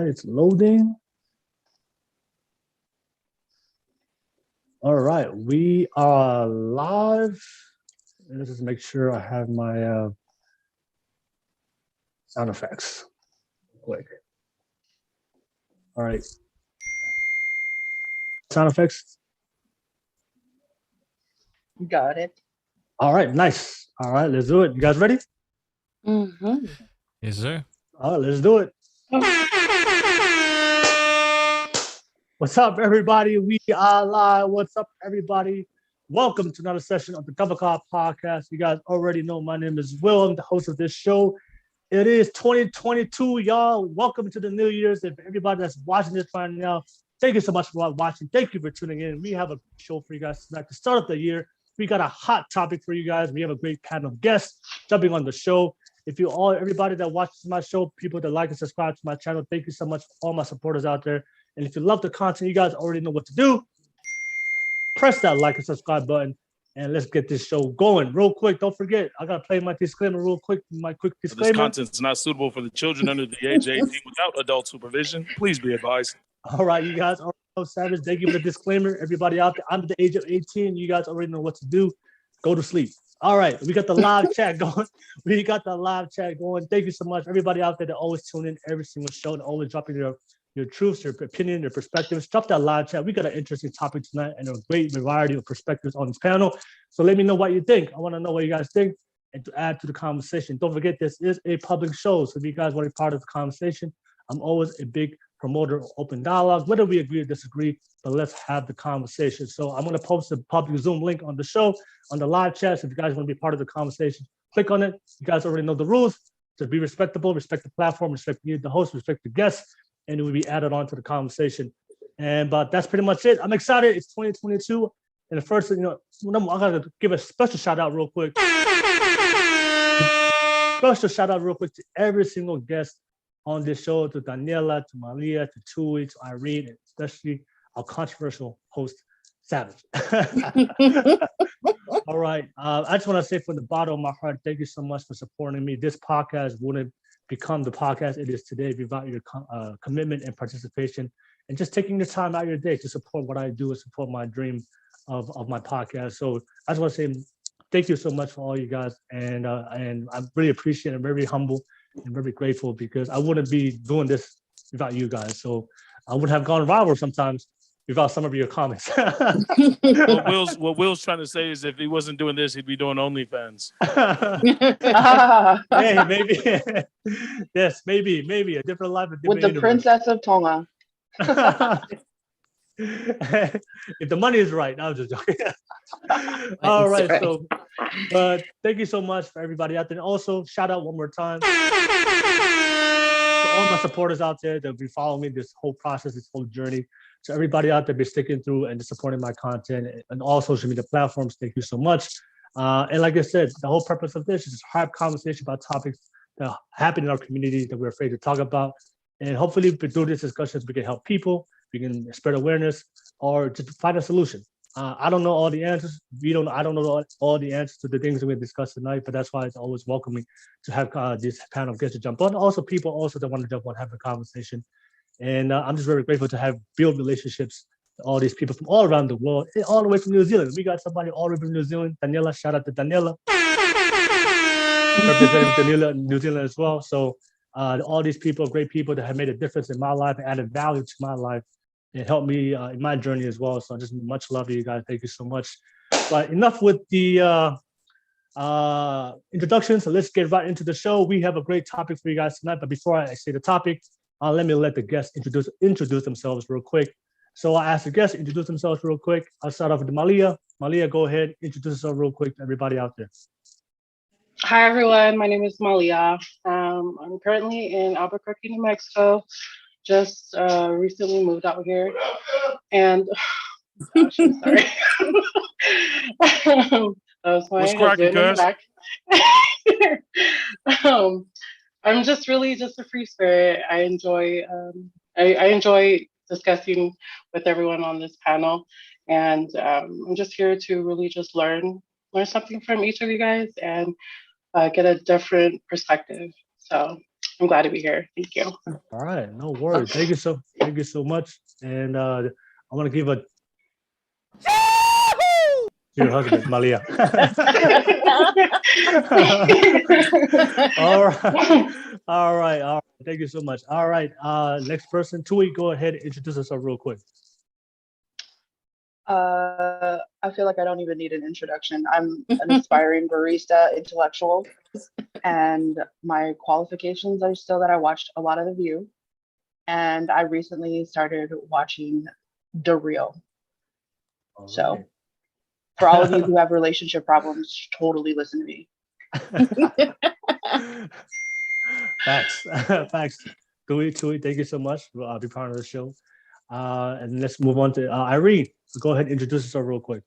it's loading. All right, we are live. Let's just make sure I have my sound effects. Quick. All right. Sound effects. Got it. All right, nice. All right, let's do it. You guys ready? Mm-hmm. Yes, sir. All right, let's do it. What's up, everybody? We are live. What's up, everybody? Welcome to another session of the Cover Card Podcast. You guys already know my name is Will. I'm the host of this show. It is 2022, y'all. Welcome to the New Year's. If everybody that's watching this right now, thank you so much for watching. Thank you for tuning in. We have a show for you guys tonight to start up the year. We got a hot topic for you guys. We have a great panel of guests jumping on the show. If you all, everybody that watches my show, people that like and subscribe to my channel, thank you so much for all my supporters out there. And if you love the content, you guys already know what to do. Press that like and subscribe button, and let's get this show going real quick. Don't forget, I gotta play my disclaimer real quick. My quick disclaimer. This content is not suitable for the children under the age of 18 without adult supervision. Please be advised. All right, you guys already know Savage. Thank you for the disclaimer. Everybody out there under the age of 18, you guys already know what to do. Go to sleep. All right, we got the live chat going. We got the live chat going. Thank you so much, everybody out there that always tune in every single show and always dropping your truths, your opinion, your perspectives. Drop that live chat. We got an interesting topic tonight and a great variety of perspectives on this panel. So let me know what you think. I want to know what you guys think and to add to the conversation. Don't forget, this is a public show. So if you guys want to be part of the conversation, I'm always a big promoter of open dialogue, whether we agree or disagree, but let's have the conversation. So I'm going to post a public Zoom link on the show, on the live chat. So if you guys want to be part of the conversation, click on it. You guys already know the rules. Just be respectable, respect the platform, respect you, the host, respect the guests, and it will be added on to the conversation. But that's pretty much it. I'm excited. It's 2022. And the first thing, I gotta give a special shout out real quick. Special shout out real quick to every single guest on this show, to Taniela, to Malia, to Tui, to Irene, and especially our controversial host, Savage. All right. I just want to say from the bottom of my heart, thank you so much for supporting me. This podcast wouldn't become the podcast it is today without your commitment and participation and just taking the time out of your day to support what I do and support my dream of my podcast. So I just want to say thank you so much for all you guys. And I really appreciate it. I'm very humble and very grateful because I wouldn't be doing this without you guys. So I would have gone viral sometimes without some of your comments. What Will's trying to say is if he wasn't doing this, he'd be doing OnlyFans. Hey, maybe. Yes, maybe a different life. With the Princess of Tonga. If the money is right, I was just joking. All right, so but thank you so much for everybody out there. And also, shout out one more time to all my supporters out there that have been following me this whole process, this whole journey. So everybody out there be sticking through and supporting my content and all social media platforms. Thank you so much. And like I said, the whole purpose of this is just have conversation about topics that happen in our community that we're afraid to talk about. And hopefully through these discussions, we can help people, we can spread awareness, or just find a solution. I don't know all the answers. I don't know all the answers to the things that we discussed tonight, but that's why it's always welcoming to have this panel of guests to jump on. Also, people also that want to jump on, have a conversation. And I'm just very grateful to have built relationships with all these people from all around the world, all the way from New Zealand. We got somebody all the way from New Zealand. Taniela, shout out to Taniela. Representing Taniela in New Zealand as well. So all these people, great people that have made a difference in my life and added value to my life and helped me in my journey as well. So just much love to you guys. Thank you so much. But enough with the introduction. So let's get right into the show. We have a great topic for you guys tonight. But before I say the topic, let me let the guests introduce themselves real quick. So I asked the guests to introduce themselves real quick. I'll start off with Malia. Malia, go ahead, introduce yourself real quick to everybody out there. Hi, everyone. My name is Malia. I'm currently in Albuquerque, New Mexico. Just recently moved out here. And, gosh, I'm sorry. That was my husband in the back. I'm just really just a free spirit. I enjoy I enjoy discussing with everyone on this panel, and I'm just here to really just learn something from each of you guys and get a different perspective. So I'm glad to be here. Thank you. All right, no worries. Thank you so much. And I want to give a to your husband, Malia. All right. Thank you so much. All right, next person, Tui, go ahead and introduce yourself real quick. I feel like I don't even need an introduction. I'm an aspiring barista intellectual, and my qualifications are still that I watched a lot of The View, and I recently started watching The Real. So, for all of you who have relationship problems, totally listen to me. Facts. Tui, thank you so much for being part of the show. And let's move on to Irene. So go ahead and introduce yourself real quick.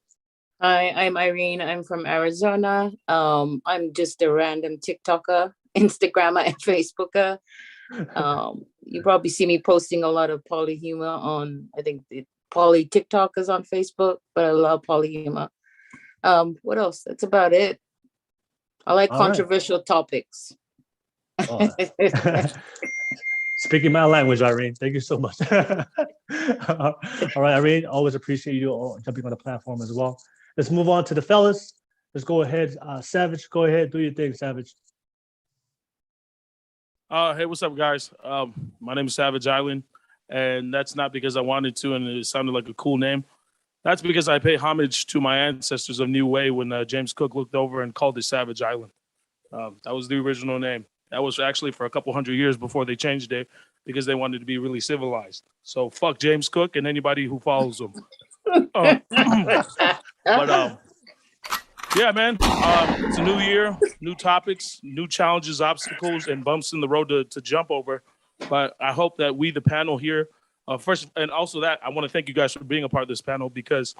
Hi, I'm Irene. I'm from Arizona. I'm just a random TikToker, Instagrammer, and Facebooker. You probably see me posting a lot of poly humor on, I think, the poly TikTokers on Facebook, but I love poly humor. What else? That's about it. I like controversial topics. Speaking my language, Irene. Thank you so much. All right, Irene, always appreciate you all jumping on the platform as well. Let's move on to the fellas. Let's go ahead. Savage, go ahead. Do your thing, Savage. Hey, what's up, guys? My name is Savage Island, and that's not because I wanted to and it sounded like a cool name. That's because I pay homage to my ancestors of New Way when James Cook looked over and called it Savage Island. That was the original name. That was actually for a couple hundred years before they changed it because they wanted to be really civilized. So fuck James Cook and anybody who follows him. Yeah, man. It's a new year, new topics, new challenges, obstacles, and bumps in the road to jump over. But I hope that we, the panel here, first, and also that I want to thank you guys for being a part of this panel because,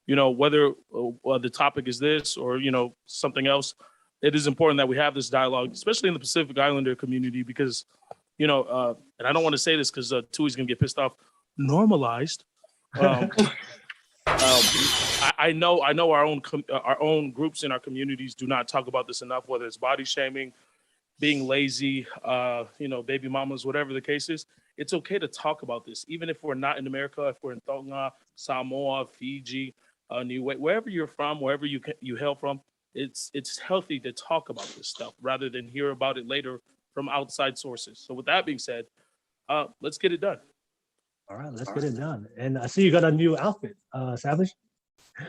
you know, whether the topic is this or, you know, something else, it is important that we have this dialogue, especially in the Pacific Islander community, because, you know, and I don't want to say this because Tui's going to get pissed off, normalized. I know our own groups in our communities do not talk about this enough, whether it's body shaming, being lazy, you know, baby mamas, whatever the case is. It's okay to talk about this, even if we're not in America, if we're in Tonga, Samoa, Fiji, New Way, wherever you're from, wherever you hail from. It's healthy to talk about this stuff rather than hear about it later from outside sources. So with that being said, let's get it done. All right, let's get it done. And I see you got a new outfit, Savage.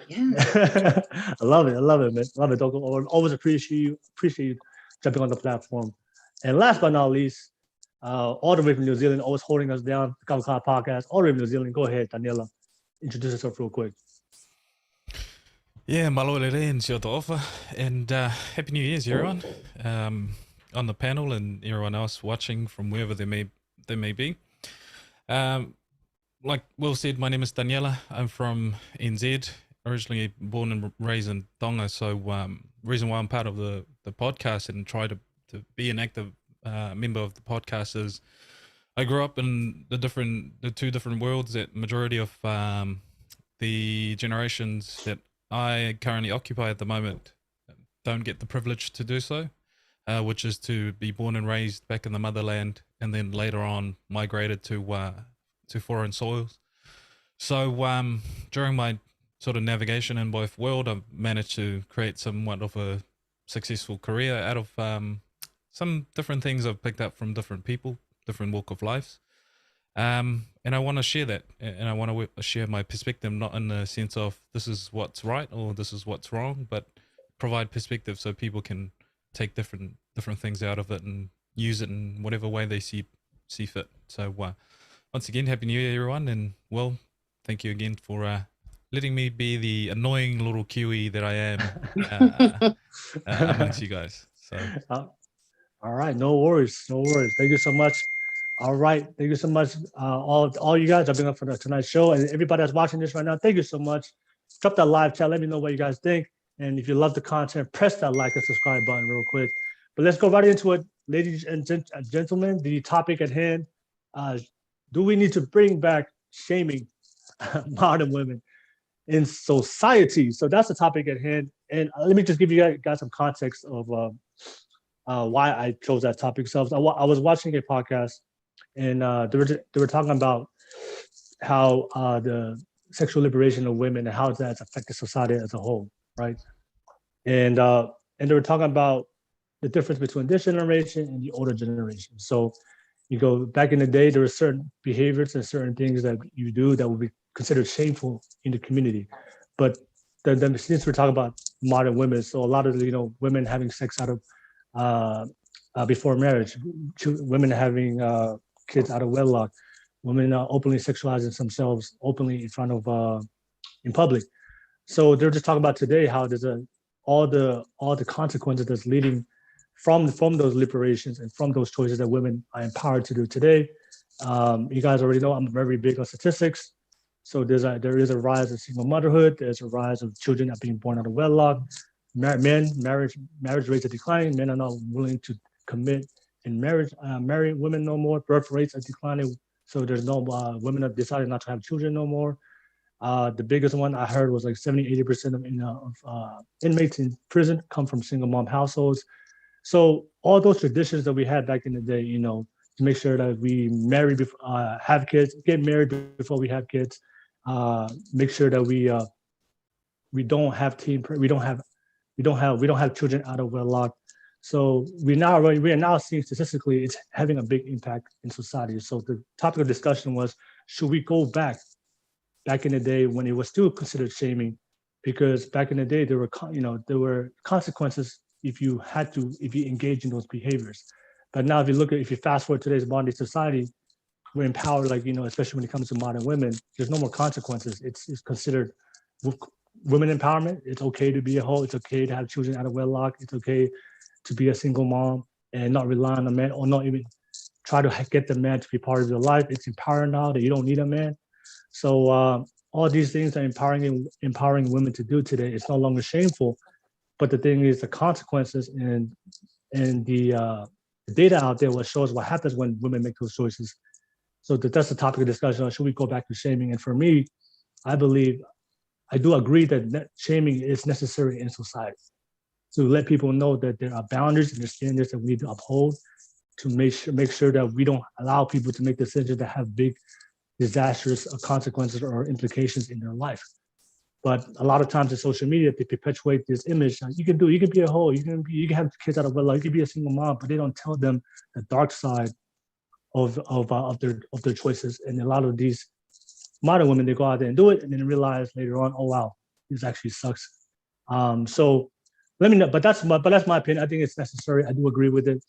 Yeah. I love it, man. Love it. Always appreciate you jumping on the platform. And last but not least, all the way from New Zealand, always holding us down, the Kaka podcast, all the way from New Zealand. Go ahead, Taniela. Introduce yourself real quick. Yeah, malo le re and ofa, and Happy New Year's, everyone, on the panel and everyone else watching from wherever they may be. Like Will said, my name is Taniela. I'm from NZ, originally born and raised in Tonga. So reason why I'm part of the podcast and try to be an active member of the podcast is I grew up in the two different worlds that majority of the generations that I currently occupy at the moment don't get the privilege to do so, which is to be born and raised back in the motherland and then later on migrated to foreign soils. So during my sort of navigation in both world, I've managed to create somewhat of a successful career out of some different things I've picked up from different people, different walk of lives. And I want to share that, and I want to share my perspective, not in the sense of this is what's right or this is what's wrong, but provide perspective so people can take different things out of it and use it in whatever way they see fit. So once again, Happy New Year, everyone, and well, thank you again for letting me be the annoying little Kiwi that I am amongst you guys. So, all right, no worries. Thank you so much. All right, thank you so much, all you guys jumping up for tonight's show, and everybody that's watching this right now. Thank you so much. Drop that live chat. Let me know what you guys think, and if you love the content, press that like and subscribe button real quick. But let's go right into it, ladies and gentlemen. The topic at hand: do we need to bring back shaming modern women in society? So that's the topic at hand. And let me just give you guys some context of why I chose that topic. So I was watching a podcast, and they were talking about how the sexual liberation of women and how that's affected society as a whole, right? And they were talking about the difference between this generation and the older generation. So you go back in the day, there were certain behaviors and certain things that you do that would be considered shameful in the community. But then since we're talking about modern women, so a lot of women having sex out of before marriage, women having kids out of wedlock, women openly sexualizing themselves openly in front of in public. So they're just talking about today how there's all the consequences that's leading from those liberations and from those choices that women are empowered to do today. You guys already know I'm very big on statistics. So there is a rise of single motherhood. There's a rise of children that are being born out of wedlock. Marriage rates are declining. Men are not willing to commit in marry women no more. Birth rates are declining. So there's no women have decided not to have children no more. The biggest one I heard was like 70-80% of inmates in prison come from single mom households. So all those traditions that we had back in the day, to make sure that we marry, have kids, get married before we have kids, make sure that we don't have children out of wedlock. So we are now seeing statistically it's having a big impact in society. So the topic of discussion was, should we go back in the day when it was still considered shaming? Because back in the day there were consequences if you engage in those behaviors. But now if you fast forward today's modern day society, we're empowered, especially when it comes to modern women, there's no more consequences. It's considered women empowerment. It's okay to be a hoe. It's okay to have children out of wedlock. It's okay to be a single mom and not rely on a man, or not even try to get the man to be part of your life. It's empowering now that you don't need a man. So all these things are empowering women to do today. It's no longer shameful. But the thing is, the consequences and the data out there what shows what happens when women make those choices. So that's the topic of discussion. Should we go back to shaming? And for me, I do agree that shaming is necessary in society to let people know that there are boundaries and there's standards that we need to uphold to make sure that we don't allow people to make decisions that have big disastrous consequences or implications in their life. But a lot of times in social media, they perpetuate this image. You can be a hoe, you can have kids out of wedlock, you can be a single mom, but they don't tell them the dark side of their choices. And a lot of these modern women, they go out there and do it, and then realize later on, oh wow, this actually sucks. So let me know. But that's my opinion. I think it's necessary. I do agree with it.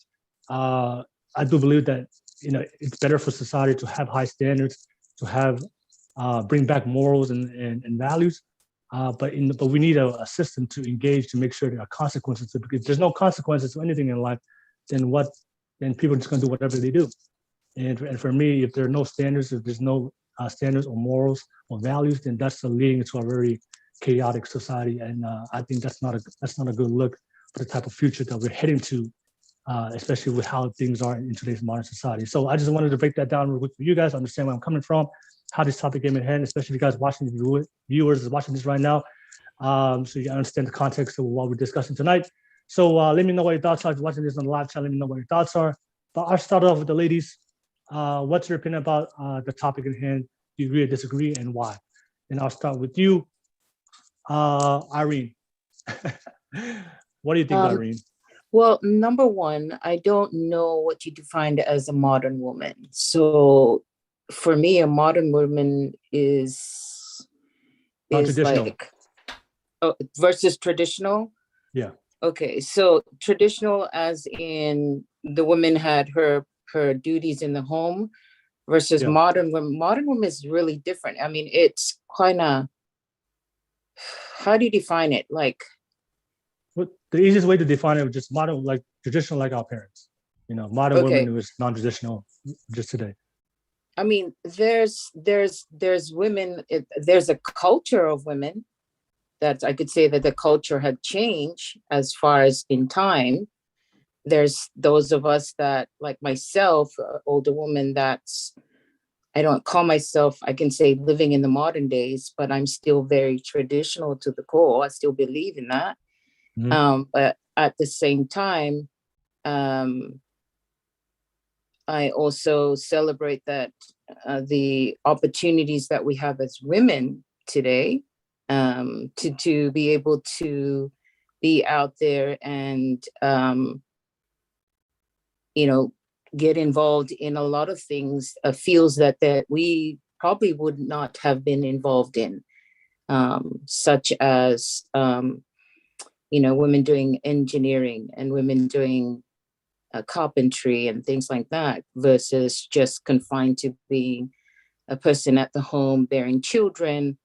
I do believe that it's better for society to have high standards, to have bring back morals and values. But we need a system to engage to make sure there are consequences. Because if there's no consequences to anything in life, then people are just going to do whatever they do. And for me, if there are no standards, if there's no standards or morals or values, then that's leading to a very chaotic society. And I think that's not a good look for the type of future that we're heading to, especially with how things are in today's modern society. So I just wanted to break that down real quick for you guys, understand where I'm coming from, how this topic came in hand, especially if you guys viewers watching this right now, so you understand the context of what we're discussing tonight. So let me know what your thoughts are. If you're watching this on the live chat, let me know what your thoughts are. But I'll start off with the ladies. What's your opinion about the topic at hand? Do you agree or disagree, and why? And I'll start with you, Irene. What do you think, Irene? Well, number one, I don't know what you defined as a modern woman. So for me, a modern woman is like versus traditional. Yeah. Okay, so traditional as in the woman had her duties in the home versus modern women. Modern woman is really different. I mean, it's kind of, how do you define it? Like, well, the easiest way to define it was just modern, like traditional, like our parents. Modern women who is non-traditional just today. I mean, there's women, there's a culture of women that I could say that the culture had changed as far as in time. There's those of us that, like myself, older woman, I don't call myself, I can say living in the modern days, but I'm still very traditional to the core. I still believe in that. Mm-hmm. But at the same time, I also celebrate that the opportunities that we have as women today, to be able to be out there and get involved in a lot of things, fields that we probably would not have been involved in, such as women doing engineering and women doing carpentry and things like that, versus just confined to being a person at the home bearing children,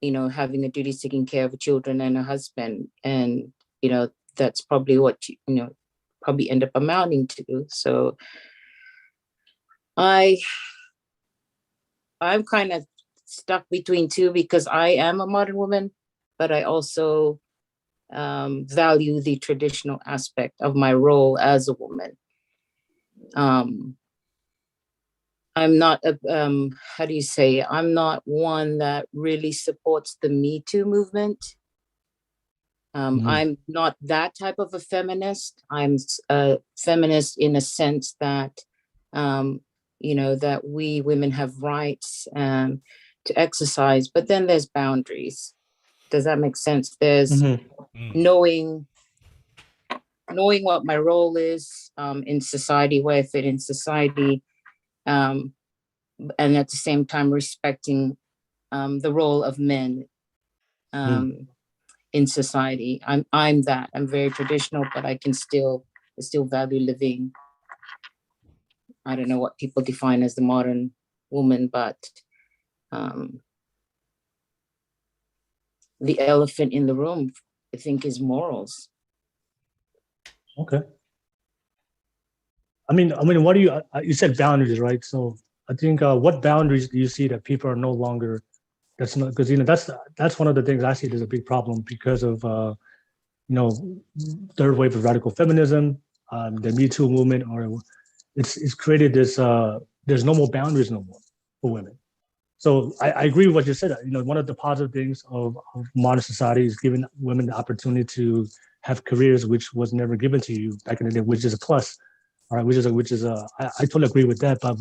having a duty taking care of children and a husband. And that's probably what probably end up amounting to. So I'm kind of stuck between two, because I am a modern woman, but I also value the traditional aspect of my role as a woman. I'm not I'm not one that really supports the Me Too movement. I'm not that type of a feminist. I'm a feminist in a sense that, that we women have rights to exercise, but then there's boundaries. Does that make sense? There's knowing what my role is in society, where I fit in society, and at the same time respecting the role of men in society. I'm that. I'm very traditional, but I still value living. I don't know what people define as the modern woman, but the elephant in the room, I think, is morals. Okay. I mean, what do you said boundaries, right? So I think what boundaries do you see that people are no longer? That's not, because that's one of the things I see there's a big problem because of third wave of radical feminism, the Me Too movement, or it's created this there's no more boundaries no more for women. So I agree with what you said. One of the positive things of modern society is giving women the opportunity to have careers which was never given to you back in the day, which is a plus. All right, I totally agree with that. But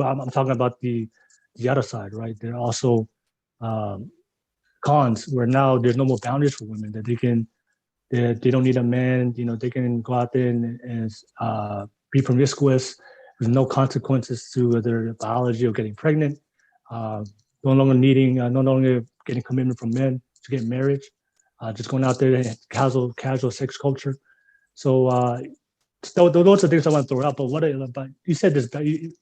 I'm talking about the other side, right? There are also cons where now there's no more boundaries for women, that they don't need a man. They can go out there and be promiscuous with no consequences to their biology or getting pregnant. No longer getting commitment from men to get married. Just going out there and casual sex culture. So those are things I want to throw out. But you said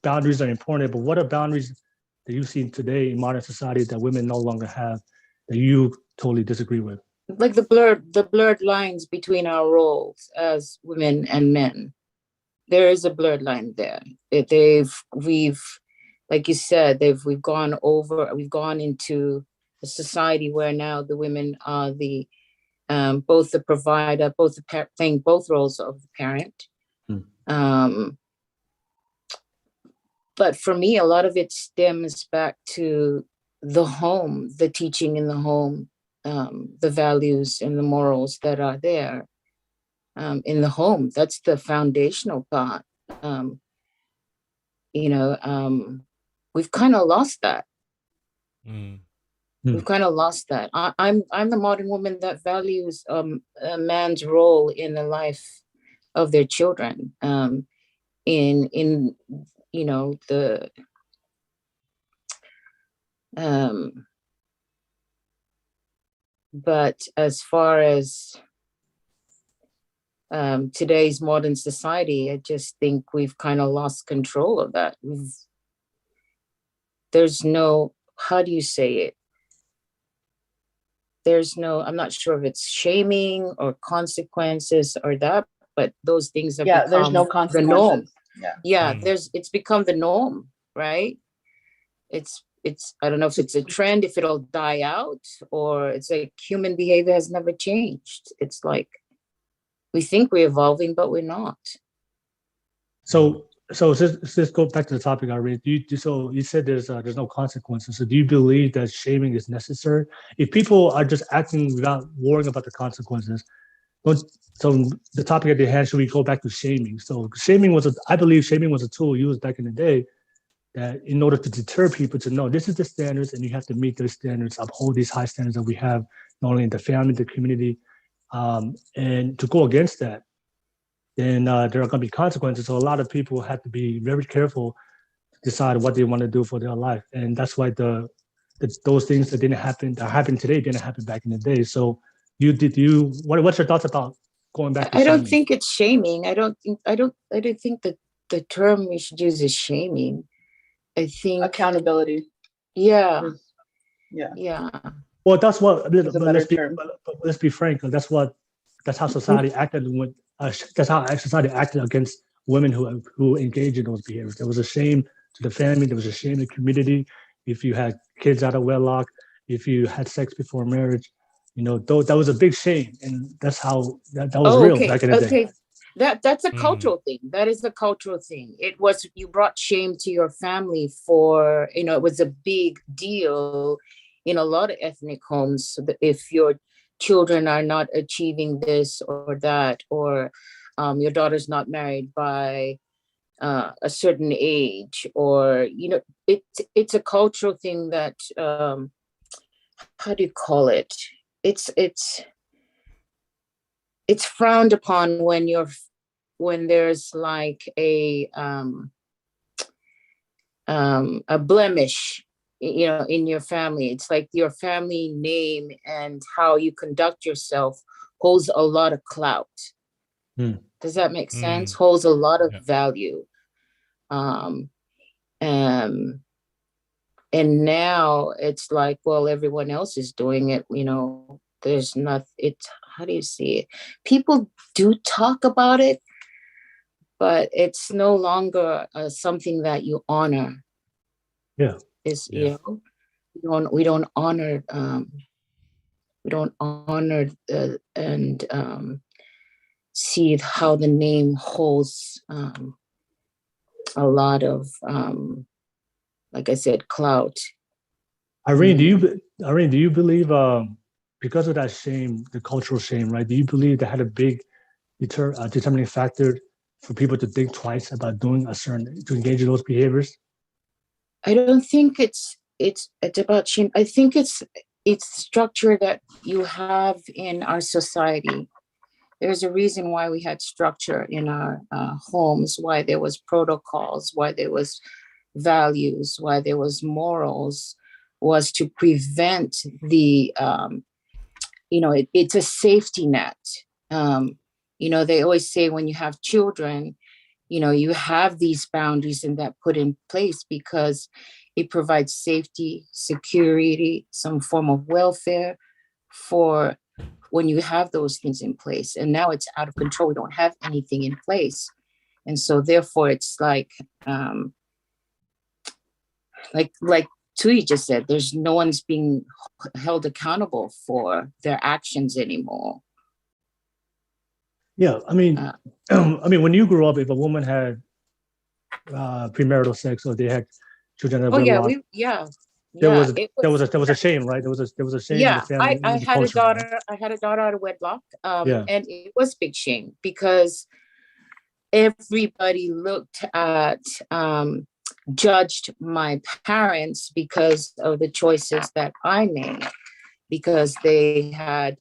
boundaries are important. But what are boundaries that you see today in modern society that women no longer have, that you totally disagree with? Like the blurred lines between our roles as women and men. There is a blurred line there. Like you said, we've gone into a society where now the women are both the provider, playing both roles of the parent. But for me, a lot of it stems back to the home, the teaching in the home, the values and the morals that are there in the home. That's the foundational part. We've kind of lost that. We've kind of lost that. I'm the modern woman that values a man's role in the life of their children. But as far as today's modern society, I just think we've kind of lost control of that. There's no, how do you say it? There's no, I'm not sure if it's shaming or consequences or that, but those things have become there's no consequences. The norm. Yeah. It's become the norm, right? It's I don't know if it's a trend, if it'll die out, or it's like human behavior has never changed. It's like we think we're evolving, but we're not. So let's go back to the topic already. So you said there's no consequences. So do you believe that shaming is necessary? If people are just acting without worrying about the consequences, So the topic at the hand, should we go back to shaming? So I believe shaming was a tool used back in the day that in order to deter people to know this is the standards and you have to meet those standards, uphold these high standards that we have, not only in the family, the community, and to go against that, then there are going to be consequences. So a lot of people have to be very careful, decide what they want to do for their life. And that's why those things that happened today didn't happen back in the day. So what's your thoughts about going back to I don't shaming? think it's shaming. I don't think that the term we should use is shaming. I think Accountability. yeah. Yeah. Well, that's what. It's a better term. Let's be frank. That's how society acted when. That's how society acted against women who engage in those behaviors. There was a shame to the family. There was a shame to the community. If you had kids out of wedlock, if you had sex before marriage, that was a big shame, and that's how that was real back in the day. That's a cultural thing. That is a cultural thing. It was, you brought shame to your family for, it was a big deal in a lot of ethnic homes. So that if your children are not achieving this or that, or your daughter's not married by a certain age, or, it's a cultural thing that, how do you call it? It's frowned upon when there's like a blemish, in your family. It's like your family name and how you conduct yourself holds a lot of clout. Does that make sense? Holds a lot of value. And now it's like, well, everyone else is doing it, there's not, it's, how do you see it? People do talk about it, but it's no longer something that you honor. Yeah. We don't honor and see how the name holds a lot of, like I said, clout. Irene, do you believe because of that shame, the cultural shame, right? Do you believe that had a big determining factor for people to think twice about to engage in those behaviors? I don't think it's about shame. I think it's structure that you have in our society. There's a reason why we had structure in our homes, why there was protocols, why there was values, why there was morals, was to prevent the, it's a safety net. They always say when you have children, you have these boundaries and that put in place because it provides safety, security, some form of welfare for when you have those things in place. And now it's out of control. We don't have anything in place. And so therefore it's like Tui just said, there's no one's being held accountable for their actions anymore. Yeah, I mean, when you grew up, if a woman had premarital sex or they had children, there was a shame, right? There was a shame. Yeah, in the family, I had a daughter. Right? I had a daughter out of wedlock, and it was big shame because everybody looked at, judged my parents because of the choices that I made, because they had,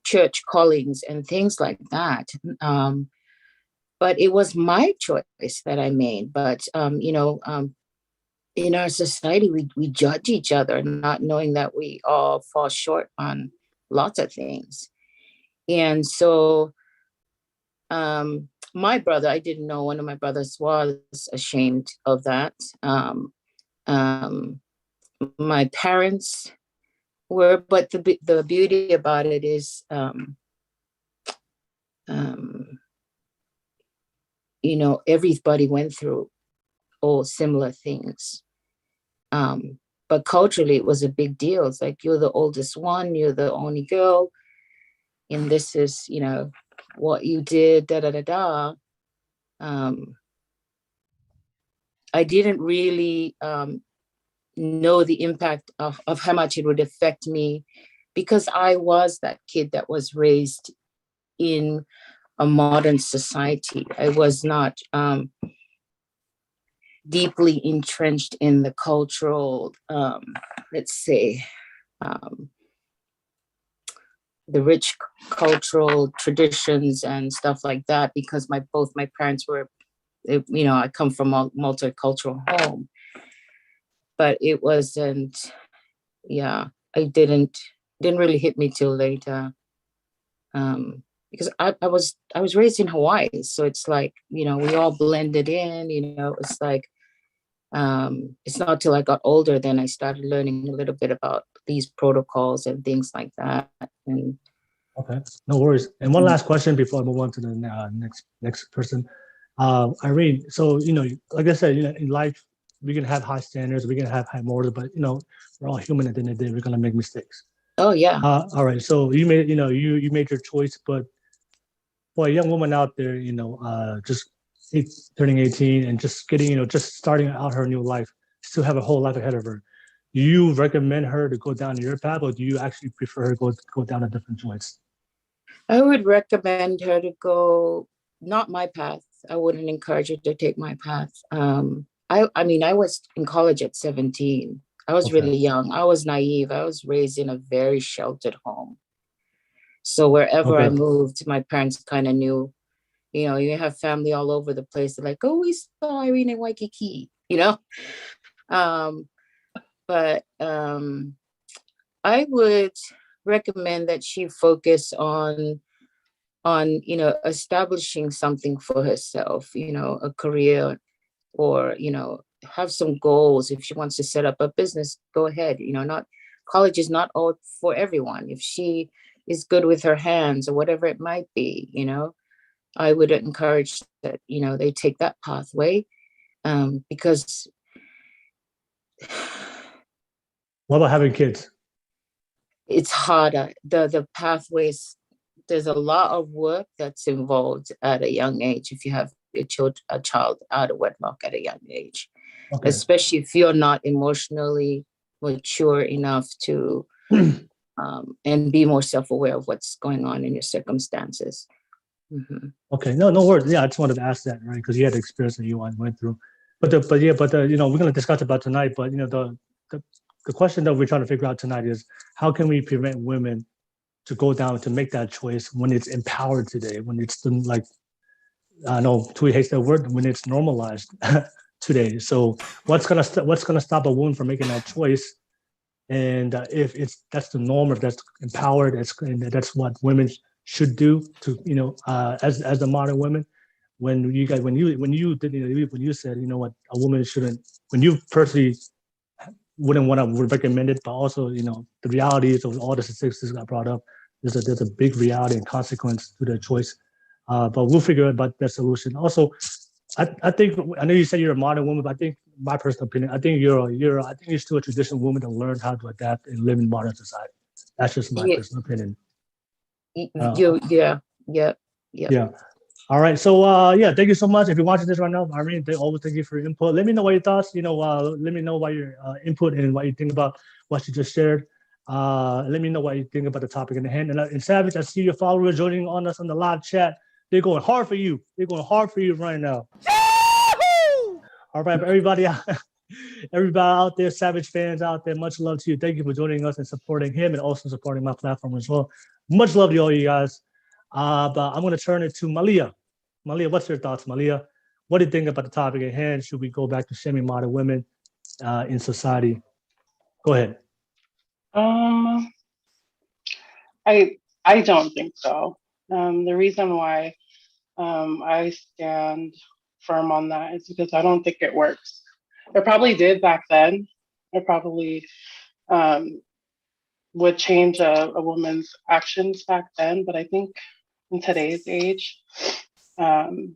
church callings and things like that. But it was my choice that I made. But, in our society, we judge each other, not knowing that we all fall short on lots of things. And so my brother, I didn't know one of my brothers was ashamed of that. My parents were, but the beauty about it is, everybody went through all similar things. But culturally, it was a big deal. It's like, you're the oldest one, you're the only girl, and this is, what you did, I didn't really know the impact of how much it would affect me because I was that kid that was raised in a modern society. I was not deeply entrenched in the cultural, let's say, the rich cultural traditions and stuff like that, because both my parents were, I come from a multicultural home, but it wasn't, I didn't really hit me till later. Because I was raised in Hawaii, so it's like, we all blended in, it's like, it's not till I got older then I started learning a little bit about these protocols and things like that. And okay, no worries. And one last question before I move on to the next person, Irene. So like I said, in life we can have high standards, we can have high morals, but we're all human at the end of the day. We're gonna make mistakes. oh yeah. All right. So you made you made your choice, but for a young woman out there, just turning 18 and just getting, just starting out her new life, still have a whole life ahead of her. Do you recommend her to go down your path, or do you actually prefer her go down a different choice? I would recommend her to go not my path. I wouldn't encourage her to take my path. I mean, I was in college at 17. I was really young. I was naive. I was raised in a very sheltered home. So wherever I moved, my parents kind of knew, you have family all over the place. They're like, oh, we saw Irene in Waikiki, But I would recommend that she focus on establishing something for herself, a career, or, have some goals. If she wants to set up a business, go ahead. College is not all for everyone. If she is good with her hands or whatever it might be, I would encourage that, they take that pathway, because What about having kids? it's harder. The pathways, there's a lot of work that's involved at a young age if you have a child out of wedlock at a young age, especially if you're not emotionally mature enough to and be more self-aware of what's going on in your circumstances. Mm-hmm. Okay, no worries. Yeah, I just wanted to ask that, right? Because you had the experience that you went through. But we're going to discuss about tonight. But the question that we're trying to figure out tonight is, how can we prevent women to go down to make that choice when it's empowered today, when it's like, I know Tui hates that word, when it's normalized today. So what's gonna stop a woman from making that choice? And if that's the norm, if that's empowered, that's what women should do to as the modern women. When you said a woman shouldn't, when you personally wouldn't want to recommend it, but also the realities of all the statistics got brought up. There's a big reality and consequence to their choice, but we'll figure out about that solution. Also, I think, I know you said you're a modern woman, but I think, my personal opinion, I think you're still a traditional woman to learn how to adapt and live in modern society. That's just my personal opinion. Yeah. All right. So thank you so much. If you're watching this right now, Irene, thank you for your input. Let me know what your thoughts. Let me know what your input and what you think about what you just shared. Let me know what you think about the topic in the hand. And Savage, I see your followers joining on us on the live chat. They're going hard for you. They're going hard for you right now. All right, everybody out there, Savage fans out there, much love to you. Thank you for joining us and supporting him and also supporting my platform as well. Much love to all you guys. But I'm going to turn it to Malia. Malia, what's your thoughts, Malia? What do you think about the topic at hand? Should we go back to shaming modern women in society? Go ahead. I don't think so. The reason why I stand firm on that is because I don't think it works. It probably did back then. It probably would change a woman's actions back then, but I think in today's age, it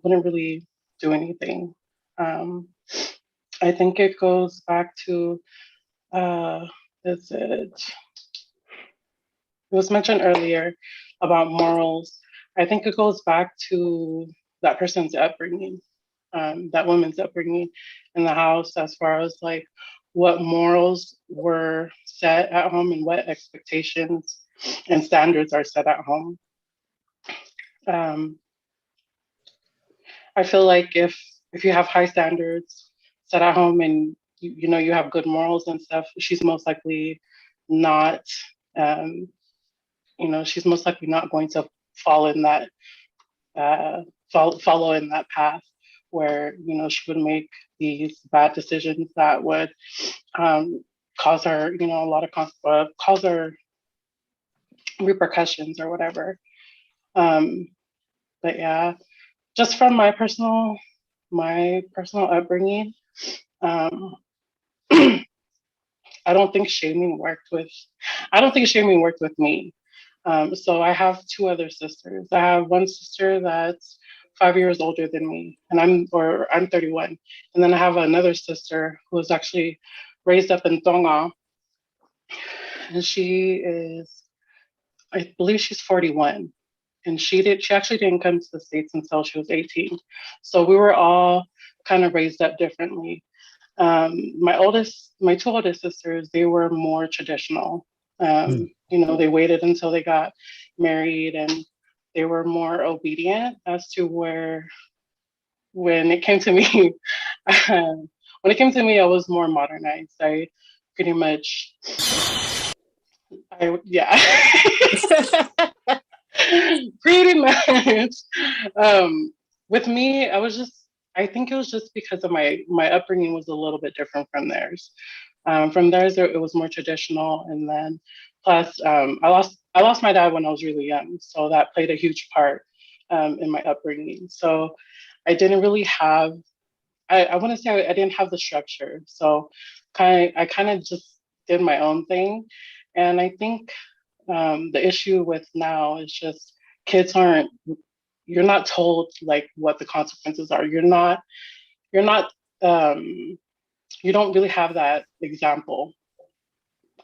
wouldn't really do anything. I think it goes back to, it was mentioned earlier about morals. I think it goes back to that person's upbringing, that woman's upbringing in the house, as far as like what morals were set at home and what expectations and standards are set at home. I feel like if you have high standards set at home and you know you have good morals and stuff, she's most likely not she's most likely not going to fall in that follow in that path where she would make these bad decisions that would cause her a lot of cause her repercussions or whatever. But yeah, just from my personal upbringing, I don't think shaming worked with me. So I have two other sisters. I have one sister that's 5 years older than me, and I'm 31. And then I have another sister who was actually raised up in Tonga, and I believe she's 41. And she actually didn't come to the States until she was 18. So we were all kind of raised up differently. My two oldest sisters, they were more traditional. They waited until they got married, and they were more obedient as to where, when it came to me, I was more modernized. I pretty much, pretty much. With me, I think it was just because of my upbringing was a little bit different from theirs. From theirs, it was more traditional, and then plus I lost my dad when I was really young, so that played a huge part in my upbringing. So I didn't really have, I want to say I didn't have the structure. So I kind of just did my own thing, and I think the issue with now is just kids you're not told like what the consequences are. You don't really have that example,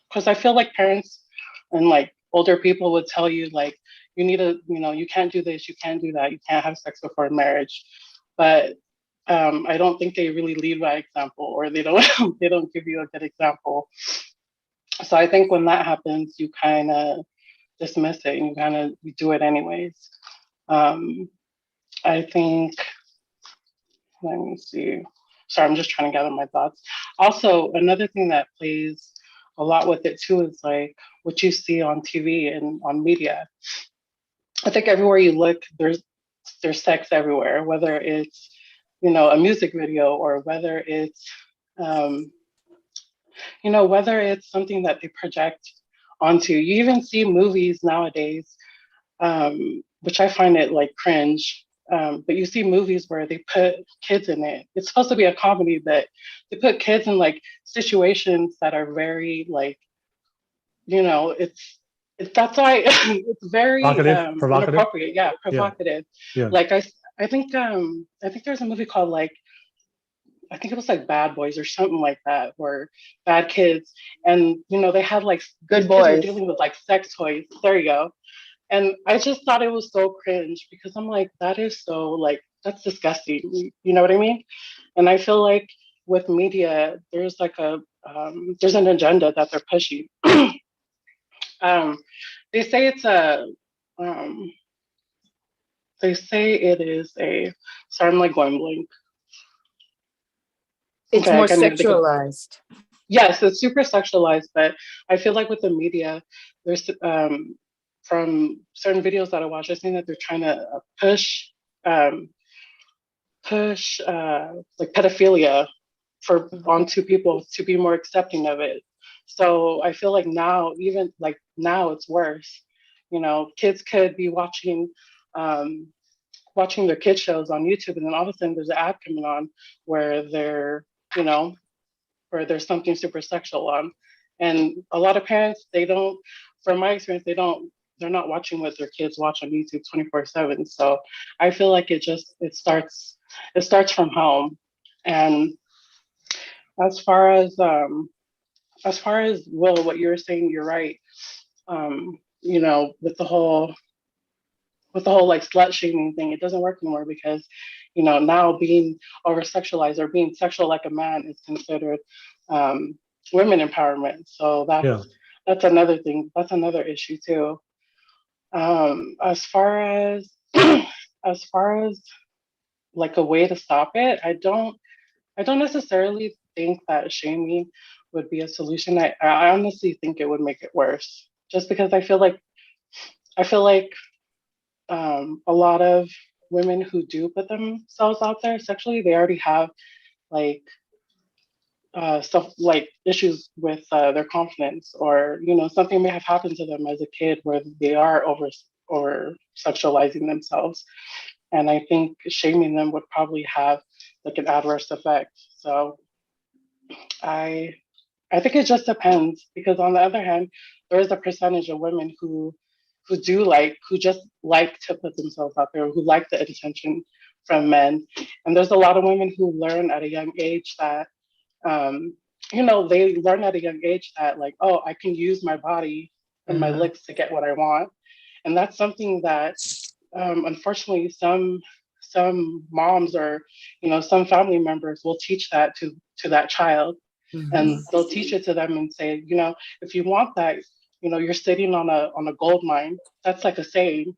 because I feel like parents and like older people would tell you like you need to, you can't do this, you can't do that, you can't have sex before marriage. But I don't think they really lead by example, or they don't they don't give you a good example. So I think when that happens, you kind of dismiss it and you do it anyways. I think, let me see. Sorry, I'm just trying to gather my thoughts. Also, another thing that plays a lot with it too is like what you see on TV and on media. I think everywhere you look, there's sex everywhere, whether it's a music video, or whether it's whether it's something that they project onto. You even see movies nowadays, which I find it like cringe. But you see movies where they put kids in it. It's supposed to be a comedy, but they put kids in like situations that are very like, that's why it's very provocative. inappropriate. Yeah, provocative. Yeah. Like I think there's a movie called like, I think it was like Bad Boys or something like that, or Bad Kids, and they had like Good Boys dealing with like sex toys. There you go. And I just thought it was so cringe, because I'm like, that is so like, that's disgusting. You know what I mean? And I feel like with media, there's like there's an agenda that they're pushing. They say it is sorry, I'm like going blank. It's Okay, more sexualized. Yes, it's super sexualized, but I feel like with the media, there's from certain videos that I watch, I've seen that they're trying to push like pedophilia onto people to be more accepting of it. So I feel like now, even like now, it's worse. Kids could be watching their kid shows on YouTube, and then all of a sudden there's an ad coming on where where there's something super sexual on. And a lot of parents, from my experience, they're not watching what their kids watch on YouTube 24/7. So I feel like it starts from home. And as far as Will, what you were saying, you're right. With the whole like slut shaming thing, it doesn't work anymore, because now being over sexualized or being sexual like a man is considered women empowerment. So that's another thing. That's another issue too. As far as as far as like a way to stop it, I don't necessarily think that shaming would be a solution. I honestly think it would make it worse. Just because I feel like a lot of women who do put themselves out there sexually, they already have like stuff like issues with their confidence, or something may have happened to them as a kid where they are over sexualizing themselves, and I think shaming them would probably have like an adverse effect. So I I think it just depends, because on the other hand, there is a percentage of women who just like to put themselves out there, who like the attention from men, and there's a lot of women who learn at a young age that um, they learn at a young age that, like, oh, I can use my body and my looks to get what I want, and that's something that unfortunately some moms or some family members will teach that to that child, and they'll teach it to them and say, if you want that, you're sitting on a gold mine. That's like a saying,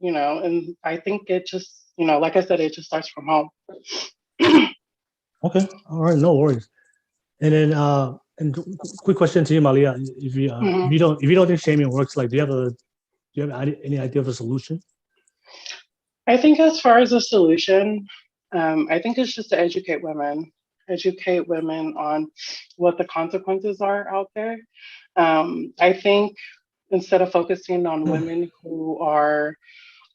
and I think it just, like I said, it just starts from home. Okay, all right, no worries. And then, quick question to you, Malia. If you don't think shaming works, like, do you have any idea of a solution? I think as far as a solution, I think it's just to educate women on what the consequences are out there. I think instead of focusing on women who are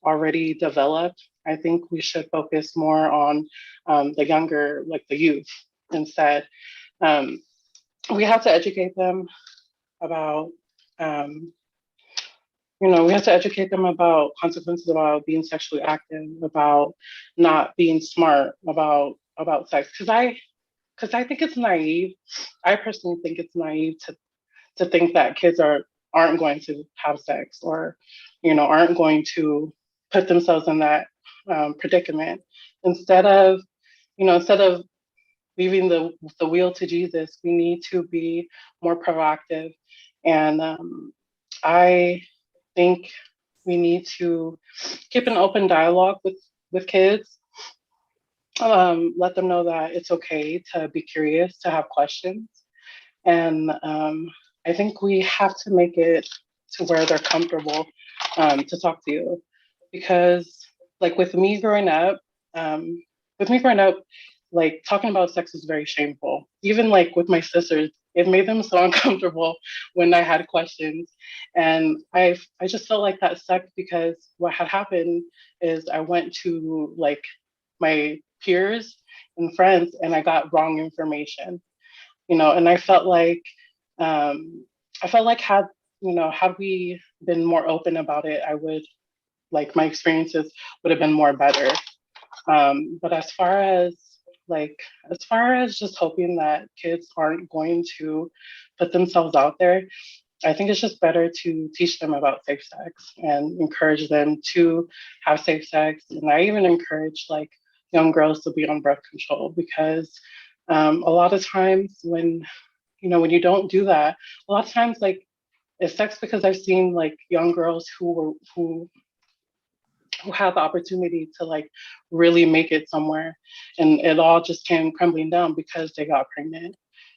already developed, I think we should focus more on the younger, like the youth instead. We have to educate them about we have to educate them about consequences, about being sexually active, about not being smart about sex. Because I think it's naive. I personally think it's naive to think that kids aren't going to have sex, or aren't going to put themselves in that predicament. Instead of leaving the wheel to Jesus, we need to be more proactive, and I think we need to keep an open dialogue with kids. Let them know that it's okay to be curious, to have questions, and I think we have to make it to where they're comfortable to talk to you, because like with me growing up, like talking about sex was very shameful. Even like with my sisters, it made them so uncomfortable when I had questions. And I just felt like that sucked, because what had happened is I went to like my peers and friends and I got wrong information, and I felt like had we been more open about it, I would, like, my experiences would have been more better. But as far as just hoping that kids aren't going to put themselves out there, I think it's just better to teach them about safe sex and encourage them to have safe sex. And I even encourage like young girls to be on birth control, because a lot of times when you don't do that, a lot of times like it's sex, because I've seen like young girls who had the opportunity to like really make it somewhere, and it all just came crumbling down because they got pregnant,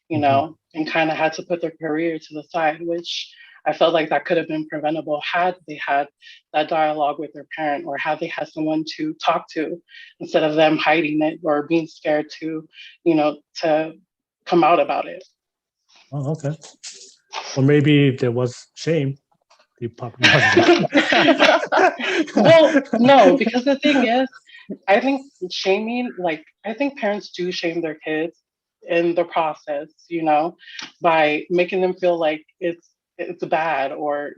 and kind of had to put their career to the side, which I felt like that could have been preventable had they had that dialogue with their parent, or had they had someone to talk to, instead of them hiding it or being scared to come out about it. Oh, okay. Or maybe if there was shame, he probably wasn't. Well, no, because the thing is, I think I think parents do shame their kids in the process, by making them feel like it's bad, or,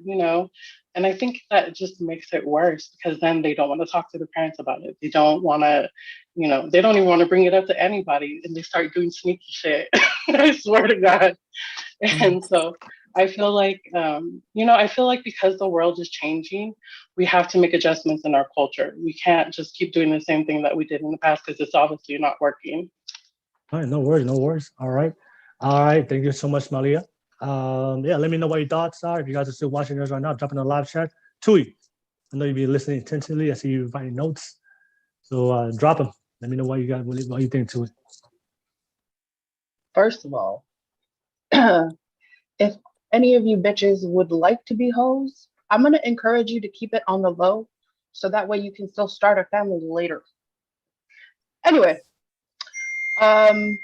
and I think that just makes it worse, because then they don't want to talk to the parents about it. They don't want to, they don't even want to bring it up to anybody, and they start doing sneaky shit. I swear to God. And so I feel like, because the world is changing, we have to make adjustments in our culture. We can't just keep doing the same thing that we did in the past, because it's obviously not working. All right, no worries, no worries. All right. All right, thank you so much, Malia. Yeah, let me know what your thoughts are. If you guys are still watching us right now, drop in the live chat. Tui, I know you've been listening intensely. I see you writing notes. So drop them. Let me know what you think, Tui. First of all, if any of you bitches would like to be hoes, I'm gonna encourage you to keep it on the low, so that way you can still start a family later. Anyway, um,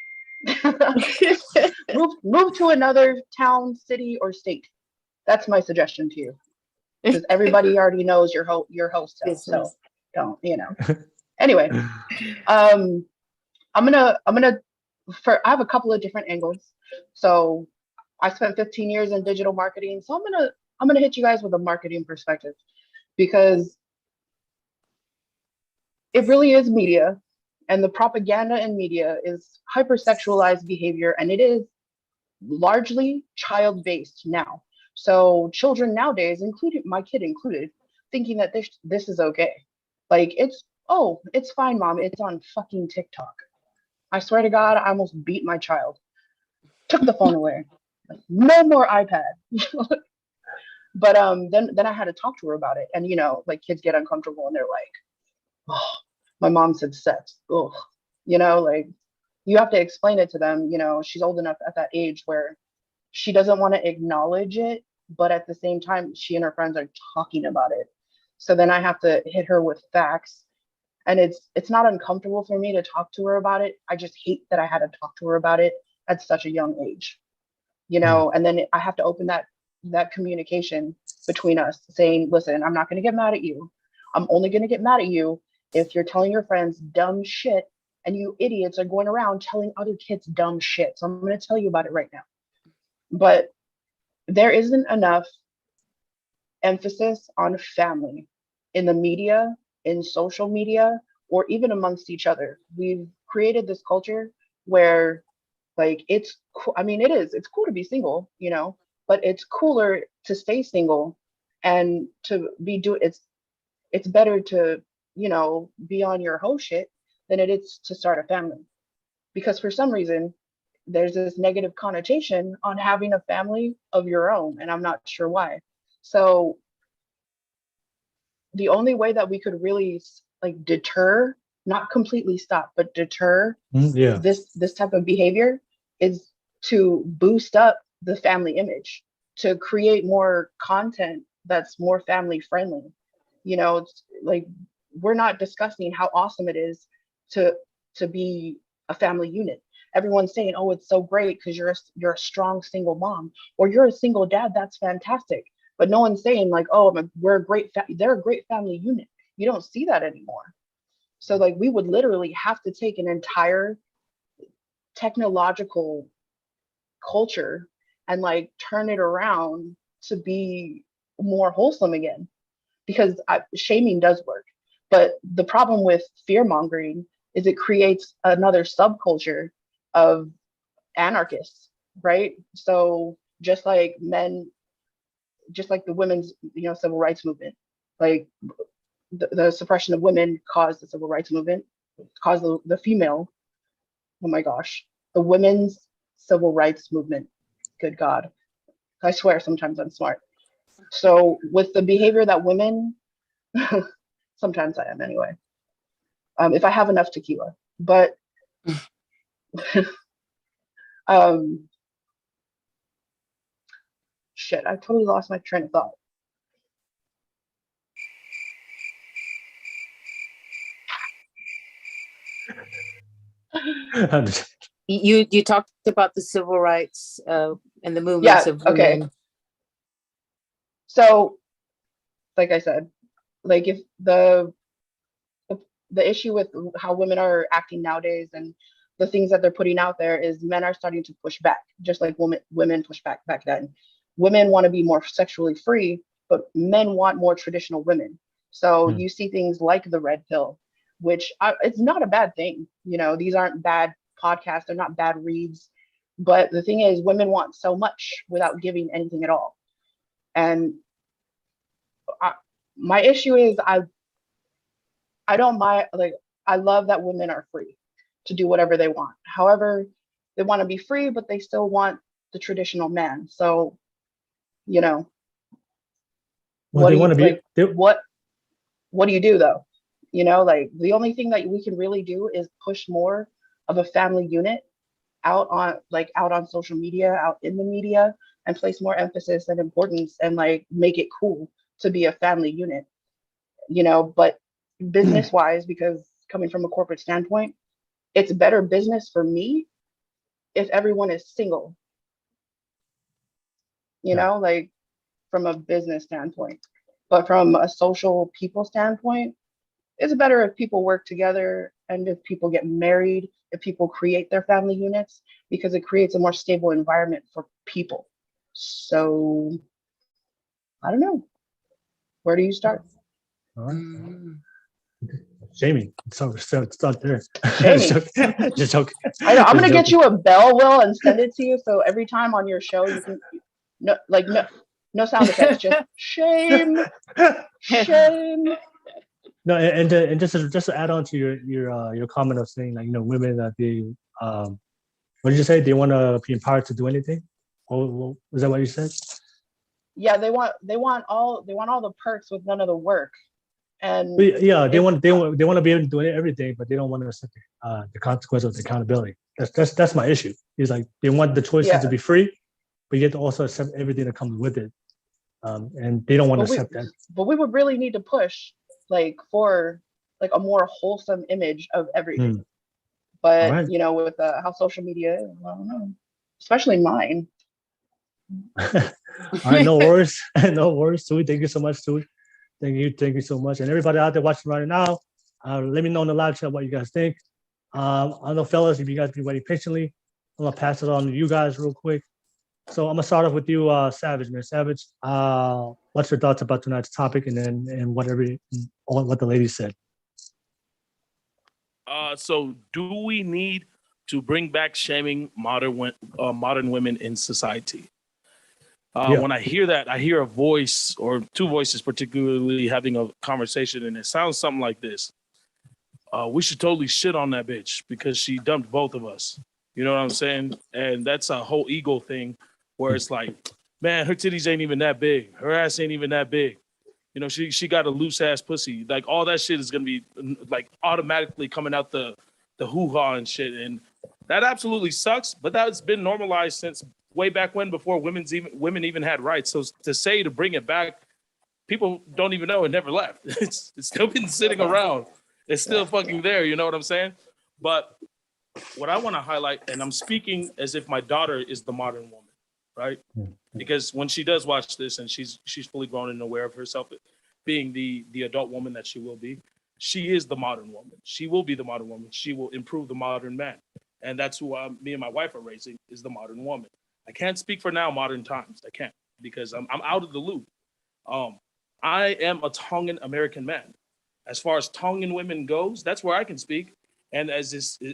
move to another town, city, or state. That's my suggestion to you, because everybody already knows your host self, so don't, you know. Anyway, I'm gonna I have a couple of different angles. So I spent 15 years in digital marketing, so I'm gonna hit you guys with a marketing perspective, because it really is media, and the propaganda in media is hypersexualized behavior, and it is largely child-based now. So children nowadays, including my kid included, thinking that this is okay. Like, it's fine, mom, it's on fucking TikTok. I swear to God, I almost beat my child. Took the phone away. Like, no more iPad. But then I had to talk to her about it. And you know, like, kids get uncomfortable and they're like, oh, my mom said sex. Ugh. You know, like, you have to explain it to them. You know, she's old enough at that age where she doesn't want to acknowledge it, but at the same time, she and her friends are talking about it. So then I have to hit her with facts. And it's not uncomfortable for me to talk to her about it. I just hate that I had to talk to her about it at such a young age, you know. And then I have to open that communication between us, saying, listen, I'm not going to get mad at you. I'm only going to get mad at you if you're telling your friends dumb shit, and you idiots are going around telling other kids dumb shit. So I'm going to tell you about it right now. But there isn't enough emphasis on family in the media, in social media, or even amongst each other. We've created this culture where, like, it's cool to be single, you know, but it's cooler to stay single and to it's better to, you know, be on your hoe shit than it is to start a family. Because for some reason, there's this negative connotation on having a family of your own, and I'm not sure why. So the only way that we could really, like, deter, not completely stop, but deter this type of behavior is to boost up the family image, to create more content that's more family friendly. You know, it's like, we're not discussing how awesome it is to be a family unit. Everyone's saying, oh, it's so great because you're a strong single mom, or you're a single dad. That's fantastic. But no one's saying, like, oh, they're a great family unit. You don't see that anymore. So, like, we would literally have to take an entire technological culture and, like, turn it around to be more wholesome again, because shaming does work. But the problem with fear mongering is it creates another subculture of anarchists, right? So just like the women's, you know, civil rights movement, like the suppression of women caused the civil rights movement, caused the female, oh my gosh, the women's civil rights movement. Good God. I swear sometimes I'm smart. So with the behavior that women, sometimes I am anyway, if I have enough tequila, but shit, I totally lost my train of thought. You talked about the civil rights and the movements of women. Okay. So, like I said, like, if the issue with how women are acting nowadays and the things that they're putting out there is men are starting to push back, just like women push back then. Women want to be more sexually free, but men want more traditional women. So you see things like the red pill, which it's not a bad thing. You know, these aren't bad podcasts. They're not bad reads. But the thing is, women want so much without giving anything at all. And my issue is I don't mind, like, I love that women are free to do whatever they want. However, they want to be free, but they still want the traditional man. So, you know, Well, they want to be. like, what do you do though? You know, like the only thing that we can really do is push more of a family unit out on social media, out in the media, and place more emphasis and importance and like make it cool to be a family unit, you know. But business wise, because coming from a corporate standpoint, it's better business for me if everyone is single, you know, like from a business standpoint. But from a social people standpoint, it's better if people work together and if people get married, if people create their family units, because it creates a more stable environment for people. So I don't know. Where do you start? All right. Shaming. So start there. Shaming. Just joking. I know. I'm Just gonna get joking. you a bell, Will, and send it to you. So every time on your show, you can no sound effects, just shame, shame. No, and just to add on to your comment of saying, like, you know, women that they what did you say, they want to be empowered to do anything? Or is that what you said? Yeah, they want all the perks with none of the work. And yeah, they want to be able to do everything, but they don't want to accept the consequence of the accountability. That's my issue. It's like they want the choices to be free, but you have to also accept everything that comes with it. And they don't want to accept that. But we would really need to push like for like a more wholesome image of everything. But right. you know, with how social media is, I don't know, especially mine. All right, no worries. No worries, Tui. Thank you so much, Tui. Thank you so much. And everybody out there watching right now, let me know in the live chat what you guys think. I don't know, fellas, if you guys be waiting patiently, I'm gonna pass it on to you guys real quick. So I'm gonna start off with you, Savage, man. Savage, what's your thoughts about tonight's topic, and what the ladies said? So do we need to bring back shaming modern women in society? When I hear that, I hear a voice or two voices particularly having a conversation, and it sounds something like this. We should totally shit on that bitch because she dumped both of us. You know what I'm saying? And that's a whole ego thing where it's like, man, her titties ain't even that big. Her ass ain't even that big. You know, she got a loose ass pussy. Like all that shit is gonna be like automatically coming out the hoo-ha and shit. And that absolutely sucks, but that's been normalized since way back when, before women even had rights. So to bring it back, people don't even know it never left. It's still been sitting around. It's still fucking there. You know what I'm saying? But what I want to highlight, and I'm speaking as if my daughter is the modern woman, right? Because when she does watch this and she's fully grown and aware of herself being the adult woman that she will be, she is the modern woman. She will be the modern woman. She will improve the modern man. And that's who me and my wife are raising, is the modern woman. I can't speak for now modern times. I can't, because I'm out of the loop. I am a Tongan American man. As far as Tongan women goes, that's where I can speak. And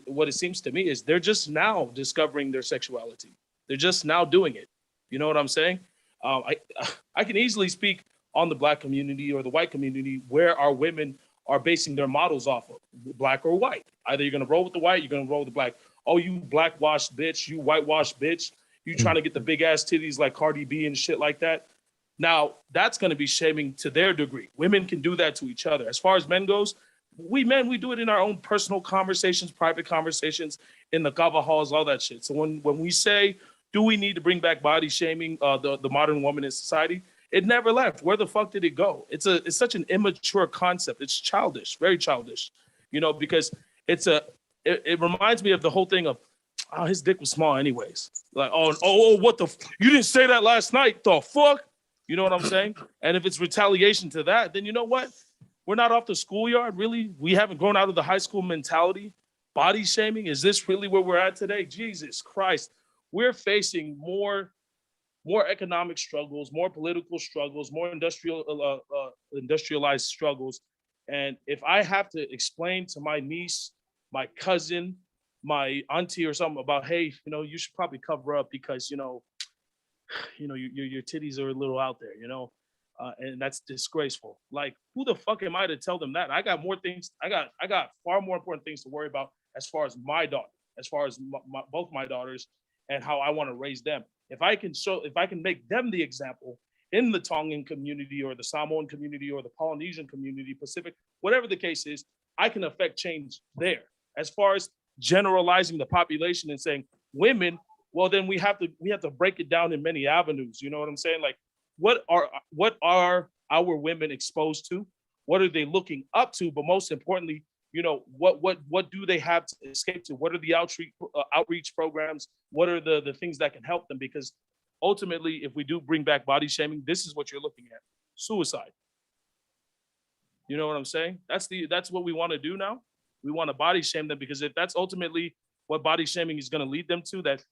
what it seems to me is they're just now discovering their sexuality. They're just now doing it. You know what I'm saying? I can easily speak on the Black community or the white community where our women are basing their models off of, Black or white. Either you're going to roll with the white, you're going to roll with the Black. Oh, you black-washed bitch, you white-washed bitch. You trying to get the big-ass titties like Cardi B and shit like that. Now, that's going to be shaming to their degree. Women can do that to each other. As far as men goes, we do it in our own personal conversations, private conversations, in the kava halls, all that shit. So when we say, do we need to bring back body shaming, the modern woman in society? It never left. Where the fuck did it go? It's such an immature concept. It's childish, very childish, you know, because it reminds me of the whole thing of, oh, his dick was small anyways. Like, what the, you didn't say that last night, the fuck? You know what I'm saying? And if it's retaliation to that, then you know what? We're not off the schoolyard, really. We haven't grown out of the high school mentality. Body shaming, is this really where we're at today? Jesus Christ. We're facing more economic struggles, more political struggles, more industrialized struggles. And if I have to explain to my niece, my cousin, my auntie or something about, hey, you know, you should probably cover up because, you know, your titties are a little out there, you know, and that's disgraceful. Like, who the fuck am I to tell them that? I got more things. I got far more important things to worry about as far as my daughter, as far as both my daughters and how I want to raise them. If I can make them the example in the Tongan community or the Samoan community or the Polynesian community, Pacific, whatever the case is, I can affect change there. As far as generalizing the population and saying women, well, then we have to break it down in many avenues. You know what I'm saying? Like, what are our women exposed to? What are they looking up to? But most importantly, you know, what do they have to escape to? What are the outreach programs? What are the things that can help them? Because ultimately, if we do bring back body shaming, this is what you're looking at: suicide. You know what I'm saying? That's what we want to do now. We want to body shame them, because if that's ultimately what body shaming is going to lead them to, that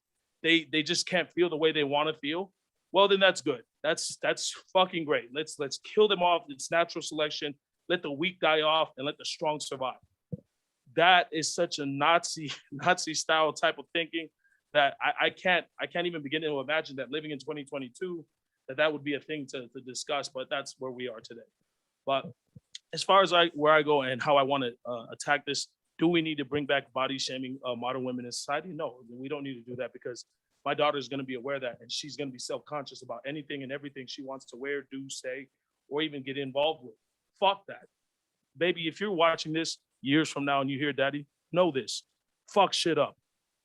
they just can't feel the way they want to feel, well, then that's good. That's fucking great. Let's kill them off. It's natural selection. Let the weak die off and let the strong survive. That is such a Nazi style type of thinking that I can't even begin to imagine that living in 2022, that would be a thing to discuss, but that's where we are today. But as far as where I go and how I want to attack this, do we need to bring back body shaming modern women in society? No, we don't need to do that, because my daughter is going to be aware of that, and she's going to be self-conscious about anything and everything she wants to wear, do, say, or even get involved with. Fuck that. Baby, if you're watching this years from now and you hear daddy, know this. Fuck shit up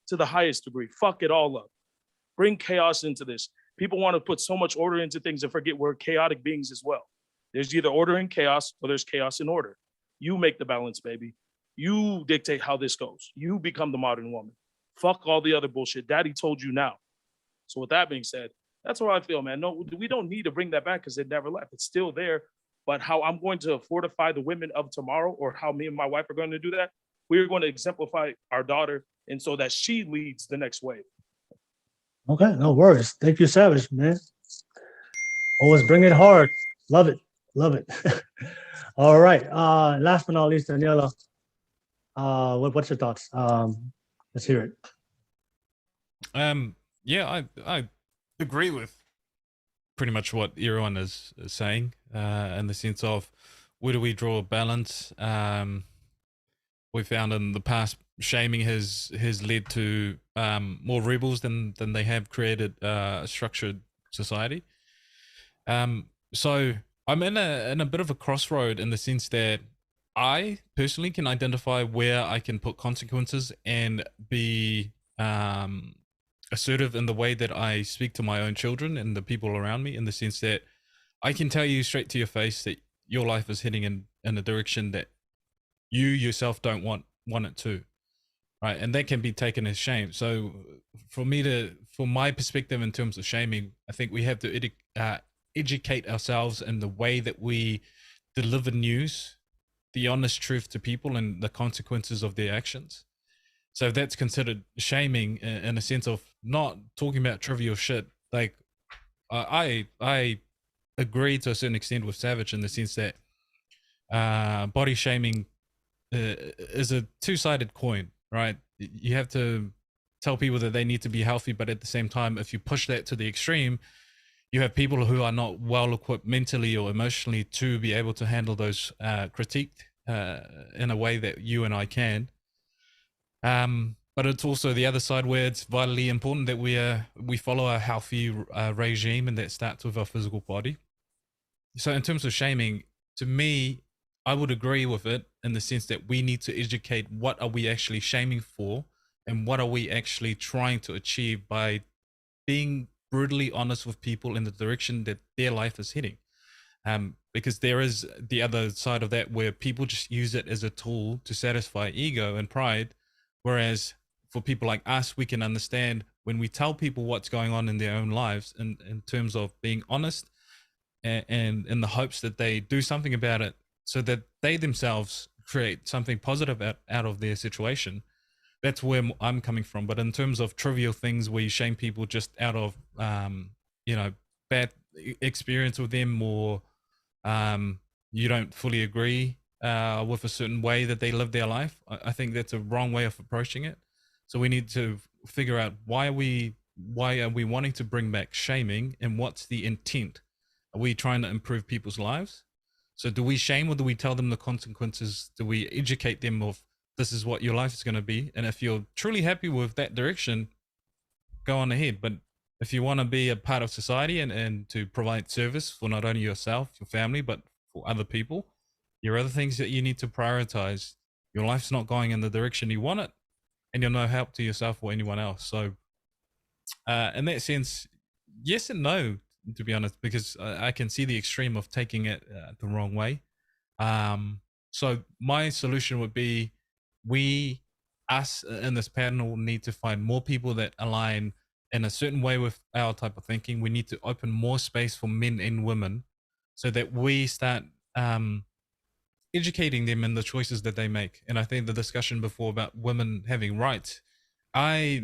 to the highest degree. Fuck it all up. Bring chaos into this. People want to put so much order into things and forget we're chaotic beings as well. There's either order and chaos, or there's chaos and order. You make the balance, baby. You dictate how this goes. You become the modern woman. Fuck all the other bullshit. Daddy told you now. So with that being said, that's what I feel, man. No, we don't need to bring that back, because it never left. It's still there. But how I'm going to fortify the women of tomorrow, or how me and my wife are going to do that, we're going to exemplify our daughter, and so that she leads the next wave. Okay, no worries. Thank you, Savage, man. Always bring it hard. Love it. Love it. All right. Last but not least, Taniela. What's your thoughts? Let's hear it. Yeah, I agree with pretty much what everyone is saying, in the sense of where do we draw a balance. We found in the past shaming has led to more rebels than they have created a structured society. So I'm in a bit of a crossroad, in the sense that I personally can identify where I can put consequences and be assertive in the way that I speak to my own children and the people around me, in the sense that I can tell you straight to your face that your life is heading in a direction that you yourself don't want it to, right? And that can be taken as shame. So for my perspective in terms of shaming, I think we have to educate ourselves in the way that we deliver news, the honest truth to people, and the consequences of their actions. So that's considered shaming, in a sense of not talking about trivial shit. Like I agree to a certain extent with Savage, in the sense that body shaming is a two-sided coin, right? You have to tell people that they need to be healthy, but at the same time, if you push that to the extreme, you have people who are not well equipped mentally or emotionally to be able to handle those critiqued in a way that you and I can. But it's also the other side, where it's vitally important that we follow a healthy regime, and that starts with our physical body. So in terms of shaming, to me, I would agree with it, in the sense that we need to educate what are we actually shaming for, and what are we actually trying to achieve by being brutally honest with people in the direction that their life is heading. Because there is the other side of that, where people just use it as a tool to satisfy ego and pride. Whereas for people like us, we can understand when we tell people what's going on in their own lives, in terms of being honest, and in the hopes that they do something about it, so that they themselves create something positive out of their situation. That's where I'm coming from. But in terms of trivial things where you shame people just out of, bad experience with them, or you don't fully agree with a certain way that they live their life, I think that's a wrong way of approaching it. So we need to figure out why are we wanting to bring back shaming, and what's the intent? Are we trying to improve people's lives? So do we shame, or do we tell them the consequences? Do we educate them of this is what your life is going to be. And if you're truly happy with that direction, go on ahead. But if you want to be a part of society and to provide service for not only yourself, your family, but for other people, there are other things that you need to prioritize. Your life's not going in the direction you want it, and you're no help to yourself or anyone else. So in that sense, yes and no, to be honest, because I can see the extreme of taking it the wrong way. So my solution would be us in this panel need to find more people that align in a certain way with our type of thinking. We need to open more space for men and women so that we start educating them in the choices that they make. And I think the discussion before about women having rights, I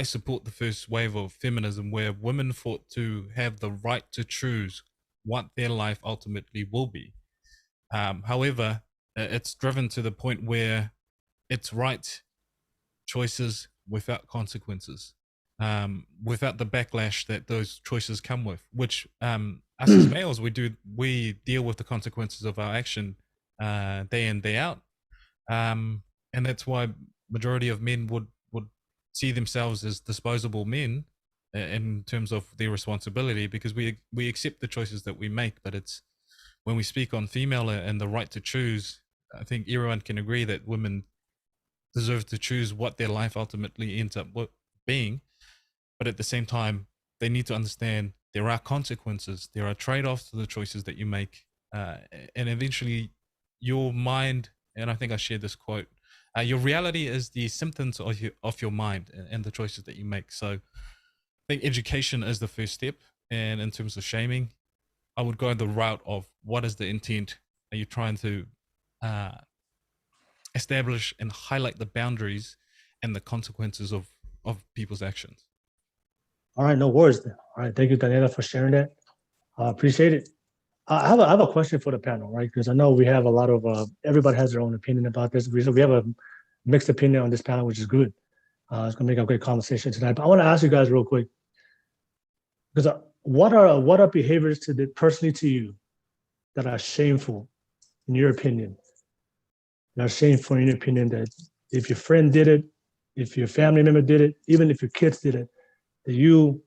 support the first wave of feminism where women fought to have the right to choose what their life ultimately will be. However, it's driven to the point where it's right choices without consequences, without the backlash that those choices come with, which us as males, we deal with the consequences of our action day in, day out. And that's why majority of men would see themselves as disposable men in terms of their responsibility, because we accept the choices that we make. But it's when we speak on female and the right to choose, I think everyone can agree that women deserve to choose what their life ultimately ends up being. But at the same time, they need to understand there are consequences, there are trade-offs to the choices that you make, and eventually your mind, and I think I shared this quote, your reality is the symptoms of your mind and the choices that you make. So I think education is the first step. And in terms of shaming, I would go the route of what is the intent? Are you trying to establish and highlight the boundaries and the consequences of people's actions? All right, no worries then. All right, thank you, Taniela, for sharing that. I appreciate it. I have a question for the panel, right? Because I know we have a lot of, everybody has their own opinion about this. We have a mixed opinion on this panel, which is good. It's gonna make a great conversation tonight. But I wanna ask you guys real quick, because what are behaviors personally to you that are shameful in your opinion? That are shameful in your opinion, that if your friend did it, if your family member did it, even if your kids did it, that you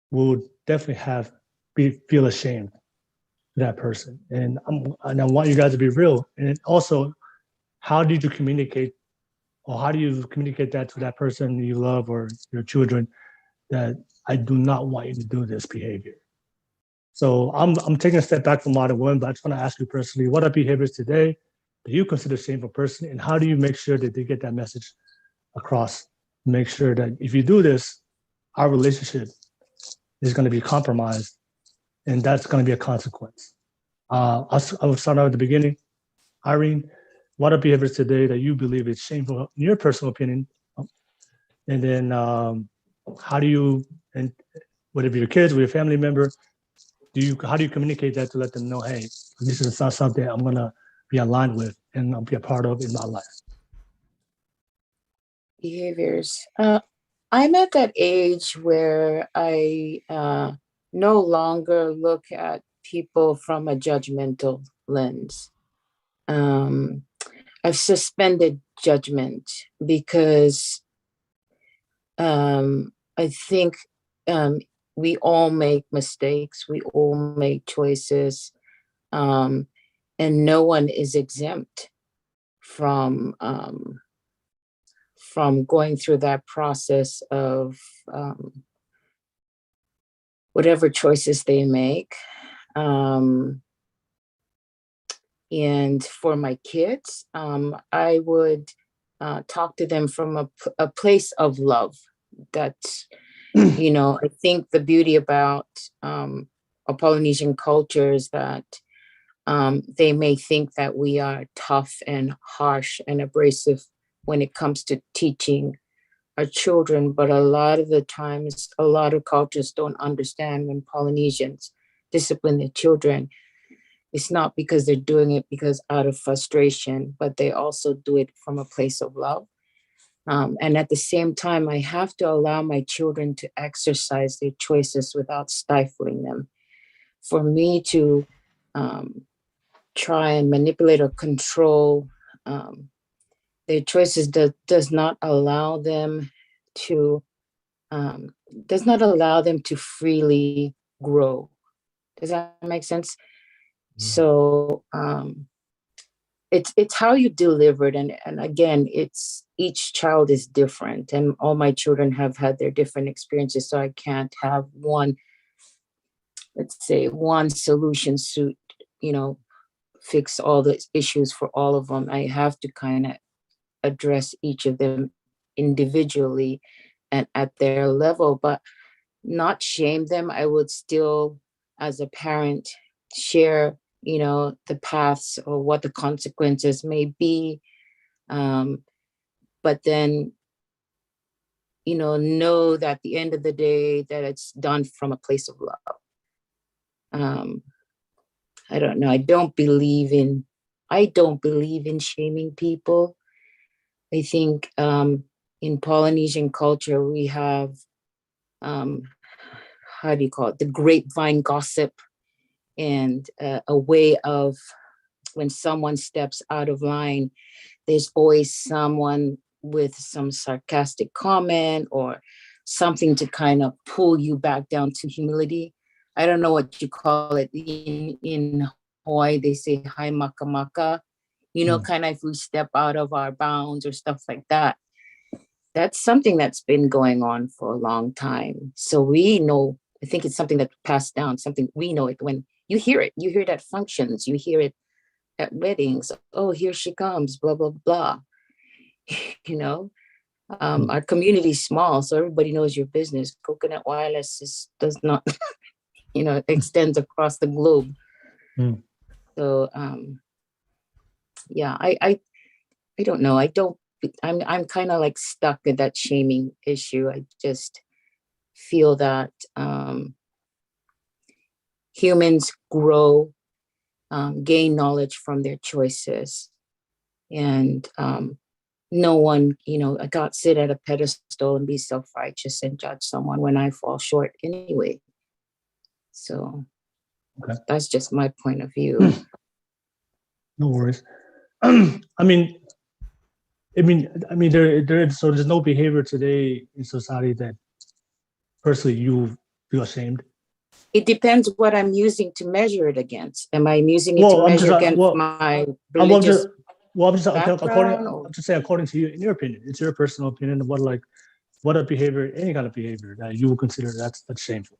would definitely feel ashamed of that person. And I want you guys to be real. And also, how did you communicate, or how do you communicate that to that person you love or your children, that I do not want you to do this behavior? So I'm taking a step back from modern women, but I just want to ask you personally, what are behaviors today that you consider shameful person, and how do you make sure that they get that message across? Make sure that if you do this, our relationship is going to be compromised, and that's going to be a consequence. I will start out at the beginning. Irene, what are behaviors today that you believe is shameful in your personal opinion? And then how do you, and whatever your kids or your family member, how do you communicate that to let them know, hey, this is not something I'm going to be aligned with and I'll be a part of in my life? Behaviors. I'm at that age where I no longer look at people from a judgmental lens. I've suspended judgment because I think we all make mistakes, we all make choices, and no one is exempt from going through that process of whatever choices they make. And for my kids, I would talk to them from a place of love. That's, I think the beauty about a Polynesian culture is that they may think that we are tough and harsh and abrasive when it comes to teaching our children, but a lot of the times, a lot of cultures don't understand when Polynesians discipline their children. It's not because they're doing it because out of frustration, but they also do it from a place of love. And at the same time, I have to allow my children to exercise their choices without stifling them. For me to try and manipulate or control their choices does not allow them to freely grow. Does that make sense? So it's how you deliver it, and again, it's each child is different, and all my children have had their different experiences, so I can't have one, let's say, one solution suit, fix all the issues for all of them. I have to kind of address each of them individually and at their level, but not shame them. I would still, as a parent, share, the paths or what the consequences may be. But then, know that at the end of the day that it's done from a place of love. I don't know. I don't believe in shaming people. I think in Polynesian culture, we have, how do you call it? The grapevine gossip, and a way of, when someone steps out of line, there's always someone with some sarcastic comment or something to kind of pull you back down to humility. I don't know what you call it. In Hawaii, they say hai maka maka, kind of if we step out of our bounds or stuff like that. That's something that's been going on for a long time. So we know, I think it's something that's passed down, something we know it when you hear it at functions, you hear it at weddings. Oh, here she comes, blah, blah, blah. Our community is small, so everybody knows your business. Coconut Wireless does not, extends across the globe. So, yeah, I don't know. I'm kind of like stuck in that shaming issue. I just feel that humans grow, gain knowledge from their choices, and no one, I can't sit at a pedestal and be self-righteous and judge someone when I fall short anyway. So that's just my point of view. No worries. I mean, so there's no behavior today in society that personally you feel ashamed. It depends what I'm using to measure it against. Am I using it to measure against my religious background? I'm just saying, according to you, in your opinion, it's your personal opinion of what a behavior, any kind of behavior that you would consider that's shameful.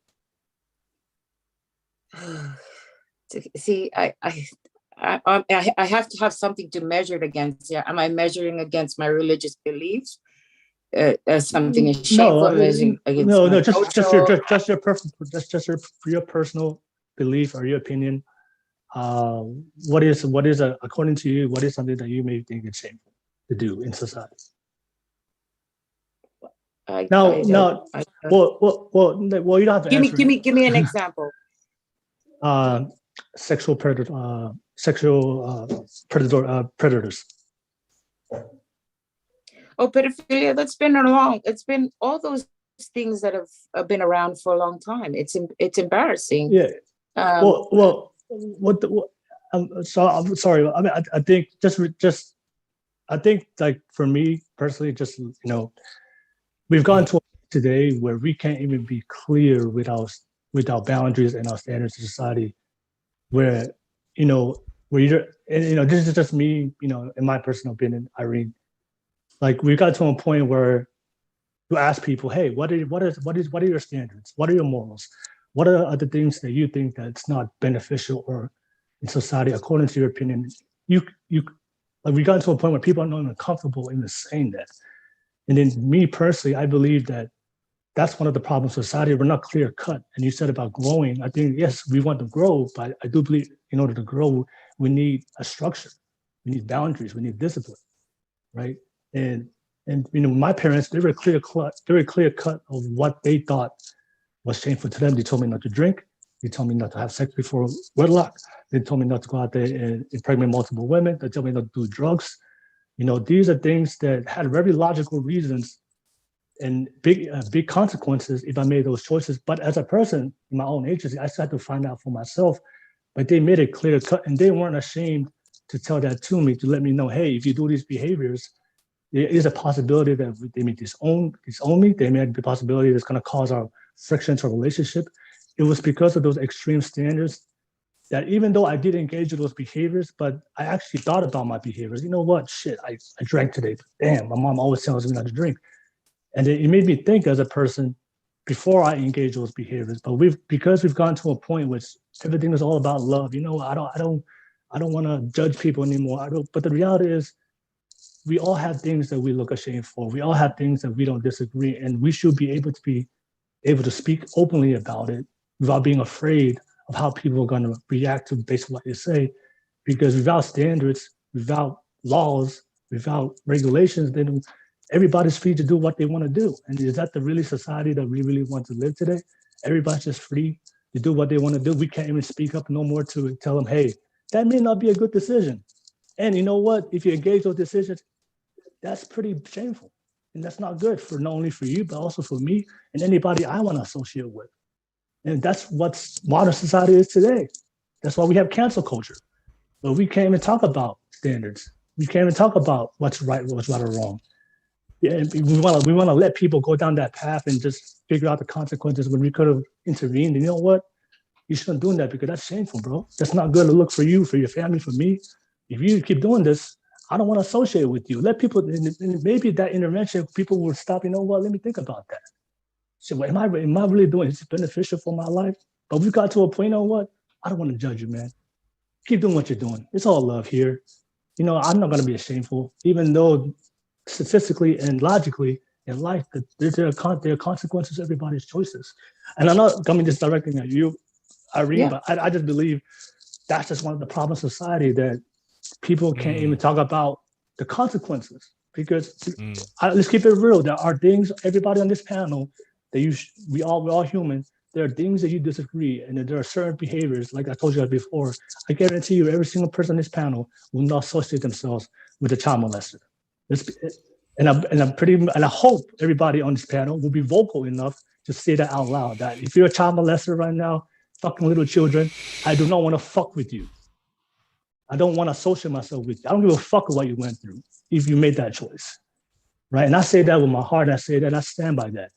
See, I have to have something to measure it against. Yeah, am I measuring against my religious beliefs? As something is shameful. Just your personal belief or your opinion. What is according to you? What is something that you may think is shameful to do in society? You don't have to give me an example. Sexual predators. Oh, pedophilia, it's been all those things that have been around for a long time. It's embarrassing. Yeah. So I'm sorry. I mean, I think I think like for me personally, we've gotten to a point today where we can't even be clear with our boundaries and our standards of society, where this is just me, in my personal opinion, Irene. Like we got to a point where you ask people, hey, what are your standards? What are your morals? What are the things that you think that's not beneficial or in society according to your opinion? We got to a point where people are not even comfortable in saying that. And then me personally, I believe that that's one of the problems with society. We're not clear cut. And you said about growing. I think, yes, we want to grow, but I do believe in order to grow, we need a structure. We need boundaries. We need discipline, right? And my parents, they were clear cut of what they thought was shameful to them. They told me not to drink. They told me not to have sex before wedlock. They told me not to go out there and impregnate multiple women. They told me not to do drugs. These are things that had very logical reasons and big consequences if I made those choices. But as a person in my own agency, I still had to find out for myself. But they made it clear cut, and they weren't ashamed to tell that to me, to let me know, hey, if you do these behaviors, there is a possibility that they may disown me. There may be a possibility that's going to cause our friction to a relationship. It was because of those extreme standards that even though I did engage in those behaviors, but I actually thought about my behaviors. You know what? Shit, I drank today. Damn, my mom always tells me not to drink. And it made me think as a person before I engage those behaviors. But because we've gotten to a point which everything is all about love. You know, I don't want to judge people anymore. But the reality is, we all have things that we look ashamed for. We all have things that we don't disagree, and we should be able to speak openly about it without being afraid of how people are going to react to based on what you say. Because without standards, without laws, without regulations, then everybody's free to do what they want to do. And is that the really society that we really want to live today? Everybody's just free to do what they want to do. We can't even speak up no more to tell them, hey, that may not be a good decision. And you know what? If you engage those decisions, that's pretty shameful. And that's not good for not only for you, but also for me and anybody I want to associate with. And that's what modern society is today. That's why we have cancel culture. But we can't even talk about standards. We can't even talk about what's right or wrong. Yeah, we want to let people go down that path and just figure out the consequences when we could have intervened. And you know what? You shouldn't do that because that's shameful, bro. That's not good to look for you, for your family, for me. If you keep doing this, I don't want to associate with you. Let people, and maybe that intervention, people will stop. You know what? Let me think about that. So, am I really doing? Is it beneficial for my life? But we got to a point. You know what? I don't want to judge you, man. Keep doing what you're doing. It's all love here. You know, I'm not going to be shameful, even though statistically and logically in life, there are consequences to everybody's choices. And I'm not coming just directing at you, Irene, but I just believe that's just one of the problems of society, that people can't even talk about the consequences. Because let's keep it real. There are things, everybody on this panel, that we're all human. There are things that you disagree, and there are certain behaviors, like I told you guys before. I guarantee you, every single person on this panel will not associate themselves with a child molester. And I hope everybody on this panel will be vocal enough to say that out loud. That if you're a child molester right now, fucking little children, I do not want to fuck with you. I don't want to associate myself with you. I don't give a fuck what you went through if you made that choice, right? And I say that with my heart. I say that I stand by that.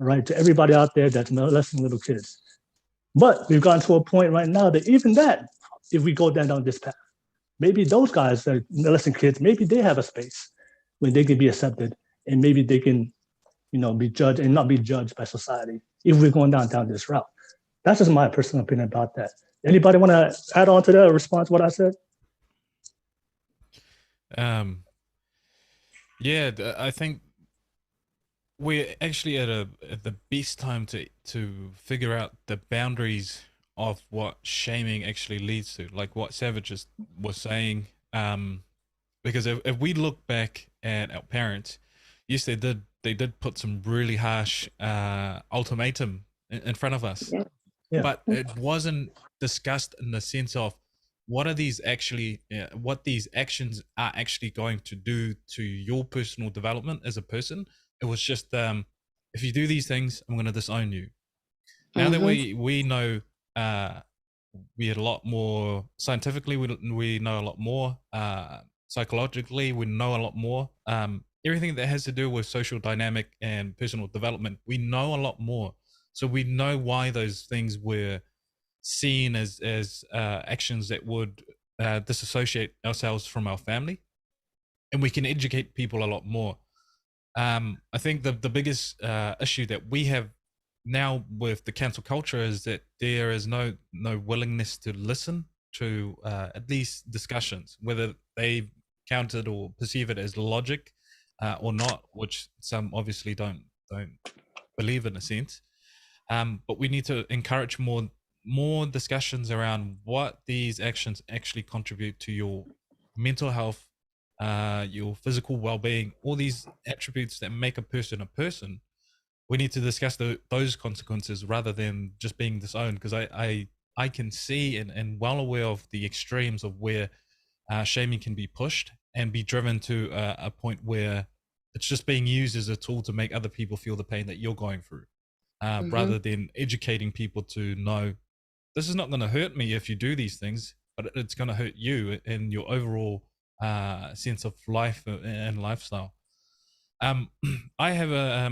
Right, to everybody out there that's molesting little kids. But we've gotten to a point right now that even that, if we go down this path, maybe those guys that are molesting kids, maybe they have a space where they can be accepted, and maybe they can, be judged and not be judged by society if we're going down this route. That's just my personal opinion about that. Anybody want to add on to that or respond to what I said? Yeah, I think we're actually at the best time to figure out the boundaries of what shaming actually leads to, like what Savage was saying. Because if we look back at our parents, yes, they did put some really harsh ultimatum in front of us, but it wasn't discussed in the sense of what these actions are actually going to do to your personal development as a person. It was just, if you do these things, I'm going to disown you. Now that we know, we had a lot more scientifically, we know a lot more, psychologically, we know a lot more. Everything that has to do with social dynamic and personal development, we know a lot more. So we know why those things were seen as actions that would disassociate ourselves from our family, and we can educate people a lot more. I think the biggest issue that we have now with the cancel culture is that there is no willingness to listen to at least discussions, whether they count it or perceive it as logic or not, which some obviously don't believe in a sense. But we need to encourage more discussions around what these actions actually contribute to your mental health, your physical well-being, all these attributes that make a person. We need to discuss those consequences rather than just being disowned, because I can see and well aware of the extremes of where shaming can be pushed and be driven to a point where it's just being used as a tool to make other people feel the pain that you're going through, rather than educating people to know this is not going to hurt me if you do these things, but it's going to hurt you and your overall sense of life and lifestyle. I have a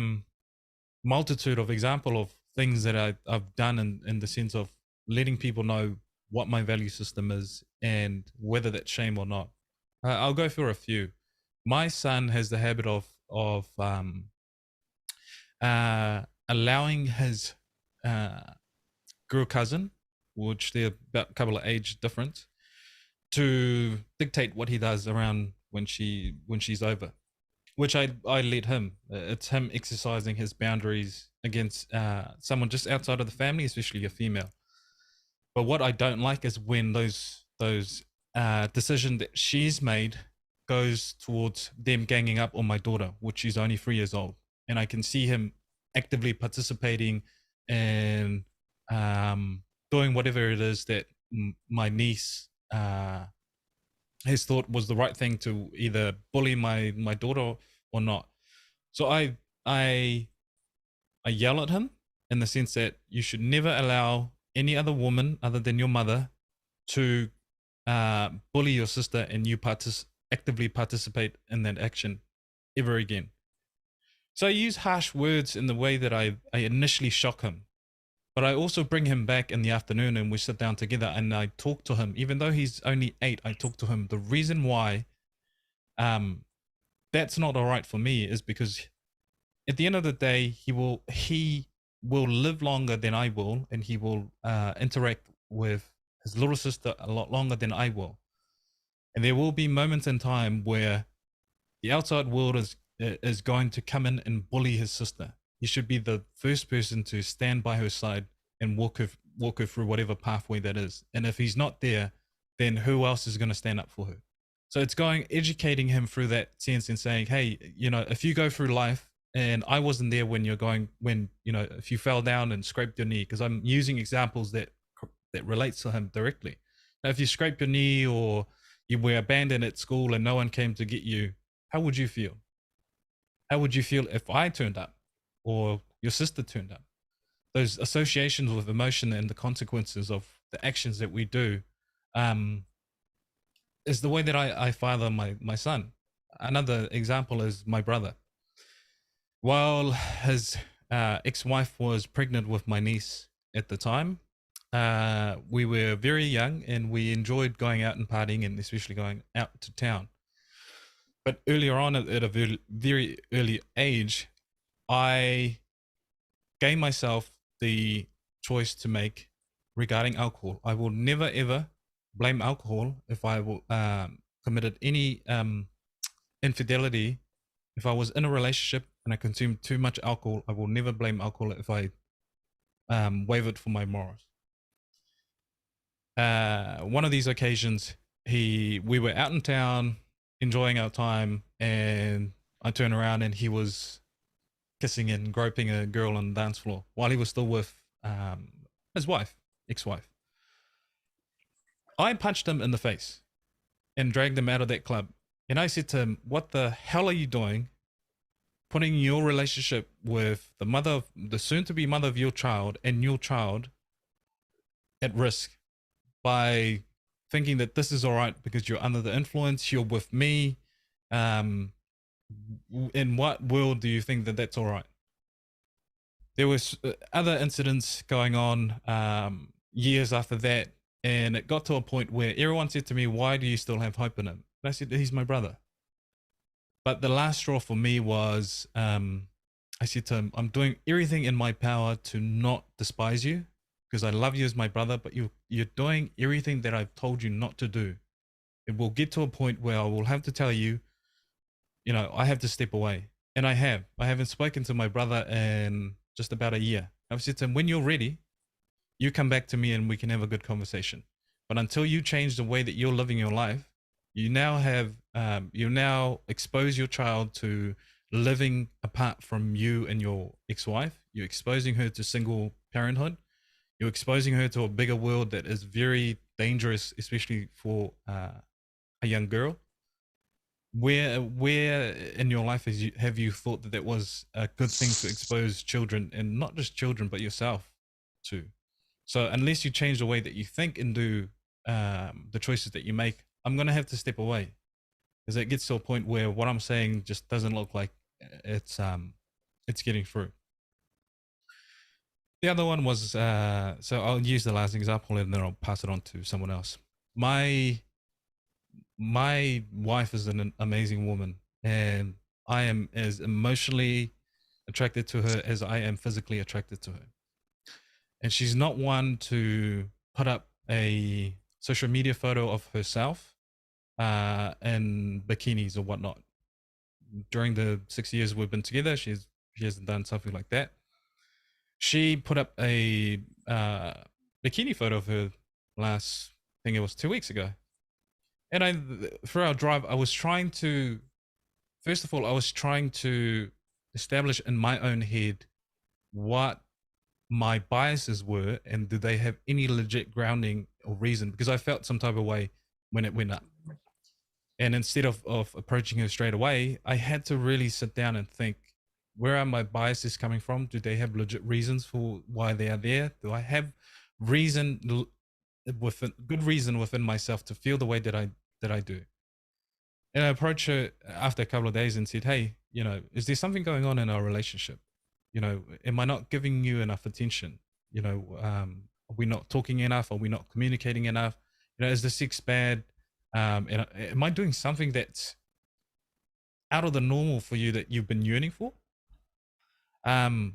multitude of example of things that I've done in the sense of letting people know what my value system is and whether that's shame or not. I'll go through a few. My son has the habit of allowing his girl cousin, which they're about a couple of age difference, to dictate what he does around when she's over, which I let him. It's him exercising his boundaries against someone just outside of the family, especially a female. But what I don't like is when those decision that she's made goes towards them ganging up on my daughter, which is only 3 years old, and I can see him actively participating in doing whatever it is that my niece has thought was the right thing to either bully my daughter or not. So I yell at him in the sense that you should never allow any other woman other than your mother to bully your sister, and you actively participate in that action ever again. So I use harsh words in the way that I initially shock him, but I also bring him back in the afternoon and we sit down together and I talk to him. Even though he's only 8, I talk to him. The reason why that's not all right for me is because at the end of the day, he will live longer than I will, and he will interact with his little sister a lot longer than I will. And there will be moments in time where the outside world is going to come in and bully his sister. He should be the first person to stand by her side and walk her through whatever pathway that is. And if he's not there, then who else is going to stand up for her? So it's educating him through that sense and saying, hey, if you go through life and I wasn't there when if you fell down and scraped your knee, because I'm using examples that relates to him directly. Now, if you scrape your knee or you were abandoned at school and no one came to get you, how would you feel? How would you feel if I turned up or your sister turned up? Those associations with emotion and the consequences of the actions that we do is the way that I father my son. Another example is my brother. While his ex-wife was pregnant with my niece at the time, we were very young and we enjoyed going out and partying, and especially going out to town. But earlier on, at a very, very early age, I gave myself the choice to make regarding alcohol. I will never ever blame alcohol if I committed any infidelity. If I was in a relationship and I consumed too much alcohol, I will never blame alcohol if I wavered for my morals. One of these occasions, we were out in town enjoying our time, and I turned around and he was kissing and groping a girl on the dance floor while he was still with his wife, ex-wife. I punched him in the face and dragged him out of that club. And I said to him, what the hell are you doing, putting your relationship with the soon-to-be mother of your child and your child at risk by thinking that this is all right because you're under the influence, you're with me. In what world do you think that that's all right? There was other incidents going on years after that, and it got to a point where everyone said to me, why do you still have hope in him? And I said, he's my brother. But the last straw for me was, I said to him, I'm doing everything in my power to not despise you, because I love you as my brother, but you're doing everything that I've told you not to do. It will get to a point where I will have to tell you, I have to step away. And I haven't spoken to my brother in just about a year. I've said to him, when you're ready, you come back to me and we can have a good conversation. But until you change the way that you're living your life, you now expose your child to living apart from you and your ex-wife. You're exposing her to single parenthood. You're exposing her to a bigger world that is very dangerous, especially for a young girl. Where in your life have you thought that was a good thing to expose children, and not just children, but yourself to? So unless you change the way that you think and do the choices that you make, I'm going to have to step away, because it gets to a point where what I'm saying just doesn't look like it's getting through. The other one was so I'll use the last example and then I'll pass it on to someone else. My wife is an amazing woman, and I am as emotionally attracted to her as I am physically attracted to her. And she's not one to put up a social media photo of herself in bikinis or whatnot. During the 6 years we've been together, she hasn't done something like that. She put up a bikini photo of her last, I think it was 2 weeks ago. And for our drive, I was trying to, first of all, establish in my own head what my biases were and do they have any legit grounding or reason, because I felt some type of way when it went up. And instead of approaching her straight away, I had to really sit down and think, where are my biases coming from? Do they have legit reasons for why they are there? Do I have good reason within myself to feel the way that I do? And I approached her after a couple of days and said, hey, is there something going on in our relationship? Am I not giving you enough attention? Are we not talking enough? Are we not communicating enough? Is the sex bad? And am I doing something that's out of the normal for you that you've been yearning for? And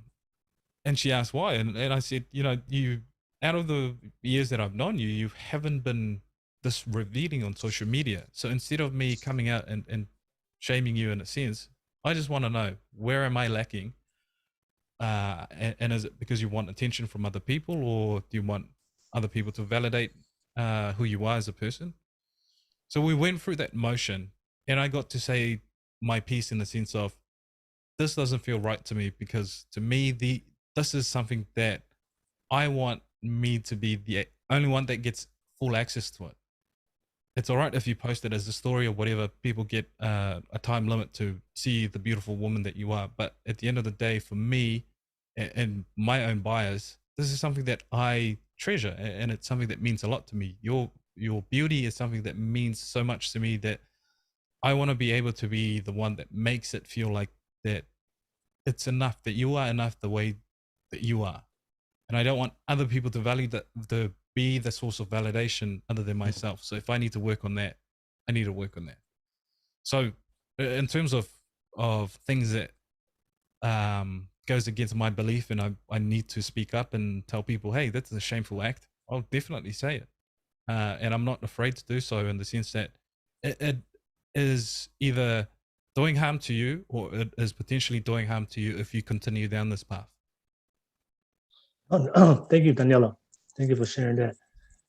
she asked why, and I said, you, out of the years that I've known you, you haven't been this revealing on social media. So instead of me coming out and shaming you in a sense, I just want to know, where am I lacking? And is it because you want attention from other people, or do you want other people to validate who you are as a person? So we went through that motion, and I got to say my piece in the sense of, this doesn't feel right to me, because to me, this is something that I want me to be the only one that gets full access to it. It's all right if you post it as a story or whatever, people get a time limit to see the beautiful woman that you are. But at the end of the day, for me and my own bias, this is something that I treasure, and it's something that means a lot to me. Your beauty is something that means so much to me that I want to be able to be the one that makes it feel like that it's enough, that you are enough the way that you are. And I don't want other people to value that, to be the source of validation other than myself. So if I need to work on that, I need to work on that. So in terms of things that goes against my belief, and I need to speak up and tell people, hey, that's a shameful act, I'll definitely say it. And I'm not afraid to do so, in the sense that it is either doing harm to you, or it is potentially doing harm to you if you continue down this path. Thank you, Taniela. Thank you for sharing that.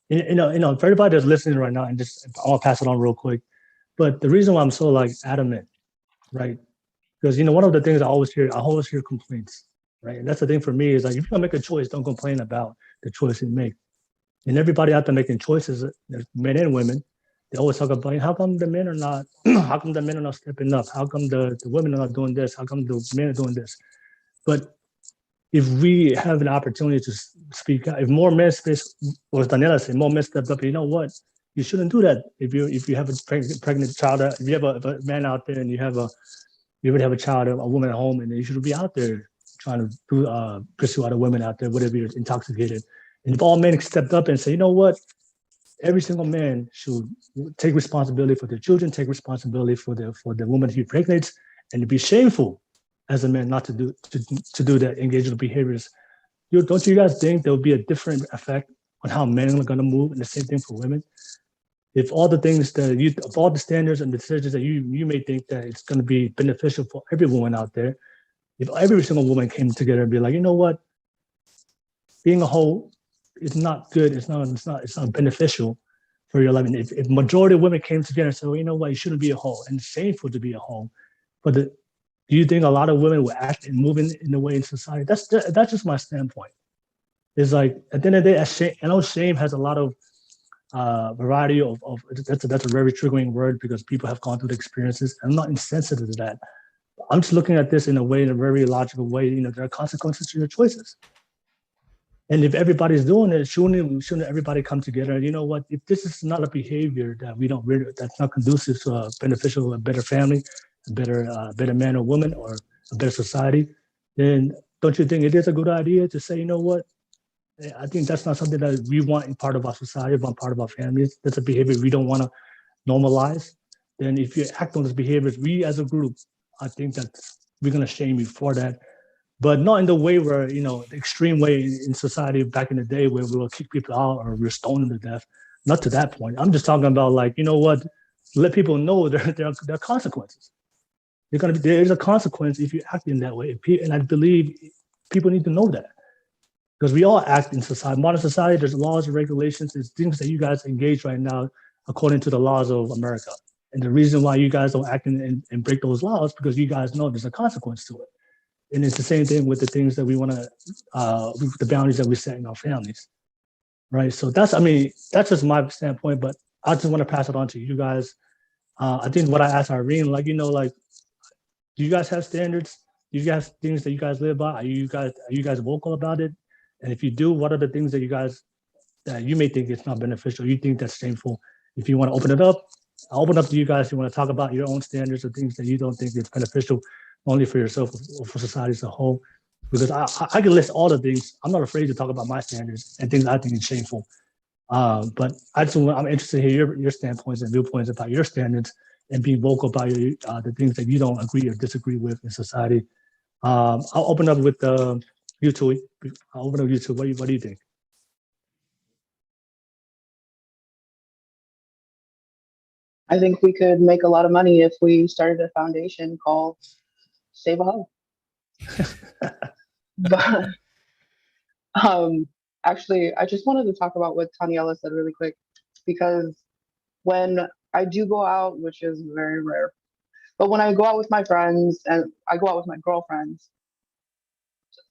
For everybody that's listening right now, and just I'll pass it on real quick. But the reason why I'm so adamant, right? Because one of the things I always hear complaints, right? And that's the thing for me, is if you're gonna make a choice, don't complain about the choice you make. And everybody out there making choices, men and women, they always talk about, how come the men are not, how come the men are not stepping up? How come the women are not doing this? How come the men are doing this? But if we have an opportunity to speak out, if more men speak, or Daniela said, more men step up, you know what? You shouldn't do that. If you have a pregnant child, if you have a man out there and you already have a child, a woman at home, and you should be out there trying to pursue other women out there, whatever you're intoxicated. And if all men stepped up and say, you know what? Every single man should take responsibility for their children, take responsibility for the woman he impregnates, and to be shameful as a man not to do that, engage in behaviors. Don't you guys think there will be a different effect on how men are going to move, and the same thing for women? If all the things of all the standards and decisions that you may think that it's going to be beneficial for every woman out there, if every single woman came together and be like, you know what, being a hoe is not good. It's not beneficial for your life. And if majority of women came together and said, well, you know what, you shouldn't be a hoe, and it's shameful to be a hoe, but do you think a lot of women will act and move in the way in society? That's just my standpoint. It's at the end of the day, I know shame has a lot of variety of that's a very triggering word, because people have gone through the experiences. I'm not insensitive to that. I'm just looking at this in a very logical way. There are consequences to your choices. And if everybody's doing it, shouldn't everybody come together? And you know what? If this is not a behavior that that's not conducive to a beneficial, a better family, better man or woman or a better society, then don't you think it is a good idea to say, you know what? I think that's not something that we want in part of our society, want part of our families. That's a behavior we don't want to normalize. Then if you act on those behaviors, we as a group, I think that we're going to shame you for that. But not in the way where, the extreme way in society back in the day where we will kick people out or we're stone them to death. Not to that point. I'm just talking about like, you know what? Let people know there are consequences. There is a consequence if you act in that way. And I believe people need to know that. Because we all act in society, modern society, there's laws and regulations, there's things that you guys engage right now according to the laws of America. And the reason why you guys don't act and break those laws because you guys know there's a consequence to it. And it's the same thing with the things that we want to, the boundaries that we set in our families, right? So that's just my standpoint, but I just want to pass it on to you guys. I think what I asked Irene, do you guys have standards? Do you guys things that you guys live by? Are you guys vocal about it? And if you do, what are the things that you may think it's not beneficial? You think that's shameful? If you want to open it up, I'll open up to you guys. If you want to talk about your own standards or things that you don't think is beneficial, only for yourself or for society as a whole. Because I can list all the things. I'm not afraid to talk about my standards and things I think is shameful. But I'm interested to hear your standpoints and viewpoints about your standards and being vocal about the things that you don't agree or disagree with in society. I'll open up with you two. I'll open up you two. What do you think? I think we could make a lot of money if we started a foundation called Save a Hoe. But actually, I just wanted to talk about what Taniela said really quick, because when I do go out, which is very rare, but when I go out with my friends and I go out with my girlfriends,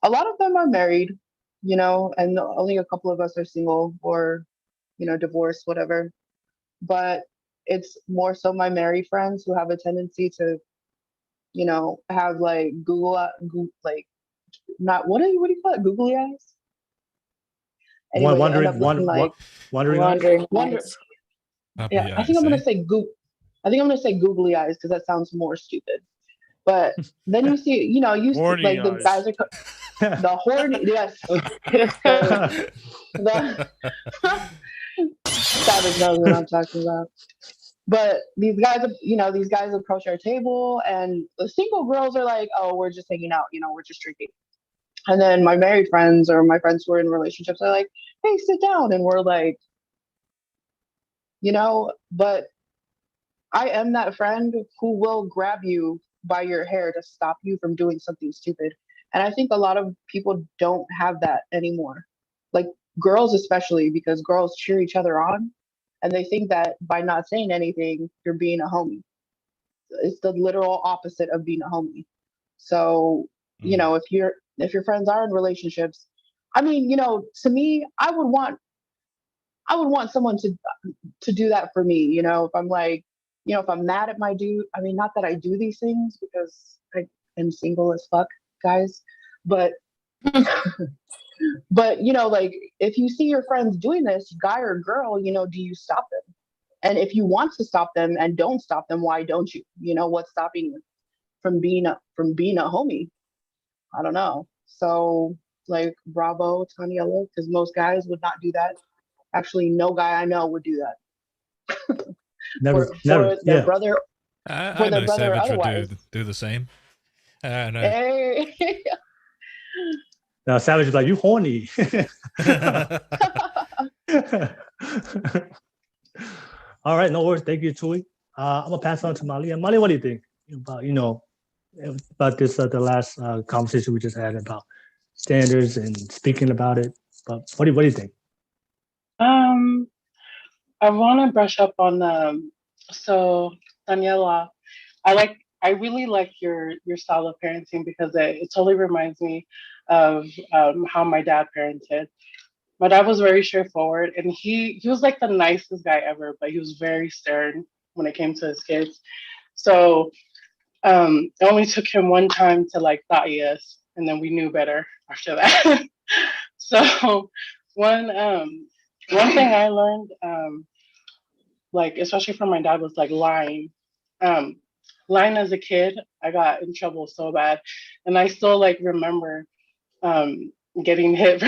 a lot of them are married, and only a couple of us are single or, divorced, whatever. But it's more so my married friends who have a tendency to, have like like not what do you call it? Googly eyes. Anyway, Wondering Eyes. yeah, I think I'm gonna say googly eyes because that sounds more stupid. But then you see, Horny like the eyes. guys are the horny, yes. The Savage knows what I'm talking about. But these guys approach our table, and the single girls are like, "Oh, we're just hanging out, we're just drinking." And then my married friends or my friends who are in relationships are like, "Hey, sit down," and we're like, but I am that friend who will grab you by your hair to stop you from doing something stupid. And I think a lot of people don't have that anymore. Like girls especially, because girls cheer each other on and they think that by not saying anything, you're being a homie. It's the literal opposite of being a homie. So, if your friends are in relationships, to me, I would want someone to do that for me. If I'm like, if I'm mad at my dude, not that I do these things because I am single as fuck, guys, but but like if you see your friends doing this, guy or girl, do you stop them? And if you want to stop them and don't stop them, why don't you? What's stopping you from being a homie? I don't know. So like bravo, Taniela, because most guys would not do that. Actually, no guy I know would do that. Never, for their yeah. brother, I know brother or Savage would otherwise. do the same. No. Hey. Now Savage is like, you horny. All right, no worries. Thank you, Tui. I'm gonna pass on to Malia. Malia, what do you think about this the last conversation we just had about standards and speaking about it? But what do you think? I want to brush up on so Daniela, I really like your style of parenting because it totally reminds me of how my dad parented. My dad was very straightforward, and he was like the nicest guy ever, but he was very stern when it came to his kids. So it only took him one time to like thought us, and then we knew better after that. So one thing I learned, like especially from my dad, was like lying. lying as a kid, I got in trouble so bad. And I still like remember getting hit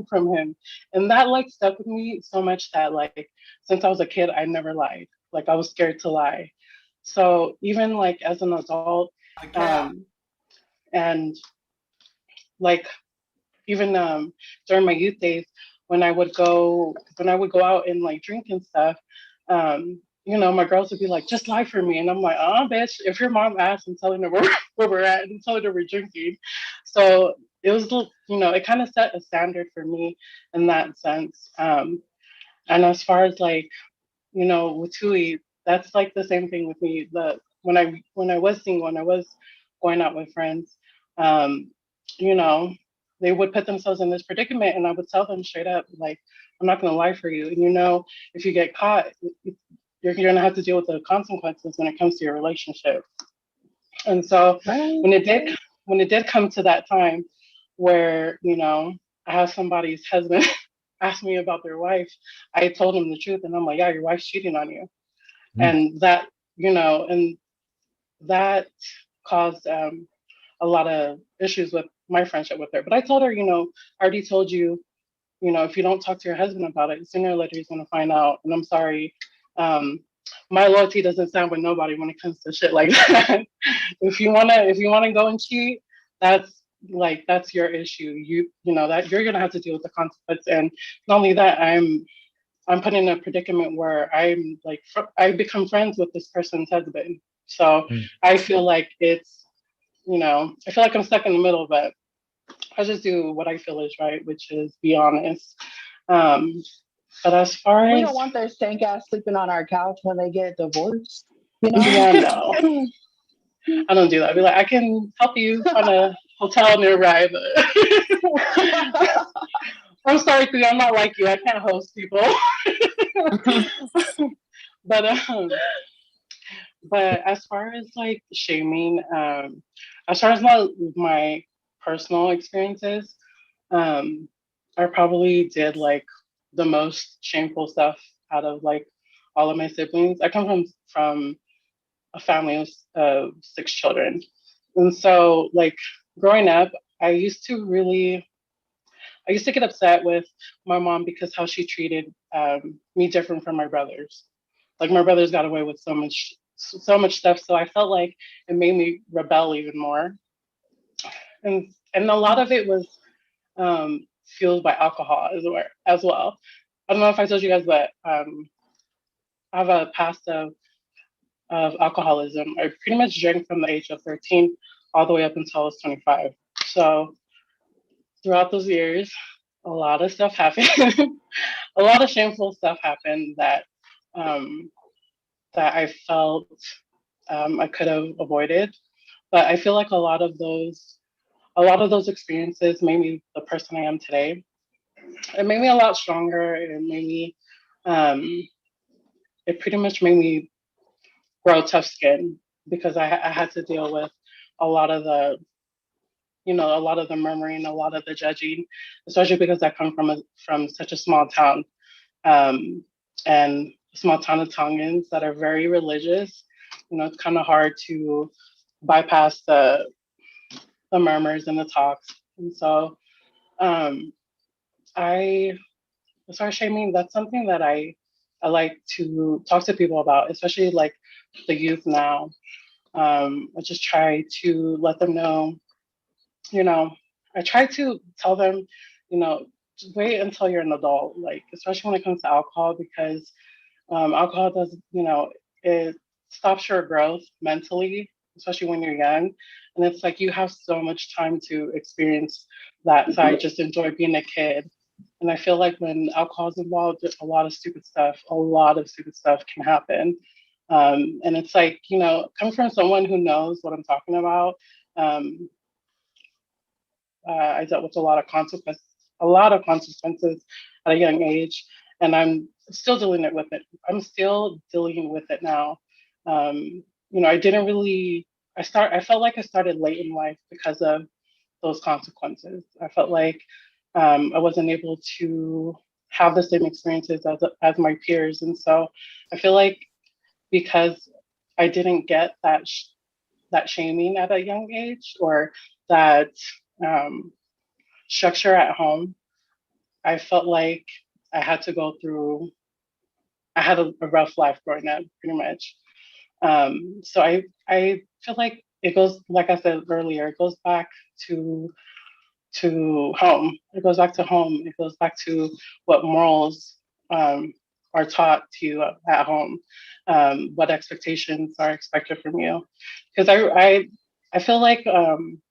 from him. And that like stuck with me so much that like since I was a kid, I never lied. Like I was scared to lie. So even like as an adult, and like even during my youth days when I would go out and like drink and stuff, you know, my girls would be like, just lie for me. And I'm like, oh bitch, if your mom asks, I'm telling her where we're at and telling her we're drinking. So it was, you know, it kind of set a standard for me in that sense. And as far as like, you know, with Tui, that's like the same thing with me. When I was single and I was going out with friends, you know, they would put themselves in this predicament and I would tell them straight up, like, I'm not gonna lie for you. And you know, if you get caught, you're gonna have to deal with the consequences when it comes to your relationship. And so when it did come to that time where, you know, I have somebody's husband ask me about their wife, I told him the truth and I'm like, yeah, your wife's cheating on you. And that, you know, and that caused a lot of issues with my friendship with her. But I told her, you know, I already told you, you know, if you don't talk to your husband about it, sooner or later he's gonna find out. And I'm sorry, my loyalty doesn't stand with nobody when it comes to shit like that. If you wanna go and cheat, that's your issue. You know that you're gonna have to deal with the consequence. And not only that, I'm put in a predicament where I'm like I become friends with this person's husband. So I feel like it's, you know, I feel like I'm stuck in the middle, but I just do what I feel is right, which is be honest. But as far as We don't want their stank ass sleeping on our couch when they get divorced. You know? yeah, no, I don't do that. I'd be like, I can help you find a hotel nearby, but I'm sorry, Thea, I'm not like you. I can't host people. But as far as like shaming, as far as my personal experiences, I probably did like the most shameful stuff out of like all of my siblings. I come from a family of 6 children, and so like growing up, I used to get upset with my mom because how she treated me different from my brothers. Like my brothers got away with so much stuff, so I felt like it made me rebel even more. And a lot of it was fueled by alcohol as well. I don't know if I told you guys, but I have a past of alcoholism. I pretty much drank from the age of 13 all the way up until I was 25. So throughout those years, a lot of stuff happened. A lot of shameful stuff happened that that I felt I could have avoided. But I feel like a lot of those experiences made me the person I am today. It made me a lot stronger. It pretty much made me grow tough skin because I had to deal with a lot of the, you know, a lot of the murmuring, a lot of the judging, especially because I come from such a small town, and small town of Tongans that are very religious. You know, it's kind of hard to bypass the murmurs and the talks. And so, as far as shaming, that's something that I like to talk to people about, especially like the youth now. I just try to let them know, you know, I try to tell them, you know, just wait until you're an adult, like, especially when it comes to alcohol, because alcohol does, you know, it stops your growth mentally, especially when you're young. And it's like you have so much time to experience that side, just enjoy being a kid. And I feel like when alcohol is involved, a lot of stupid stuff can happen. And it's like, you know, coming from someone who knows what I'm talking about, I dealt with a lot of consequences at a young age, and I'm still dealing with it. I'm still dealing with it now. You know, I felt like I started late in life because of those consequences. I felt like I wasn't able to have the same experiences as my peers, and so I feel like because I didn't get that shaming at a young age, or that structure at home. I felt like I had to go through. I had a rough life growing up, pretty much. So I feel like it goes, like I said earlier, it goes back to home. It goes back to home. It goes back to what morals are taught to you at home, what expectations are expected from you. Because I feel like I'm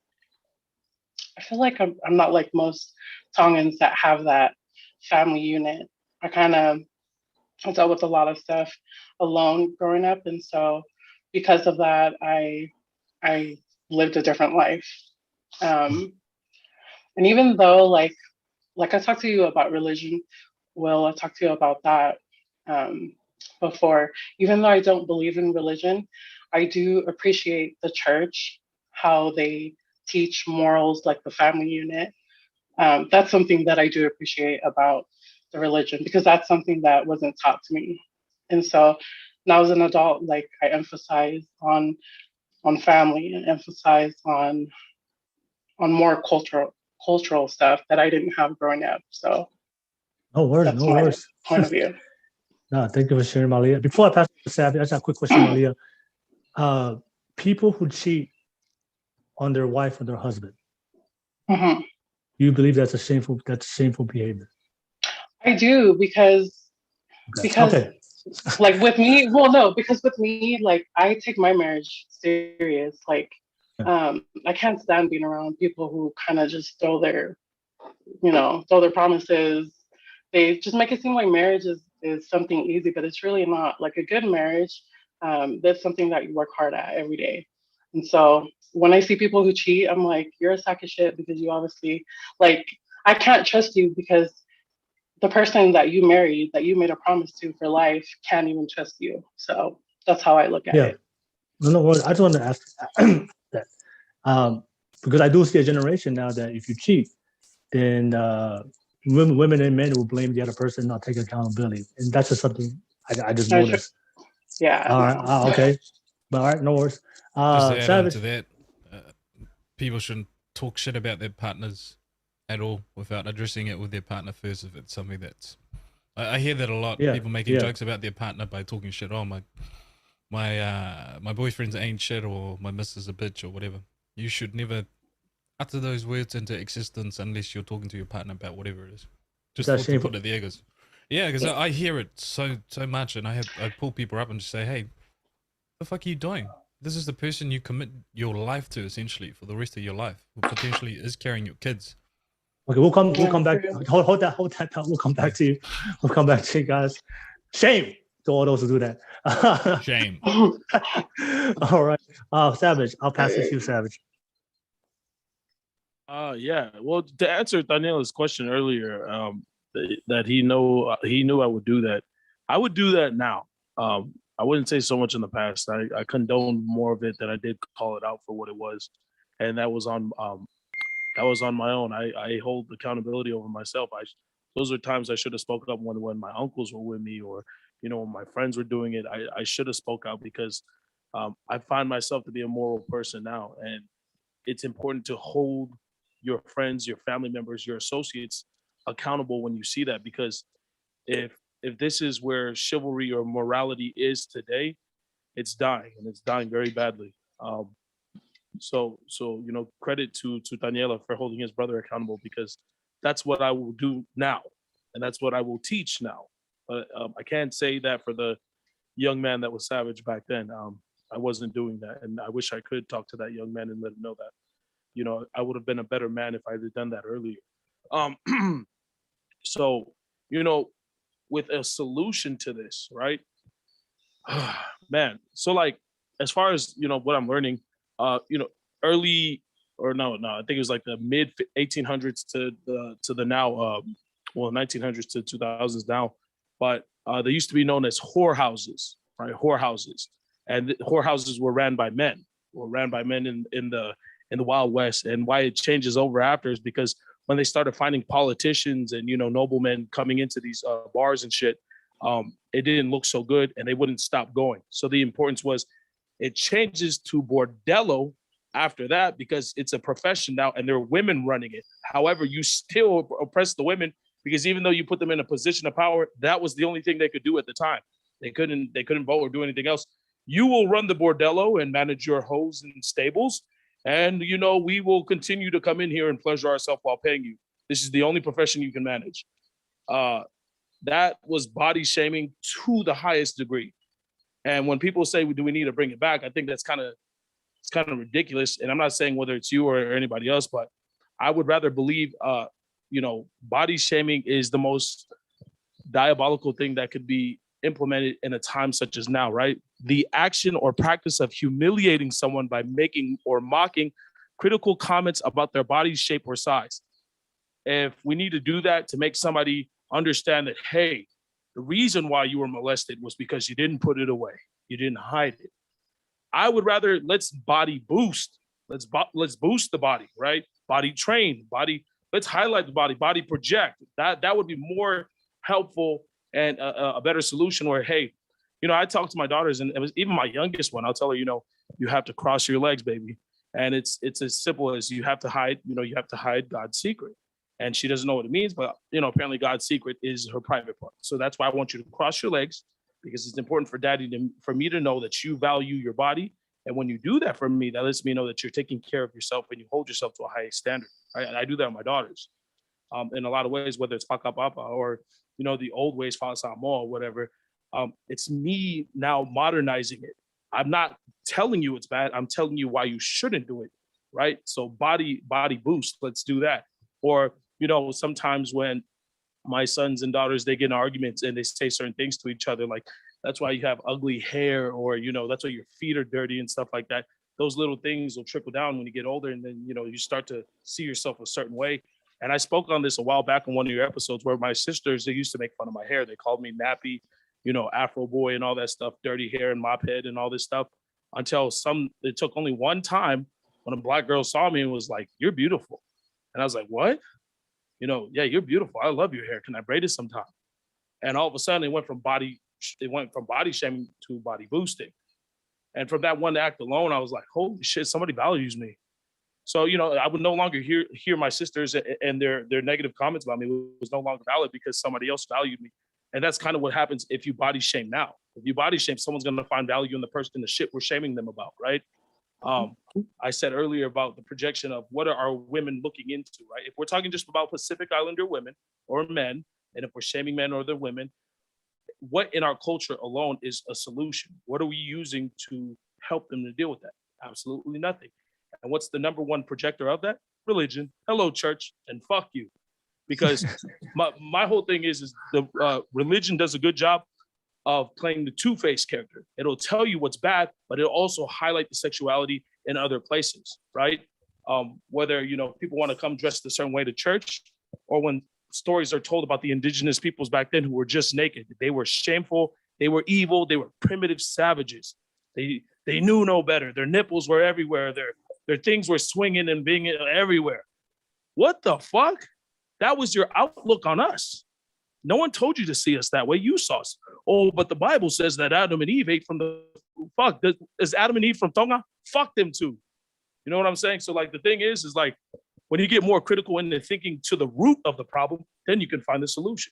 not like most Tongans that have that family unit. I dealt with a lot of stuff alone growing up, and so because of that, I lived a different life. And even though like I talked to you about religion, Will, I talked to you about that before. Even though I don't believe in religion, I do appreciate the church, how they teach morals like the family unit. That's something that I do appreciate about the religion, because that's something that wasn't taught to me. And so now as an adult, like I emphasize on family and emphasize on more cultural stuff that I didn't have growing up. So No worries, that's no my worries. point of view. No, thank you for sharing, Malia. Before I pass to Savvy, I just have a quick question, Malia. People who cheat on their wife or their husband, Mhm. you believe that's shameful behavior? I do, because Okay. like with me, well, no, because with me, like I take my marriage serious. Like I can't stand being around people who kind of just throw their promises. They just make it seem like marriage is something easy, but it's really not. Like a good marriage, that's something that you work hard at every day. And so when I see people who cheat, I'm like, you're a sack of shit, because you obviously, like, I can't trust you, because the person that you married, that you made a promise to for life, can't even trust you. So that's how I look at it. No worries. I just wanted to ask that. Because I do see a generation now that if you cheat, then women and men will blame the other person, not take accountability, and that's just something I just noticed. Yeah. All right. Okay. But all right. No worries. Just to add on Savage. to that, people shouldn't talk shit about their partners at all without addressing it with their partner first. If it's something that's, I hear that a lot. Yeah, People making yeah. jokes about their partner by talking shit. Oh, my boyfriend's ain't shit, or my missus a bitch, or whatever. You should never utter those words into existence unless you're talking to your partner about whatever it is. Just That's to shameful. put it the egos. Yeah, because I hear it so much, and I pull people up and just say, hey, the fuck are you doing? This is the person you commit your life to, essentially, for the rest of your life, who potentially is carrying your kids. Okay, we'll come back. Hold that thought. We'll come back to you. We'll come back to you guys. Shame to all those who do that. Shame. All right. Savage, I'll pass it to you, Savage. Yeah. Well, to answer Taniela's question earlier, that he knew I would do that. I would do that now. I wouldn't say so much in the past. I condoned more of it than I did call it out for what it was, and that was on my own. I hold accountability over myself. Those are times I should have spoke up when my uncles were with me, or when my friends were doing it. I should have spoke out, because I find myself to be a moral person now, and it's important to hold your friends, your family members, your associates accountable when you see that, because if this is where chivalry or morality is today, it's dying, and it's dying very badly. So credit to Taniela for holding his brother accountable, because that's what I will do now, and that's what I will teach now. But I can't say that for the young man that was savage back then. I wasn't doing that, and I wish I could talk to that young man and let him know that I would have been a better man if I had done that earlier. So with a solution to this, right? Man, so like as far as what I'm learning, early, or no, I think it was like the mid 1800s to the now, 1900s to 2000s now, but they used to be known as whorehouses, right? Whorehouses, and whorehouses were ran by men, in the Wild West. And why it changes over after is because when they started finding politicians and noblemen coming into these bars and shit, it didn't look so good, and they wouldn't stop going. So the importance was It changes to bordello after that because it's a profession now and there are women running it. However, you still oppress the women because even though you put them in a position of power, that was the only thing they could do at the time. They couldn't vote or do anything else. You will run the bordello and manage your hoes and stables. And, you know, we will continue to come in here and pleasure ourselves while paying you. This is the only profession you can manage. That was body shaming to the highest degree. And when people say, do we need to bring it back? I think it's kind of ridiculous. And I'm not saying whether it's you or anybody else, but I would rather believe, you know, body shaming is the most diabolical thing that could be implemented in a time such as now, right? The action or practice of humiliating someone by making or mocking critical comments about their body shape or size. If we need to do that to make somebody understand that, hey, the reason why you were molested was because you didn't put it away. You didn't hide it. I would rather let's body boost. Let's boost the body, right? Body train, body. Let's highlight the body project. That would be more helpful and a better solution where, hey, you know, I talk to my daughters and it was even my youngest one. I'll tell her, you know, you have to cross your legs, baby. And it's as simple as you have to hide, you know, you have to hide God's secret. And she doesn't know what it means, but, you know, apparently God's secret is her private part. So that's why I want you to cross your legs because it's important for me to know that you value your body. And when you do that for me, that lets me know that you're taking care of yourself and you hold yourself to a high standard. Right? And I do that with my daughters in a lot of ways, whether it's paka papa or, you know, the old ways, falsa mo or whatever. It's me now modernizing it. I'm not telling you it's bad. I'm telling you why you shouldn't do it. Right. So body boost. Let's do that. Or, you know, sometimes when my sons and daughters, they get in arguments and they say certain things to each other, like, that's why you have ugly hair, or, you know, that's why your feet are dirty and stuff like that. Those little things will trickle down when you get older. And then, you know, you start to see yourself a certain way. And I spoke on this a while back in one of your episodes where my sisters, they used to make fun of my hair. They called me nappy, you know, Afro boy and all that stuff, dirty hair and mop head and all this stuff until it took only one time when a Black girl saw me and was like, "You're beautiful." And I was like, "What?" You know, "Yeah, you're beautiful. I love your hair. Can I braid it sometime?" And all of a sudden it went from body shaming to body boosting. And from that one act alone, I was like, holy shit, somebody values me. So, you know, I would no longer hear my sisters and their negative comments about me. It was no longer valid because somebody else valued me. And that's kind of what happens if you body shame now. If you body shame, someone's going to find value in the person, in the shit we're shaming them about, right? I said earlier about the projection of what are our women looking into, right? If we're talking just about Pacific Islander women or men, and if we're shaming men or other women, what in our culture alone is a solution? What are we using to help them to deal with that? Absolutely nothing. And what's the number one projector of that? Religion. Hello, church, and fuck you. Because my whole thing is the religion does a good job of playing the two-faced character. It'll tell you what's bad, but it'll also highlight the sexuality in other places, right? Whether, you know, people want to come dressed a certain way to church, or when stories are told about the indigenous peoples back then who were just naked. They were shameful. They were evil. They were primitive savages. They knew no better. Their nipples were everywhere. Their things were swinging and being everywhere. What the fuck? That was your outlook on us. No one told you to see us that way. You saw us. Oh, but the Bible says that Adam and Eve ate from the fuck. Is Adam and Eve from Tonga? Fuck them too. You know what I'm saying? So like the thing is like, when you get more critical into thinking to the root of the problem, then you can find the solution.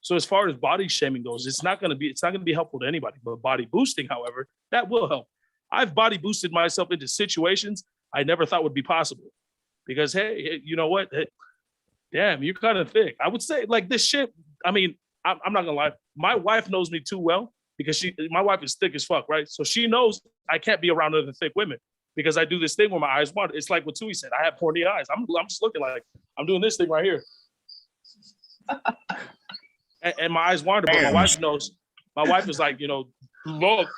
So as far as body shaming goes, it's not going to be helpful to anybody. But body boosting, however, that will help. I've body boosted myself into situations I never thought would be possible. Because hey, you know what? Hey, damn, you're kind of thick. I would say like this shit. I mean, I'm not gonna lie. My wife knows me too well because my wife is thick as fuck, right? So she knows I can't be around other thick women. Because I do this thing where my eyes water. It's like what Tui said. I have horny eyes. I'm just looking like I'm doing this thing right here. and my eyes wander, but my wife knows. My wife is like, you know, look,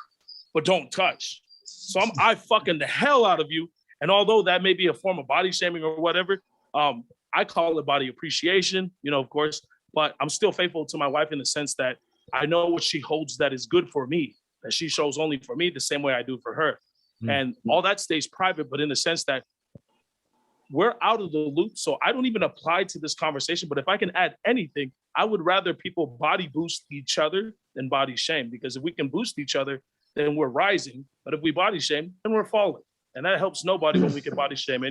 but don't touch. So I fucking the hell out of you. And although that may be a form of body shaming or whatever, I call it body appreciation, you know, of course. But I'm still faithful to my wife in the sense that I know what she holds that is good for me, that she shows only for me the same way I do for her. And all that stays private, but in the sense that we're out of the loop. So I don't even apply to this conversation. But if I can add anything, I would rather people body boost each other than body shame. Because if we can boost each other, then we're rising. But if we body shame, then we're falling. And that helps nobody when we can body shame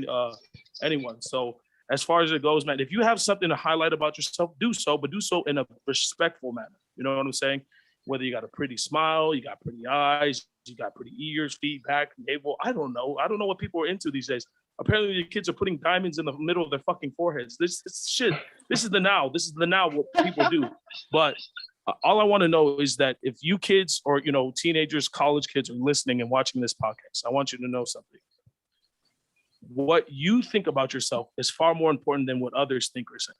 anyone. So as far as it goes, man, if you have something to highlight about yourself, do so, but do so in a respectful manner. You know what I'm saying? Whether you got a pretty smile, you got pretty eyes, you got pretty ears, feet, back, navel. I don't know. I don't know what people are into these days. Apparently, the kids are putting diamonds in the middle of their fucking foreheads. This shit. This is the now. This is the now what people do. But all I want to know is that if you kids or, you know, teenagers, college kids are listening and watching this podcast, I want you to know something. What you think about yourself is far more important than what others think or say,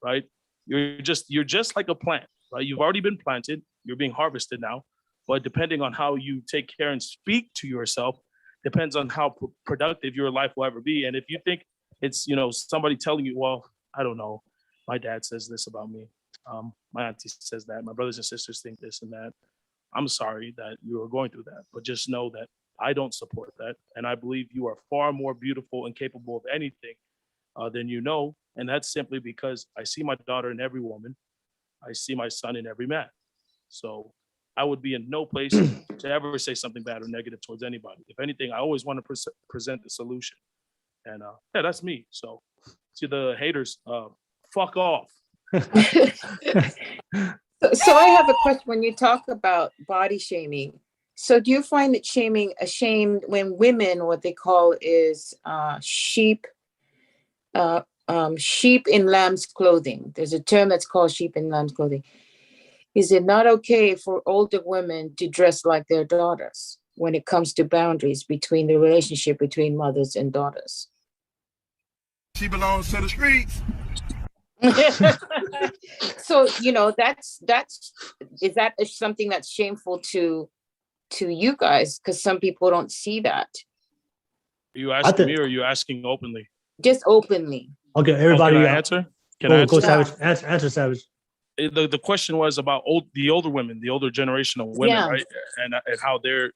right? You're just like a plant, right? You've already been planted. You're being harvested now. But depending on how you take care and speak to yourself, depends on how productive your life will ever be. And if you think it's, you know, somebody telling you, well, I don't know, my dad says this about me. My auntie says that. My brothers and sisters think this and that. I'm sorry that you are going through that, but just know that I don't support that. And I believe you are far more beautiful and capable of anything than you know. And that's simply because I see my daughter in every woman. I see my son in every man. So I would be in no place to ever say something bad or negative towards anybody. If anything, I always want to present the solution. And yeah, that's me. So to the haters, fuck off. So I have a question. When you talk about body shaming, so do you find that shaming ashamed when women, what they call is sheep in lamb's clothing? There's a term that's called sheep in lamb's clothing. Is it not okay for older women to dress like their daughters when it comes to boundaries between the relationship between mothers and daughters? She belongs to the streets. So, you know, is that something that's shameful to you guys? Because some people don't see that. Are you asking me or are you asking openly? Just openly. Okay, everybody. Can I answer? Go Savage. Answer, Savage. The question was about the older women, the older generation of women, right? And how they're,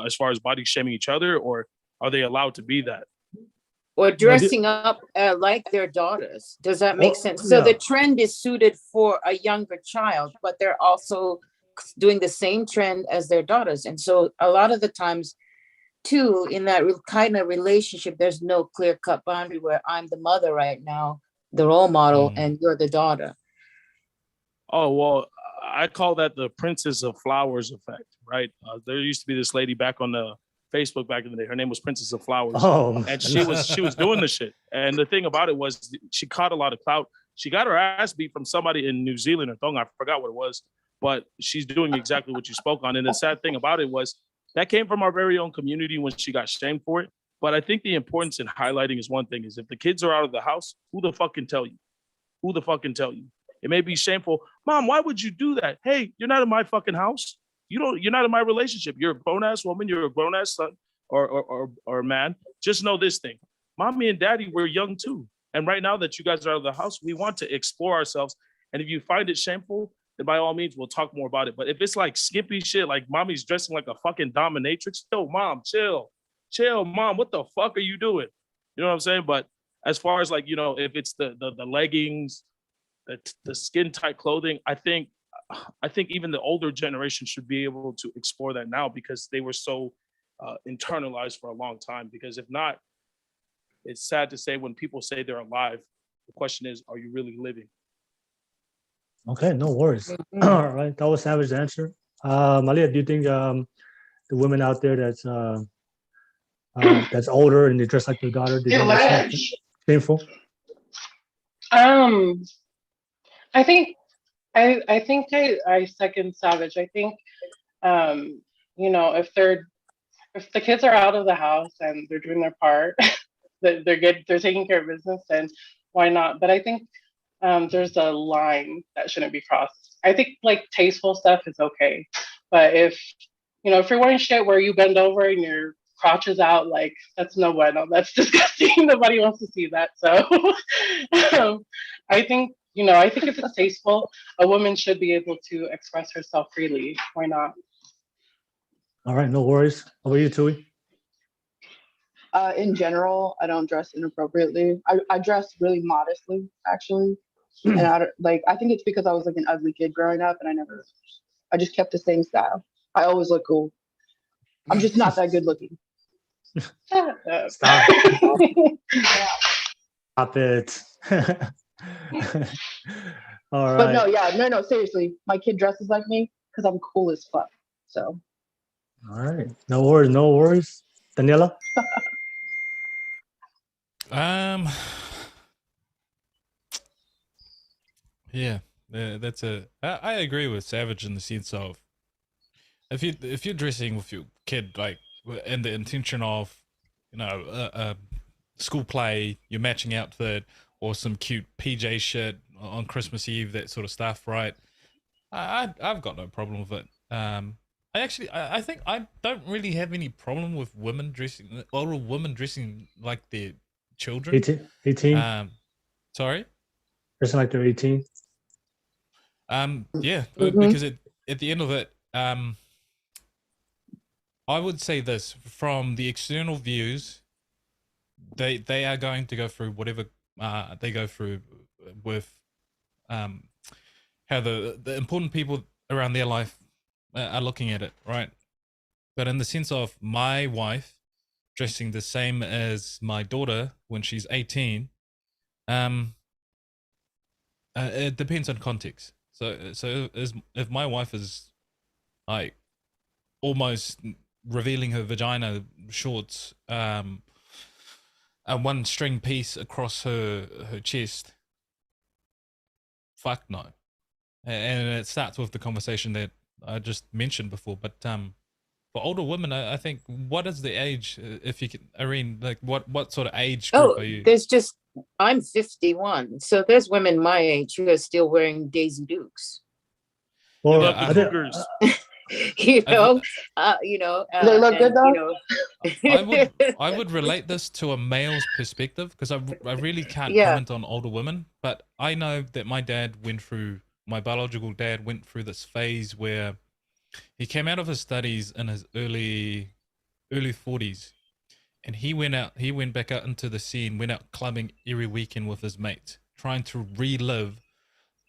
as far as body shaming each other, or are they allowed to be that? Or dressing up like their daughters. Does that make sense? So the trend is suited for a younger child, but they're also doing the same trend as their daughters. And so a lot of the times, too, in that kind of relationship, there's no clear-cut boundary where I'm the mother right now, the role model, and you're the daughter. Oh, well, I call that the Princess of Flowers effect, right? There used to be this lady back on the Facebook back in the day. Her name was Princess of Flowers. Oh. And she was doing the shit. And the thing about it was she caught a lot of clout. She got her ass beat from somebody in New Zealand or Tonga. I forgot what it was, but she's doing exactly what you spoke on. And the sad thing about it was that came from our very own community when she got shamed for it. But I think the importance in highlighting is one thing is if the kids are out of the house, who the fuck can tell you? Who the fuck can tell you? It may be shameful. Mom, why would you do that? Hey, you're not in my fucking house. You're not in my relationship. You're a grown-ass woman. You're a grown-ass son or man. Just know this thing. Mommy and daddy were young too. And right now that you guys are out of the house, we want to explore ourselves. And if you find it shameful, then by all means, we'll talk more about it. But if it's like skimpy shit, like mommy's dressing like a fucking dominatrix, yo, mom, chill, mom, what the fuck are you doing? You know what I'm saying? But as far as like, you know, if it's the leggings, the skin tight clothing, I think even the older generation should be able to explore that now because they were so internalized for a long time. Because if not, it's sad to say when people say they're alive, the question is, are you really living? Okay, no worries. All right, that was Savage's answer. Malia, do you think the women out there that's older and they dress like their daughter, do you think that's shameful? I think I second Savage. I think you know, if the kids are out of the house and they're doing their part, they're good, they're taking care of business, then why not? But I think there's a line that shouldn't be crossed. I think like tasteful stuff is okay, but if you're wearing shit where you bend over and your crotch is out, like that's no bueno. That's disgusting. Nobody wants to see that. So I think if it's tasteful, a woman should be able to express herself freely. Why not? All right, no worries. How about you, Tui? In general, I don't dress inappropriately. I dress really modestly, actually. And I think it's because I was like an ugly kid growing up and I just kept the same style. I always look cool. I'm just not that good looking. Stop. Stop it. All But right. no, seriously. My kid dresses like me because I'm cool as fuck. So All right. No worries. No worries. Daniela? Yeah, that's a. I agree with Savage in the sense of if you're dressing with your kid like and the intention of a school play, your matching outfit, or some cute PJ shit on Christmas Eve, that sort of stuff, right? I've got no problem with it. I think I don't really have any problem with older women dressing like their children. 18? Sorry. Dressing like they're 18? Yeah, Mhm. because at the end of it, I would say this from the external views, they are going to go through whatever they go through with how the important people around their life are looking at it, right? But in the sense of my wife dressing the same as my daughter when she's 18, it depends on context. So if my wife is like almost revealing her vagina shorts, a one string piece across her chest, fuck no. And it starts with the conversation that I just mentioned before. But for older women, I think, what is the age? If you can, Irene, like what sort of age group are you? I'm 51, so there's women my age who are still wearing Daisy Dukes. Well, Love I the did- Cougars. They look good though? I would relate this to a male's perspective because I really can't Yeah. comment on older women, but I know that my biological dad went through this phase where he came out of his studies in his early 40s, and he went back out into the scene, went out clubbing every weekend with his mates, trying to relive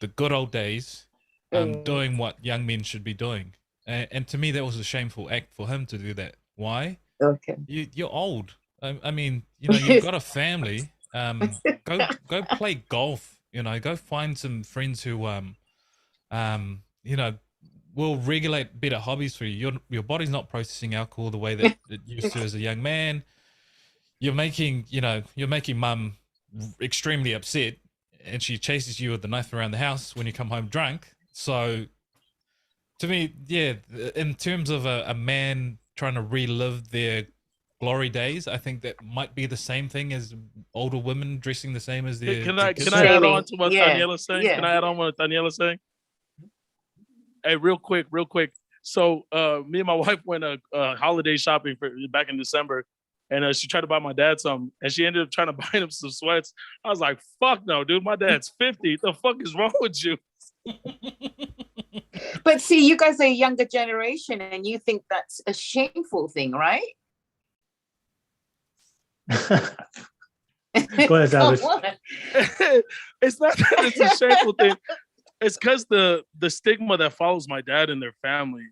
the good old days, doing what young men should be doing. And to me, that was a shameful act for him to do that. Why? Okay. You're old. I mean, you've got a family. Go play golf. Go find some friends who will regulate better hobbies for you. Your body's not processing alcohol the way that it used to as a young man. You're making mum extremely upset, and she chases you with the knife around the house when you come home drunk. So to me, yeah, in terms of a man trying to relive their glory days, I think that might be the same thing as older women dressing the same as their Can I kids. add on to what Yeah, Taniela's saying? yeah. Can I add on what Taniela's saying? Hey, real quick. So me and my wife went holiday shopping back in December, and she tried to buy my dad some, and she ended up trying to buy him some sweats. I was like, fuck no, dude, my dad's 50. The fuck is wrong with you? But see, you guys are a younger generation, and you think that's a shameful thing, right? Go ahead, Savage. Come on. It's not that it's a shameful thing. It's because the stigma that follows my dad and their family.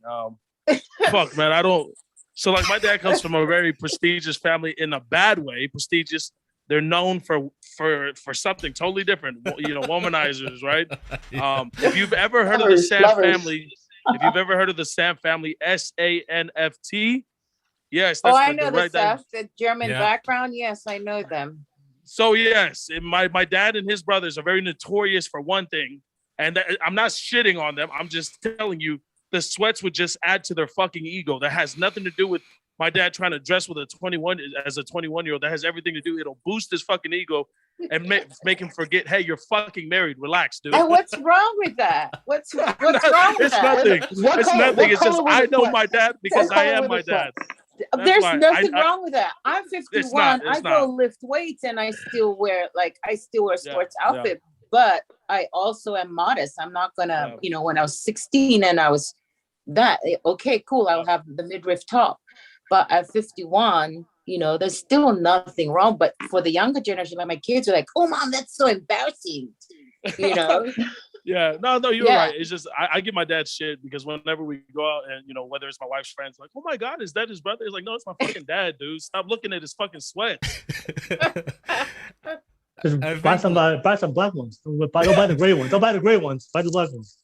Fuck, man, I don't. So like, my dad comes from a very prestigious family in a bad way. Prestigious. They're known for something totally different. Womanizers, right? If you've ever heard of the Sam family, SANFT, yes. That's I know the that. stuff, the German background. Yes, I know them. So yes, my dad and his brothers are very notorious for one thing, and I'm not shitting on them. I'm just telling you, the sweats would just add to their fucking ego. That has nothing to do with my dad trying to dress with a 21-year-old. That has everything to do. It'll boost his fucking ego and make him forget, hey, you're fucking married. Relax, dude. And what's wrong with that? What's wrong with It's that? nothing. It's nothing. It's just I know my dad because I am my dad. There's why nothing wrong with that. I'm 51. It's I go not. lift weights, and I still wear sports Yeah. outfit. But I also am modest. I'm not gonna, when I was 16 and I was that, okay, cool, I'll have the midriff top. But at 51, there's still nothing wrong. But for the younger generation, like my kids are like, oh, mom, that's so embarrassing. Yeah, no, you're Yeah. right. It's just I give my dad shit because whenever we go out and whether it's my wife's friends, like, oh my god, is that his brother? It's like, no, it's my fucking dad, dude. Stop looking at his fucking sweats. Just I buy think- buy some black ones. Don't buy the gray ones. Don't buy the gray ones. Buy the black ones.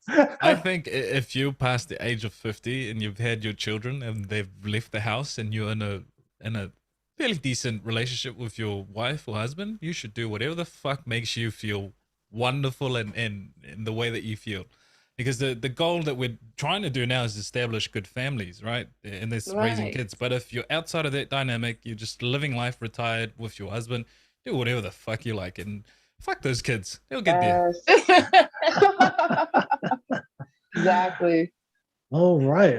I think if you pass the age of 50 and you've had your children and they've left the house and you're in a fairly decent relationship with your wife or husband, you should do whatever the fuck makes you feel wonderful and in the way that you feel. Because the goal that we're trying to do now is establish good families, right? And there's raising Right. kids. But if you're outside of that dynamic, you're just living life retired with your husband, do whatever the fuck you like and fuck those kids. They'll get there. Yes. Exactly. All right.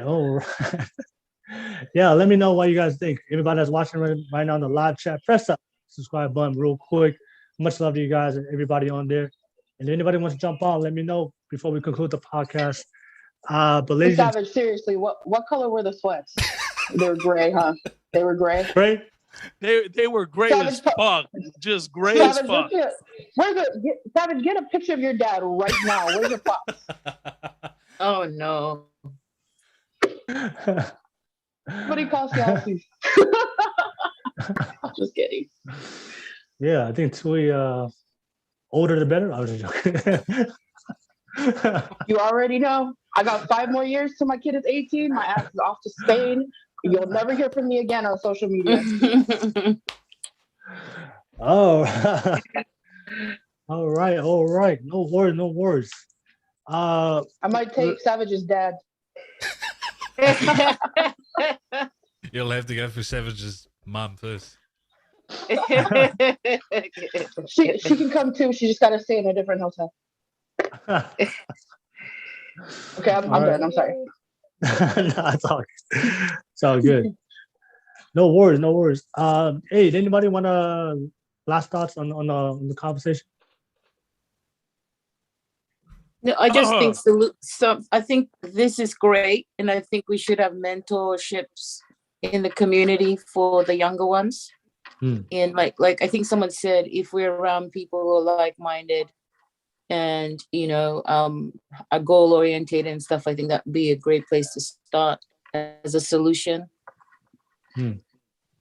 Yeah, let me know what you guys think. Everybody that's watching right now in the live chat, press that subscribe button real quick. Much love to you guys and everybody on there. And if anybody wants to jump on, let me know before we conclude the podcast. But Hey, ladies and Savage, seriously, what color were the sweats? They were gray, huh? They were gray. great. They were great as Savage- fuck, just great as Savage, fuck. Savage, get a picture of your dad right now. Where's your pops? Oh no. What do you call selfies? Just kidding. Yeah, I think Tui, older the better. I was just joking. You already know. I got 5 more years till my kid is 18. My ass is off to Spain. You'll never hear from me again on social media. Oh, all right. No worries. I might take Savage's dad. You'll have to go for Savage's mom first. She can come too. She just got to stay in a different hotel. Okay, I'm All right. done. I'm sorry. No, it's all good. No worries. Hey, did anybody want to last thoughts on the conversation? No, I just think I think this is great, and I think we should have mentorships in the community for the younger ones. And like I think someone said, if we're around people who are like-minded and are goal-oriented and stuff, I think that would be a great place to start as a solution.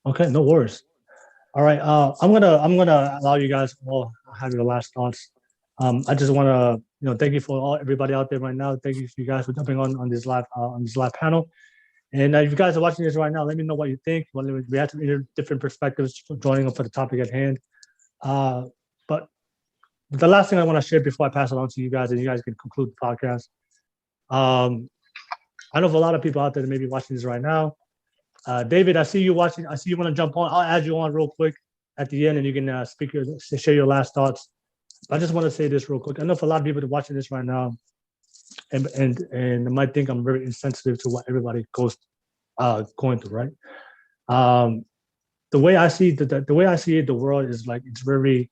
Okay, no worries. All right, I'm gonna allow you guys all have your last thoughts. I just want to thank you for everybody out there right now. Thank you for you guys for jumping on this live panel. And if you guys are watching this right now, let me know what you think. We have different perspectives joining up for the topic at hand. But the last thing I want to share before I pass it on to you guys, and you guys can conclude the podcast. I know of a lot of people out there that may be watching this right now. David, I see you watching. I see you want to jump on. I'll add you on real quick at the end, and you can share your last thoughts. I just want to say this real quick. I know for a lot of people that are watching this right now, and might think I'm very insensitive to what everybody going through, right? The way I see the world is like it's very,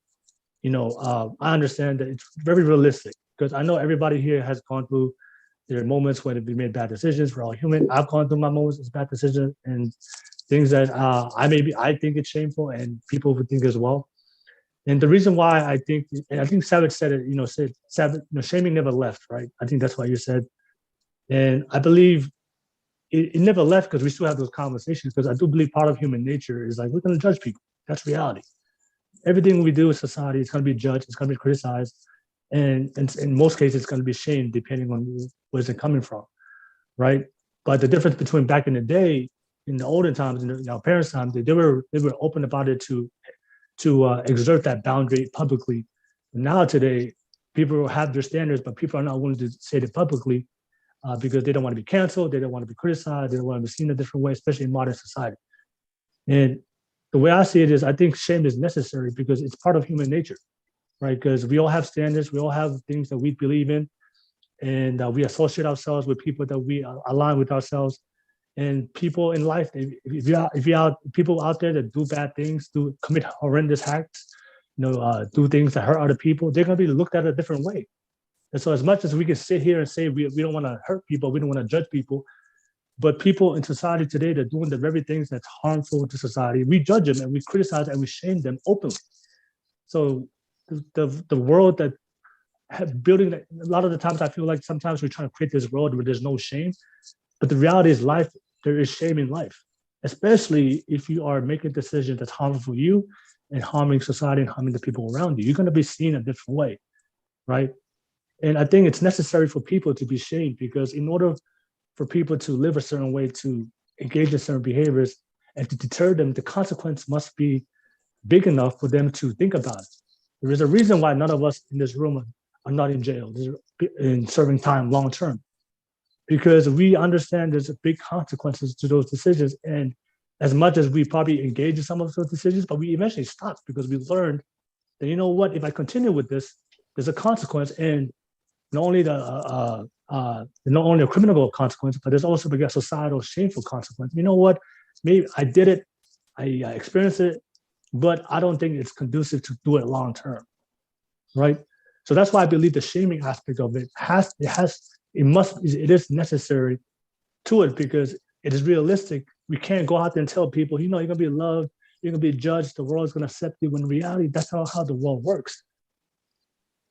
I understand that it's very realistic because I know everybody here has gone through their moments when we made bad decisions. We're all human. I've gone through my moments as bad decisions and things that I think it's shameful and people would think as well. And the reason why I think Savage said it, Savage, shaming never left, right? I think that's what you said. And I believe it never left because we still have those conversations because I do believe part of human nature is like, we're going to judge people. That's reality. Everything we do in society is going to be judged, it's going to be criticized. And in most cases, it's going to be shamed depending on where's it coming from, right? But the difference between back in the day, in the olden times, in our parents' time, they were open about it to exert that boundary publicly. Now today, people have their standards, but people are not willing to say it publicly because they don't want to be canceled, they don't want to be criticized, they don't want to be seen a different way, especially in modern society. And the way I see it is, I think shame is necessary because it's part of human nature, right? Because we all have standards, we all have things that we believe in, and we associate ourselves with people that we align with ourselves. And people in life, if you are people out there that do bad things, commit horrendous acts, do things that hurt other people, they're going to be looked at a different way. And so as much as we can sit here and say we don't want to hurt people, we don't want to judge people, but people in society today, they're doing the very things that's harmful to society. We judge them and we criticize and we shame them openly. So the world that building that. A lot of the times I feel like sometimes we're trying to create this world where there's no shame, but the reality is life, there is shame in life, especially if you are making decisions that's harmful for you and harming society and harming the people around you. You're going to be seen a different way, right? And I think it's necessary for people to be shamed, because in order for people to live a certain way, to engage in certain behaviors, and to deter them, the consequence must be big enough for them to think about it. There is a reason why none of us in this room are not in jail and serving time long term, because we understand there's big consequences to those decisions. And as much as we probably engage in some of those decisions, but we eventually stop because we learned that, you know what, if I continue with this, there's a consequence, and not only a criminal consequence, but there's also a societal shameful consequence. You know what? Maybe I did it, I experienced it, but I don't think it's conducive to do it long term, right? So that's why I believe the shaming aspect of it it is necessary to it, because it is realistic. We can't go out there and tell people, you know, you're gonna be loved, you're gonna be judged, the world's gonna accept you. When in reality, that's not how the world works.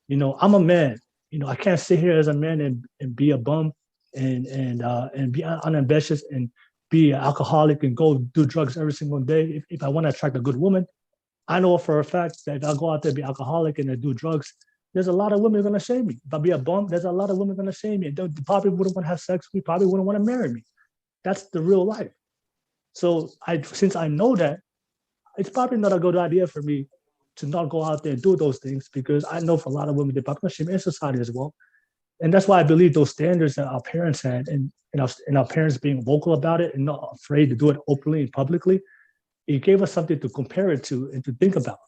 You know, I'm a man. You know, I can't sit here as a man and be a bum and be unambitious and be an alcoholic and go do drugs every single day. If I want to attract a good woman, I know for a fact that if I go out there and be alcoholic and I do drugs, there's a lot of women going to shame me. If I be a bum, there's a lot of women going to shame me. They probably wouldn't want to have sex with me, probably wouldn't want to marry me. That's the real life. So since I know that, it's probably not a good idea for me to not go out there and do those things, because I know for a lot of women, they're probably shame in society as well. And that's why I believe those standards that our parents had, and our parents being vocal about it and not afraid to do it openly and publicly, it gave us something to compare it to and to think about.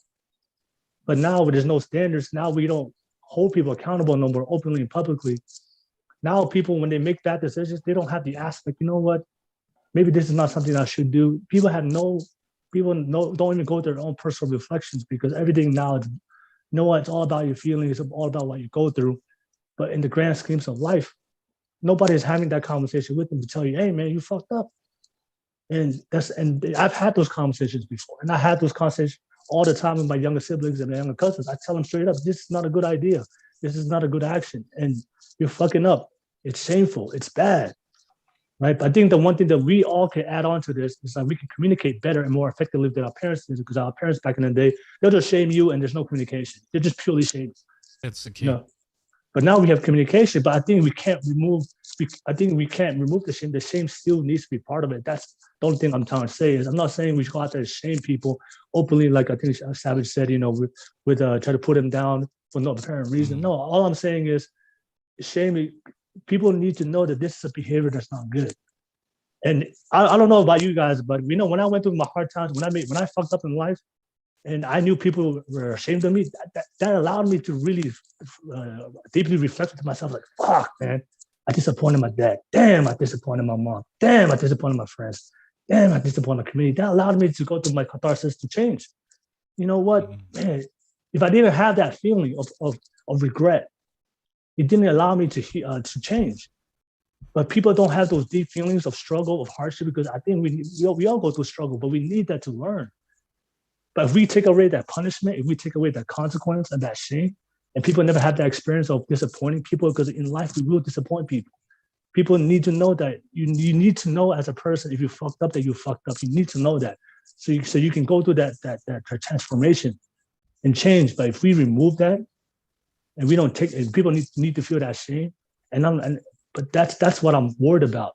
But now there's no standards. Now we don't hold people accountable no more openly and publicly. Now people, when they make bad decisions, they don't have the aspect, you know what, maybe this is not something I should do. People don't even go to their own personal reflections, because everything now, you know what, it's all about your feelings, it's all about what you go through. But in the grand schemes of life, nobody's having that conversation with them to tell you, hey man, you fucked up. And I've had those conversations before. And I had those conversations all the time with my younger siblings and my younger cousins. I tell them straight up, this is not a good idea. This is not a good action. And you're fucking up. It's shameful. It's bad. Right? But I think the one thing that we all can add on to this is that we can communicate better and more effectively than our parents did, because our parents back in the day, they'll just shame you and there's no communication. They're just purely shaming. That's the key. You know? But now we have communication, but I think we can't remove the shame. The shame still needs to be part of it. That's the only thing I'm trying to say. Is I'm not saying we should go out there and shame people openly, like I think Savage said, you know, with try to put them down for no apparent reason. No, all I'm saying is shaming. People need to know that this is a behavior that's not good. And I don't know about you guys, but you know, when I went through my hard times, when I fucked up in life, and I knew people were ashamed of me, that allowed me to really deeply reflect with myself, like, fuck, man, I disappointed my dad. Damn, I disappointed my mom. Damn, I disappointed my friends. Damn, I disappointed my community. That allowed me to go through my catharsis to change. You know what, man, if I didn't have that feeling of regret, it didn't allow me to change. But people don't have those deep feelings of struggle, of hardship, because I think we all go through struggle, but we need that to learn. But if we take away that punishment, if we take away that consequence and that shame, and people never have that experience of disappointing people, because in life we will disappoint people. People need to know that you need to know as a person, if you fucked up, that you fucked up. You need to know that, so you can go through that transformation and change. But if we remove that, and we don't take, and people need to feel that shame, but that's what I'm worried about,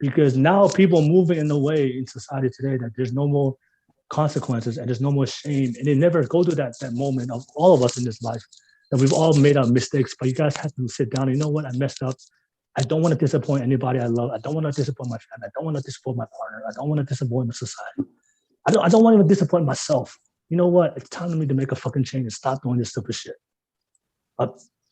because now people are moving in a way in society today that there's no more consequences and there's no more shame, and they never go through that moment of all of us in this life, that we've all made our mistakes, but you guys have to sit down and, you know what, I messed up. I don't want to disappoint anybody I love. I don't want to disappoint my family. I don't want to disappoint my partner. I don't want to disappoint the society. I don't want to even disappoint myself. You know what? It's time for me to make a fucking change and stop doing this stupid shit.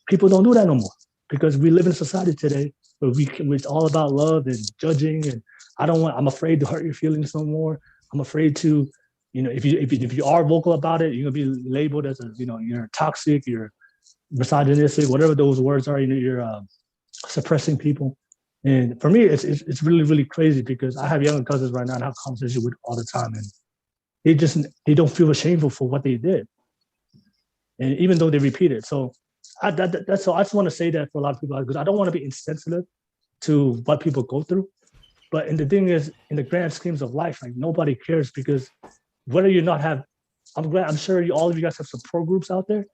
People don't do that no more, because we live in a society today where it's all about love and judging, and I'm afraid to hurt your feelings no more. I'm afraid to, you know, if you are vocal about it, you're gonna be labeled as you're toxic, you're misogynistic, whatever those words are. You know, you're suppressing people. And for me, it's really, really crazy, because I have younger cousins right now and I have conversations with all the time, and they don't feel ashamed for what they did, and even though they repeat it. So that's all. I just want to say that for a lot of people because I don't want to be insensitive to what people go through. But and the thing is, in the grand schemes of life, like nobody cares because whether you not have, I'm sure all of you guys have support groups out there,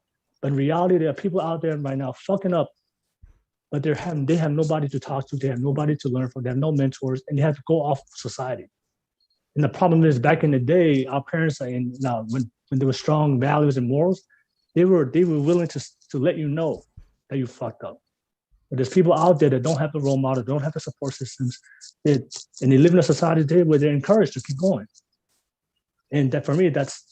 but in reality, there are people out there right now fucking up, but they have nobody to talk to, they have nobody to learn from, they have no mentors, and they have to go off society. And the problem is, back in the day, our parents, and now when there were strong values and morals, they were willing to let you know that you fucked up. But there's people out there that don't have the role model, don't have the support systems, and they live in a society today where they're encouraged to keep going. And that for me, that's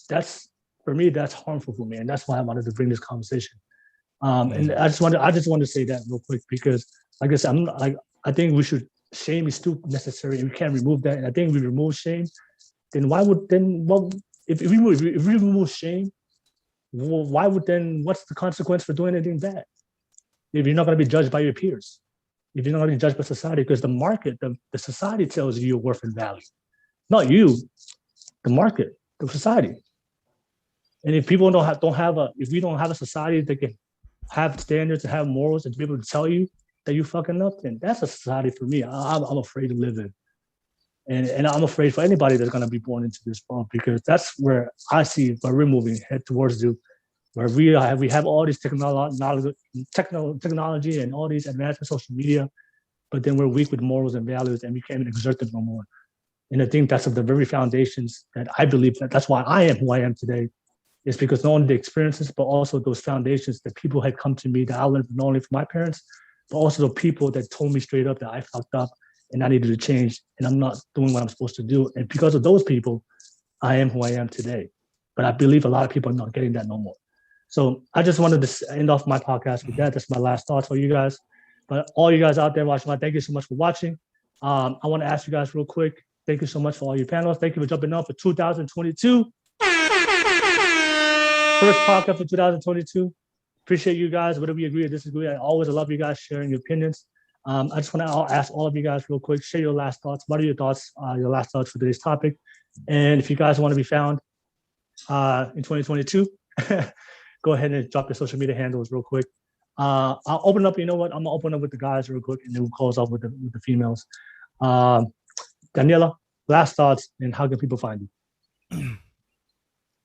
harmful for me, and that's why I wanted to bring this conversation. And I just want to say that real quick because, like I said, I think shame is still necessary, and we can't remove that. And I think if we remove shame, then if we remove shame, what's the consequence for doing anything bad? If you're not going to be judged by your peers, if you're not going to be judged by society, because the market, the society tells you your worth and value, not you, the market, the society. And if people if we don't have a society that can have standards and have morals and to be able to tell you that you fucking up, then that's a society for me. I'm afraid to live in. And I'm afraid for anybody that's going to be born into this world because that's where I see where we're moving head towards where we have all these technology and all these advancements, social media, but then we're weak with morals and values and we can't even exert them no more. And I think that's of the very foundations that I believe that's why I am who I am today, is because not only the experiences, but also those foundations that people had come to me that I learned not only from my parents, but also the people that told me straight up that I fucked up and I needed to change and I'm not doing what I'm supposed to do. And because of those people, I am who I am today. But I believe a lot of people are not getting that no more. So I just wanted to end off my podcast with that. That's my last thoughts for you guys. But all you guys out there watching, thank you so much for watching. I want to ask you guys real quick. Thank you so much for all your panels. Thank you for jumping on for 2022. First podcast for 2022. Appreciate you guys. Whether we agree or disagree, I always love you guys sharing your opinions. I just want to ask all of you guys real quick, share your last thoughts. What are your thoughts, your last thoughts for today's topic? And if you guys want to be found in 2022, go ahead and drop your social media handles real quick. I'll open up, you know what? I'm gonna open up with the guys real quick and then we'll close off with the females. Taniela, last thoughts and how can people find you?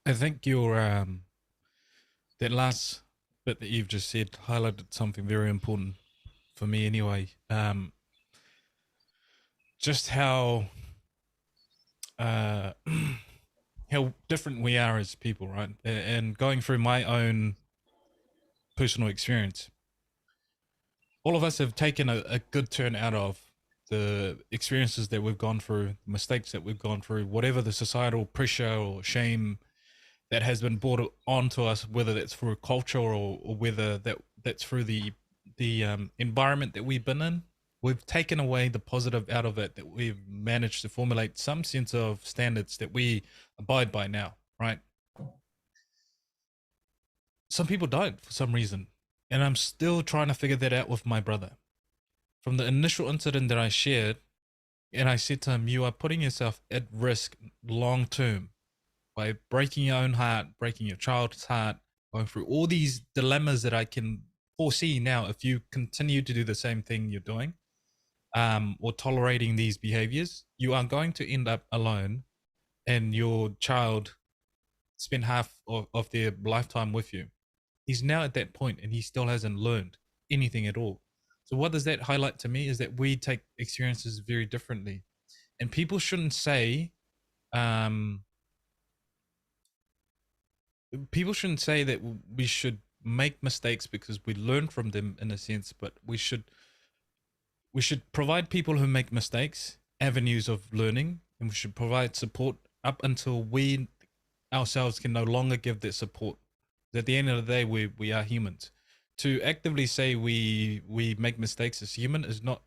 I think your that last bit that you've just said highlighted something very important for me anyway. Just how different we are as people, right? And going through my own personal experience, all of us have taken a good turn out of the experiences that we've gone through, mistakes that we've gone through, whatever the societal pressure or shame that has been brought onto us, whether that's through culture or whether that's through the environment that we've been in. We've taken away the positive out of it, that we've managed to formulate some sense of standards that we abide by now, right? Some people don't for some reason. And I'm still trying to figure that out with my brother. From the initial incident that I shared, and I said to him, you are putting yourself at risk long term by breaking your own heart, breaking your child's heart, going through all these dilemmas that I can foresee now if you continue to do the same thing you're doing. Or tolerating these behaviors, you are going to end up alone and your child spend half of their lifetime with you. He's now at that point and he still hasn't learned anything at all. So what does that highlight to me is that we take experiences very differently. And people shouldn't say, that we should make mistakes because we learn from them in a sense, but we should provide people who make mistakes avenues of learning, and we should provide support up until we ourselves can no longer give that support. At the end of the day, we are humans. To actively say we make mistakes as human is not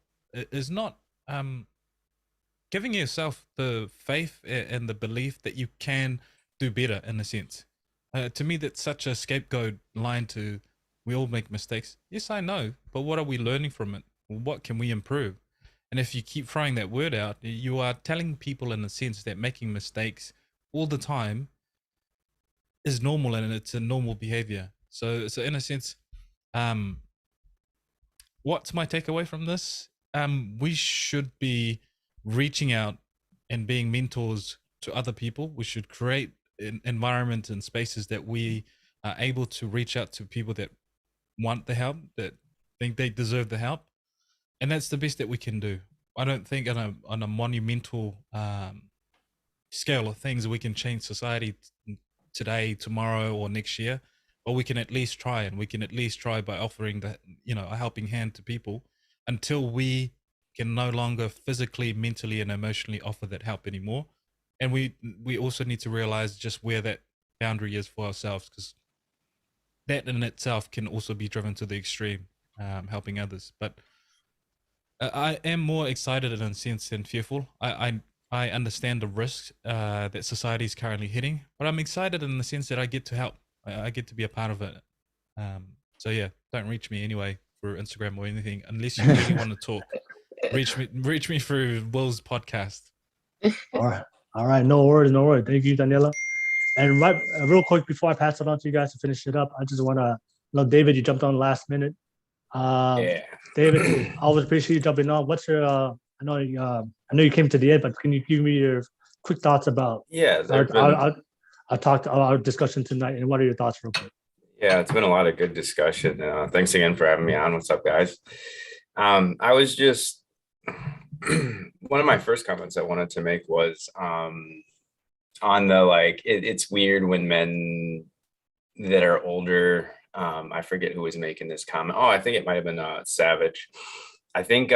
giving yourself the faith and the belief that you can do better in a sense. To me, that's such a scapegoat line to, we all make mistakes. Yes, I know, but what are we learning from it? What can we improve? And if you keep throwing that word out, you are telling people in a sense that making mistakes all the time is normal and it's a normal behavior. So in a sense, What's my takeaway from this? We should be reaching out and being mentors to other people. We should create environments and spaces that we are able to reach out to people that want the help, that think they deserve the help, and that's the best that we can do. I don't think on a monumental scale of things we can change society today, tomorrow, or next year, but we can at least try, and we can at least try by offering a helping hand to people until we can no longer physically, mentally, and emotionally offer that help anymore. And we also need to realize just where that boundary is for ourselves, because that in itself can also be driven to the extreme, helping others. But I am more excited in a sense than fearful. I understand the risks that society is currently hitting, but I'm excited in the sense that I get to help. I get to be a part of it. So yeah, don't reach me anyway through Instagram or anything unless you really want to talk. Reach me through Will's podcast. All right. No worries. Thank you, Taniela. And real quick before I pass it on to you guys to finish it up, I just want to know, David, you jumped on last minute. Yeah. David, I always appreciate you jumping on. What's your? I know you came to the end, but can you give me your quick thoughts about our discussion tonight, and what are your thoughts, real quick? Yeah, it's been a lot of good discussion. Thanks again for having me on. What's up, guys? I was just one of my first comments I wanted to make was on the it's weird when men that are older. I forget who was making this comment. Oh, I think it might have been Savage. I think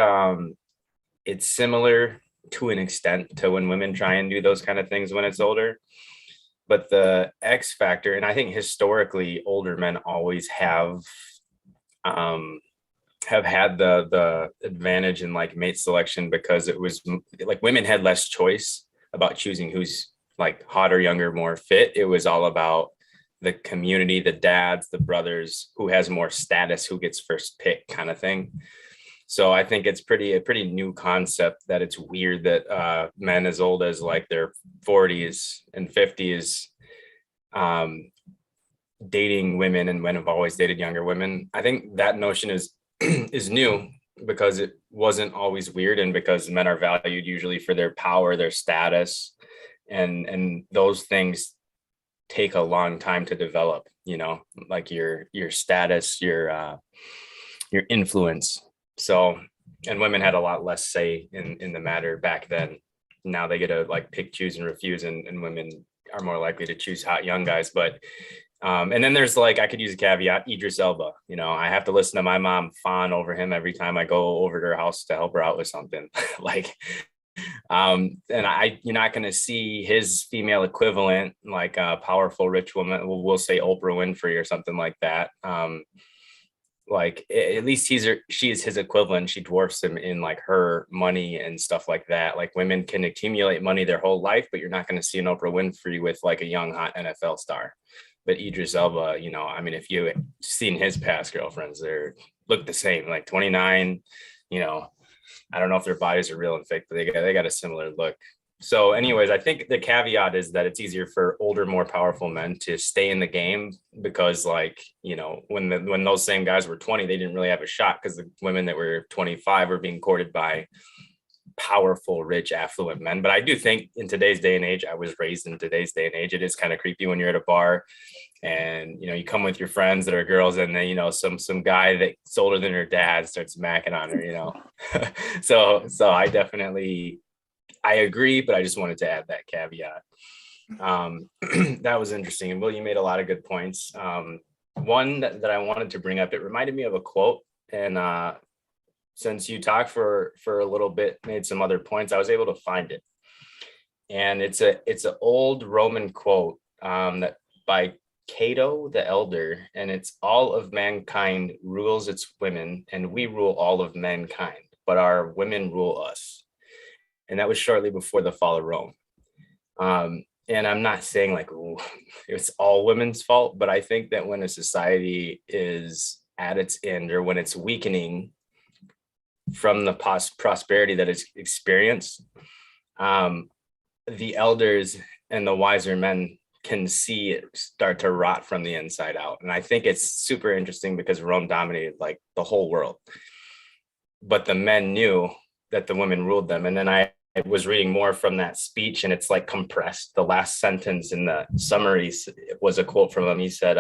it's similar to an extent to when women try and do those kind of things when it's older. But the X factor, and I think historically older men always have had the advantage in like mate selection, because it was like women had less choice about choosing who's like hotter, younger, more fit. It was all about the community, the dads, the brothers, who has more status, who gets first pick kind of thing. So I think it's a pretty new concept that it's weird that men as old as like their 40s and 50s dating women, and men have always dated younger women. I think that notion is is new, because it wasn't always weird, and because men are valued usually for their power, their status, and those things take a long time to develop, like your status, your influence. So, and women had a lot less say in the matter back then. Now they get to like pick, choose, and refuse, and women are more likely to choose hot young guys. But and then there's like, I could use a caveat, Idris Elba. I have to listen to my mom fawn over him every time I go over to her house to help her out with something. And you're not going to see his female equivalent, like a powerful rich woman. We'll say Oprah Winfrey or something like that. Like at least she is his equivalent. She dwarfs him in like her money and stuff like that. Like women can accumulate money their whole life, but you're not going to see an Oprah Winfrey with like a young hot NFL star. But Idris Elba, if you seen his past girlfriends, they look the same, like 29. I don't know if their bodies are real and fake, but they got a similar look. So anyways, I think the caveat is that it's easier for older, more powerful men to stay in the game, because when those same guys were 20, they didn't really have a shot, because the women that were 25 were being courted by powerful, rich, affluent men. But I do think in today's day and age, I was raised in today's day and age, it is kind of creepy when you're at a bar and you come with your friends that are girls, and then some guy that's older than her dad starts macking on her. So I agree, but I just wanted to add that caveat. That was interesting. And Will, you made a lot of good points. One that I wanted to bring up, it reminded me of a quote, and since you talked for a little bit, made some other points, I was able to find it. And it's an old Roman quote that by Cato the Elder, and it's all of mankind rules its women, and we rule all of mankind, but our women rule us. And that was shortly before the fall of Rome. And I'm not saying like it's all women's fault, but I think that when a society is at its end, or when it's weakening from the prosperity that it's experienced, the elders and the wiser men can see it start to rot from the inside out. And I think it's super interesting because Rome dominated like the whole world, but the men knew that the women ruled them. And then I was reading more from that speech, and it's like compressed. The last sentence in the summary was a quote from him. He said,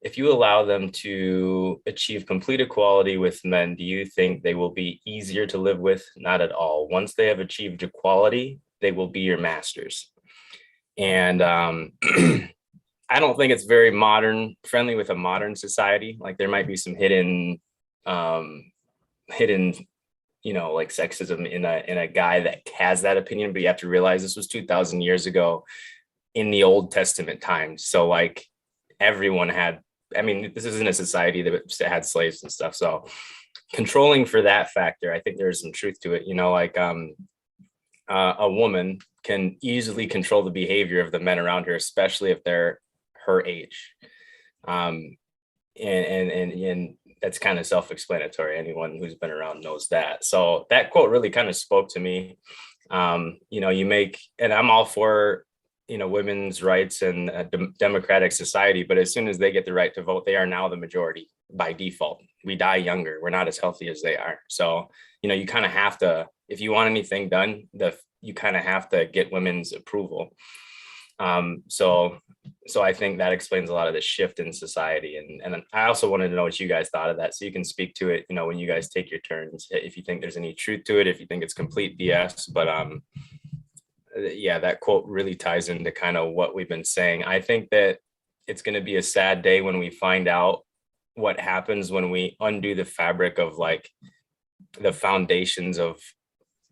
if you allow them to achieve complete equality with men, do you think they will be easier to live with? Not at all. Once they have achieved equality, they will be your masters. And I don't think it's very friendly with a modern society. Like there might be some hidden, like sexism in a guy that has that opinion, but you have to realize this was 2,000 years ago in the Old Testament times. So like everyone this isn't a society that had slaves and stuff. So controlling for that factor, I think there's some truth to it. A woman can easily control the behavior of the men around her, especially if they're her age. And that's kind of self-explanatory. Anyone who's been around knows that. So that quote really kind of spoke to me. And I'm all for, women's rights and a democratic society, but as soon as they get the right to vote, they are now the majority by default. We die younger. We're not as healthy as they are. So, you kind of have to, if you want anything done, you kind of have to get women's approval. So I think that explains a lot of the shift in society. And I also wanted to know what you guys thought of that. So you can speak to it, when you guys take your turns, if you think there's any truth to it, if you think it's complete BS, but, yeah, that quote really ties into kind of what we've been saying. I think that it's going to be a sad day when we find out what happens when we undo the fabric of like the foundations of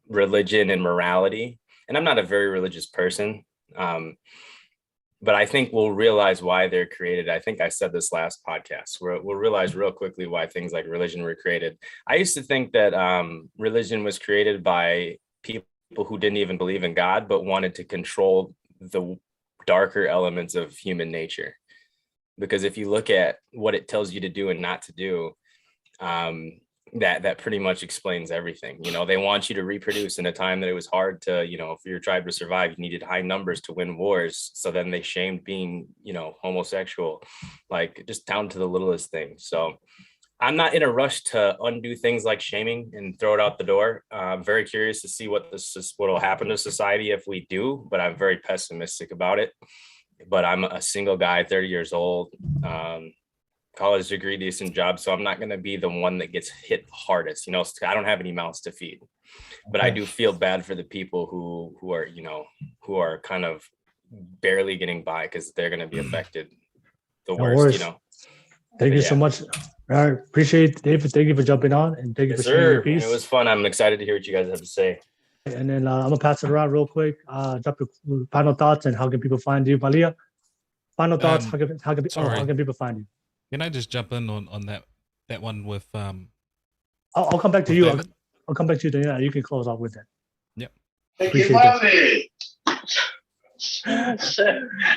religion and morality. And I'm not a very religious person, but I think we'll realize why they're created. I think I said this last podcast, where we'll realize real quickly why things like religion were created. I used to think that religion was created by people who didn't even believe in God, but wanted to control the darker elements of human nature. Because if you look at what it tells you to do and not to do, that pretty much explains everything. They want you to reproduce in a time that it was hard to, for your tribe to survive, you needed high numbers to win wars. So then they shamed being, homosexual, like just down to the littlest thing. So I'm not in a rush to undo things like shaming and throw it out the door. I'm very curious to see what will happen to society if we do, but I'm very pessimistic about it. But I'm a single guy, 30 years old, college degree, decent job. So I'm not going to be the one that gets hit hardest. I don't have any mouths to feed, but I do feel bad for the people who are kind of barely getting by, because they're going to be affected the worst. Thank you so much. All right, appreciate it, David. Thank you for jumping on, and thank you for sharing your piece. It was fun. I'm excited to hear what you guys have to say. And then I'm gonna pass it around real quick. Drop your final thoughts and how can people find you, Malia? Final thoughts. How can people find you? Can I just jump in on that one with I'll come back to you. David? I'll come back to you. Then you can close off with that. Yep. Appreciate that.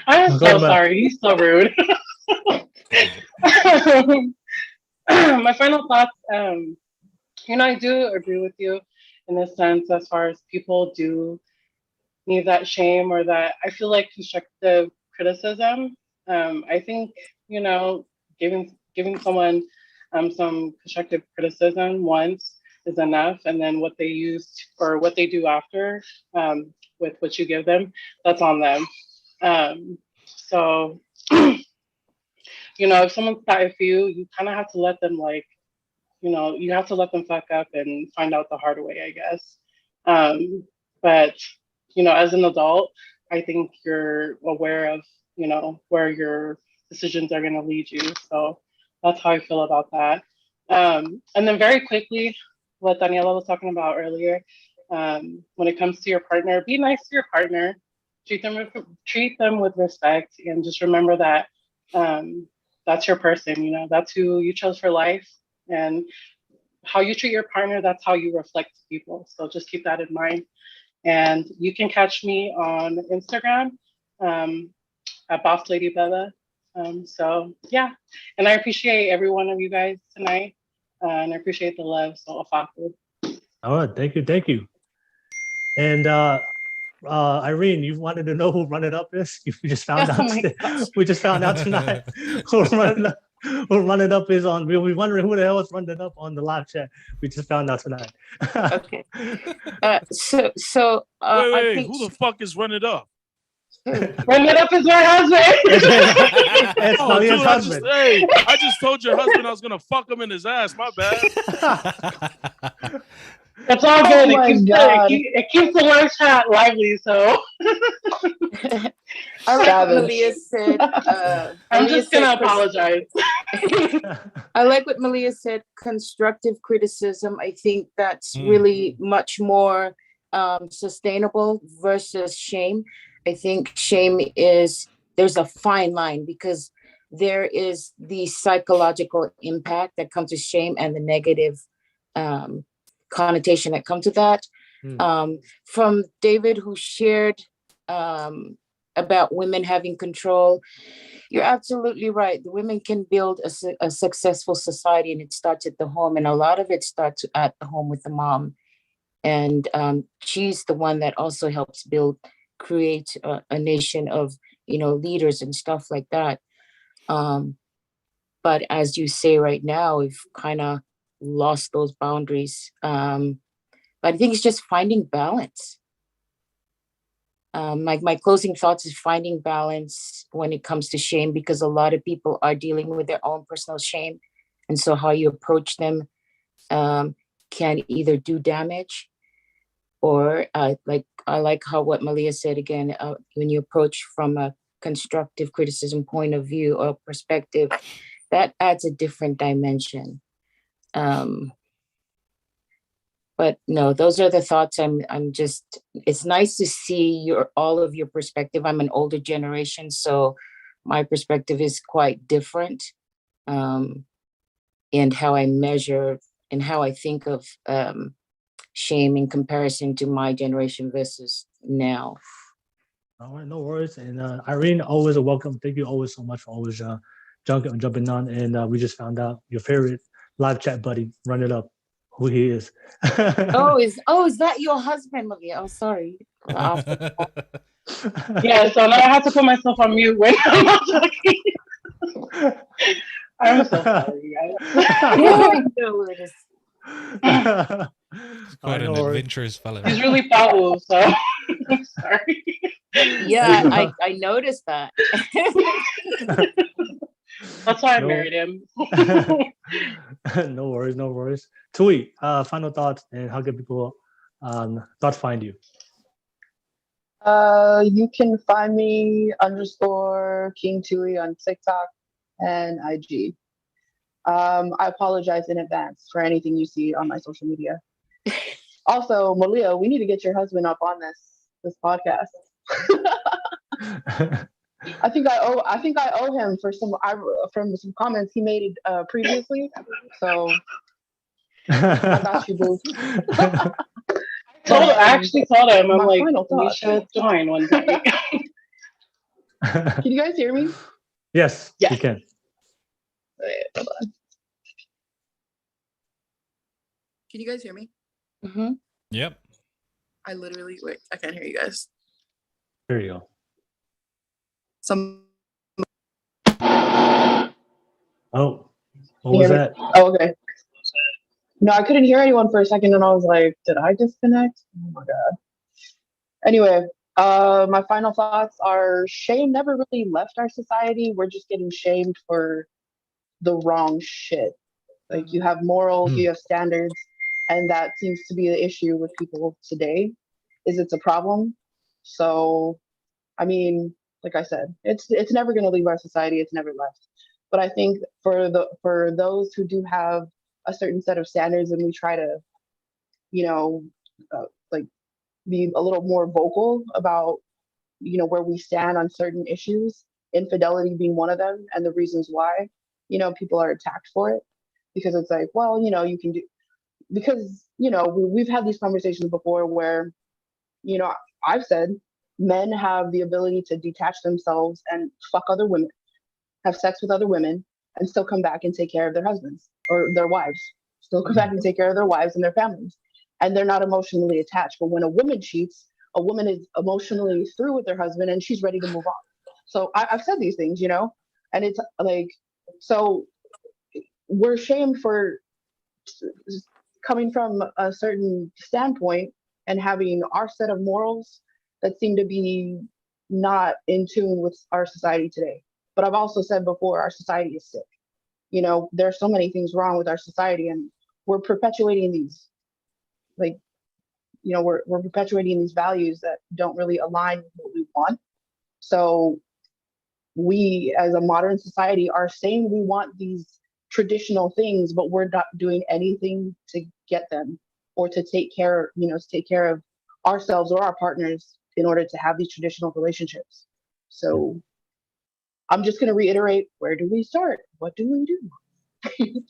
I'm so sorry. He's so rude. My final thoughts, I do agree with you in a sense, as far as people do need that shame, or that I feel like constructive criticism. I think, giving someone some constructive criticism once is enough, and then what they use or what they do after with what you give them, that's on them. So if someone's got a few, you kind of have to let them you have to let them fuck up and find out the hard way, I guess. But, as an adult, I think you're aware of, where your decisions are going to lead you. So that's how I feel about that. And then very quickly, what Taniela was talking about earlier, when it comes to your partner, be nice to your partner, treat them with respect, and just remember that that's your person, that's who you chose for life, and how you treat your partner, that's how you reflect to people. So just keep that in mind. And you can catch me on Instagram at Boss Lady Bella. So yeah, and I appreciate every one of you guys tonight, and I appreciate the love. So all right, thank you. And Irene, you wanted to know who Run It Up is? We just found Oh out my today. gosh. We just found out tonight who Run It Up is on. We were wondering who the hell is Run It Up on the live chat. We just found out tonight. Okay. So Wait, I wait, think who the fuck is Run It Up? Run It Up is my husband. It's Oh, Malia's dude, husband. I just told your husband I was gonna fuck him in his ass. My bad. It's all Oh good. my God. It keeps the live chat lively. So I like what Savage. Malia said. I'm Malia just gonna said apologize. I like what Malia said, constructive criticism. I think that's really much more sustainable versus shame. I think shame there's a fine line because there is the psychological impact that comes with shame and the negative connotation that comes to that. From David, who shared about women having control, you're absolutely right. The women can build a successful society, and it starts at the home, and a lot of it starts at the home with the mom. And she's the one that also helps create a nation of, leaders and stuff like that. But as you say right now, we've kind of lost those boundaries. But I think it's just finding balance. My closing thoughts is finding balance when it comes to shame, because a lot of people are dealing with their own personal shame. And so how you approach them can either do damage or I like what Malia said again, when you approach from a constructive criticism point of view or perspective, that adds a different dimension. But no, those are the thoughts. It's nice to see all of your perspective. I'm an older generation, so my perspective is quite different in how I measure and how I think of shame in comparison to my generation versus now. All right, no worries. And Irene, always a welcome. Thank you always so much for always jumping on. And we just found out your favorite live chat buddy, Run It Up, who he is. Is that your husband, Malia? Oh, sorry. Yeah, so now I have to put myself on mute when I'm not talking. I'm so sorry, you guys. Quite an adventurous fellow. He's really foul, so I'm sorry. Yeah, I noticed that. That's why I married him. No worries. Tui, final thoughts and how can people find you? You can find me _King Tui on TikTok and IG. I apologize in advance for anything you see on my social media. Also, Malia, we need to get your husband up on this podcast. I think I owe him for some comments he made previously. So I got you, boo. I actually told him, I'm like, we should join one day. Can you guys hear me? Yes, you can. Wait, hold on. Can you guys hear me? Mm-hmm. Yep. I can't hear you guys. There you go. Oh, what was that? Oh, okay. No, I couldn't hear anyone for a second, and I was like, did I disconnect? Oh my God. Anyway, my final thoughts are shame never really left our society. We're just getting shamed for the wrong shit. Like, you have morals, you have standards, and that seems to be the issue with people today, is it's a problem. So, I mean, like I said, it's never going to leave our society. It's never left. But I think for those who do have a certain set of standards, and we try to, like, be a little more vocal about, where we stand on certain issues, infidelity being one of them, and the reasons why, people are attacked for it, because it's like, well, you can do, because, we've had these conversations before where, I've said men have the ability to detach themselves and fuck other women, have sex with other women, and still come back and take care of their husbands or their wives, still come back and take care of their wives and their families. And they're not emotionally attached. But when a woman cheats, a woman is emotionally through with their husband and she's ready to move on. So I've said these things, you know, and it's like, so we're shamed for coming from a certain standpoint and having our set of morals that seem to be not in tune with our society today. But I've also said before, our society is sick. You know, there's so many things wrong with our society, and we're perpetuating these, like, you know, we're perpetuating these values that don't really align with what we want. So we, as a modern society, are saying we want these traditional things, but we're not doing anything to get them or to take care, you know, to take care of ourselves or our partners in order to have these traditional relationships. So I'm just going to reiterate, where do we start? What do we do?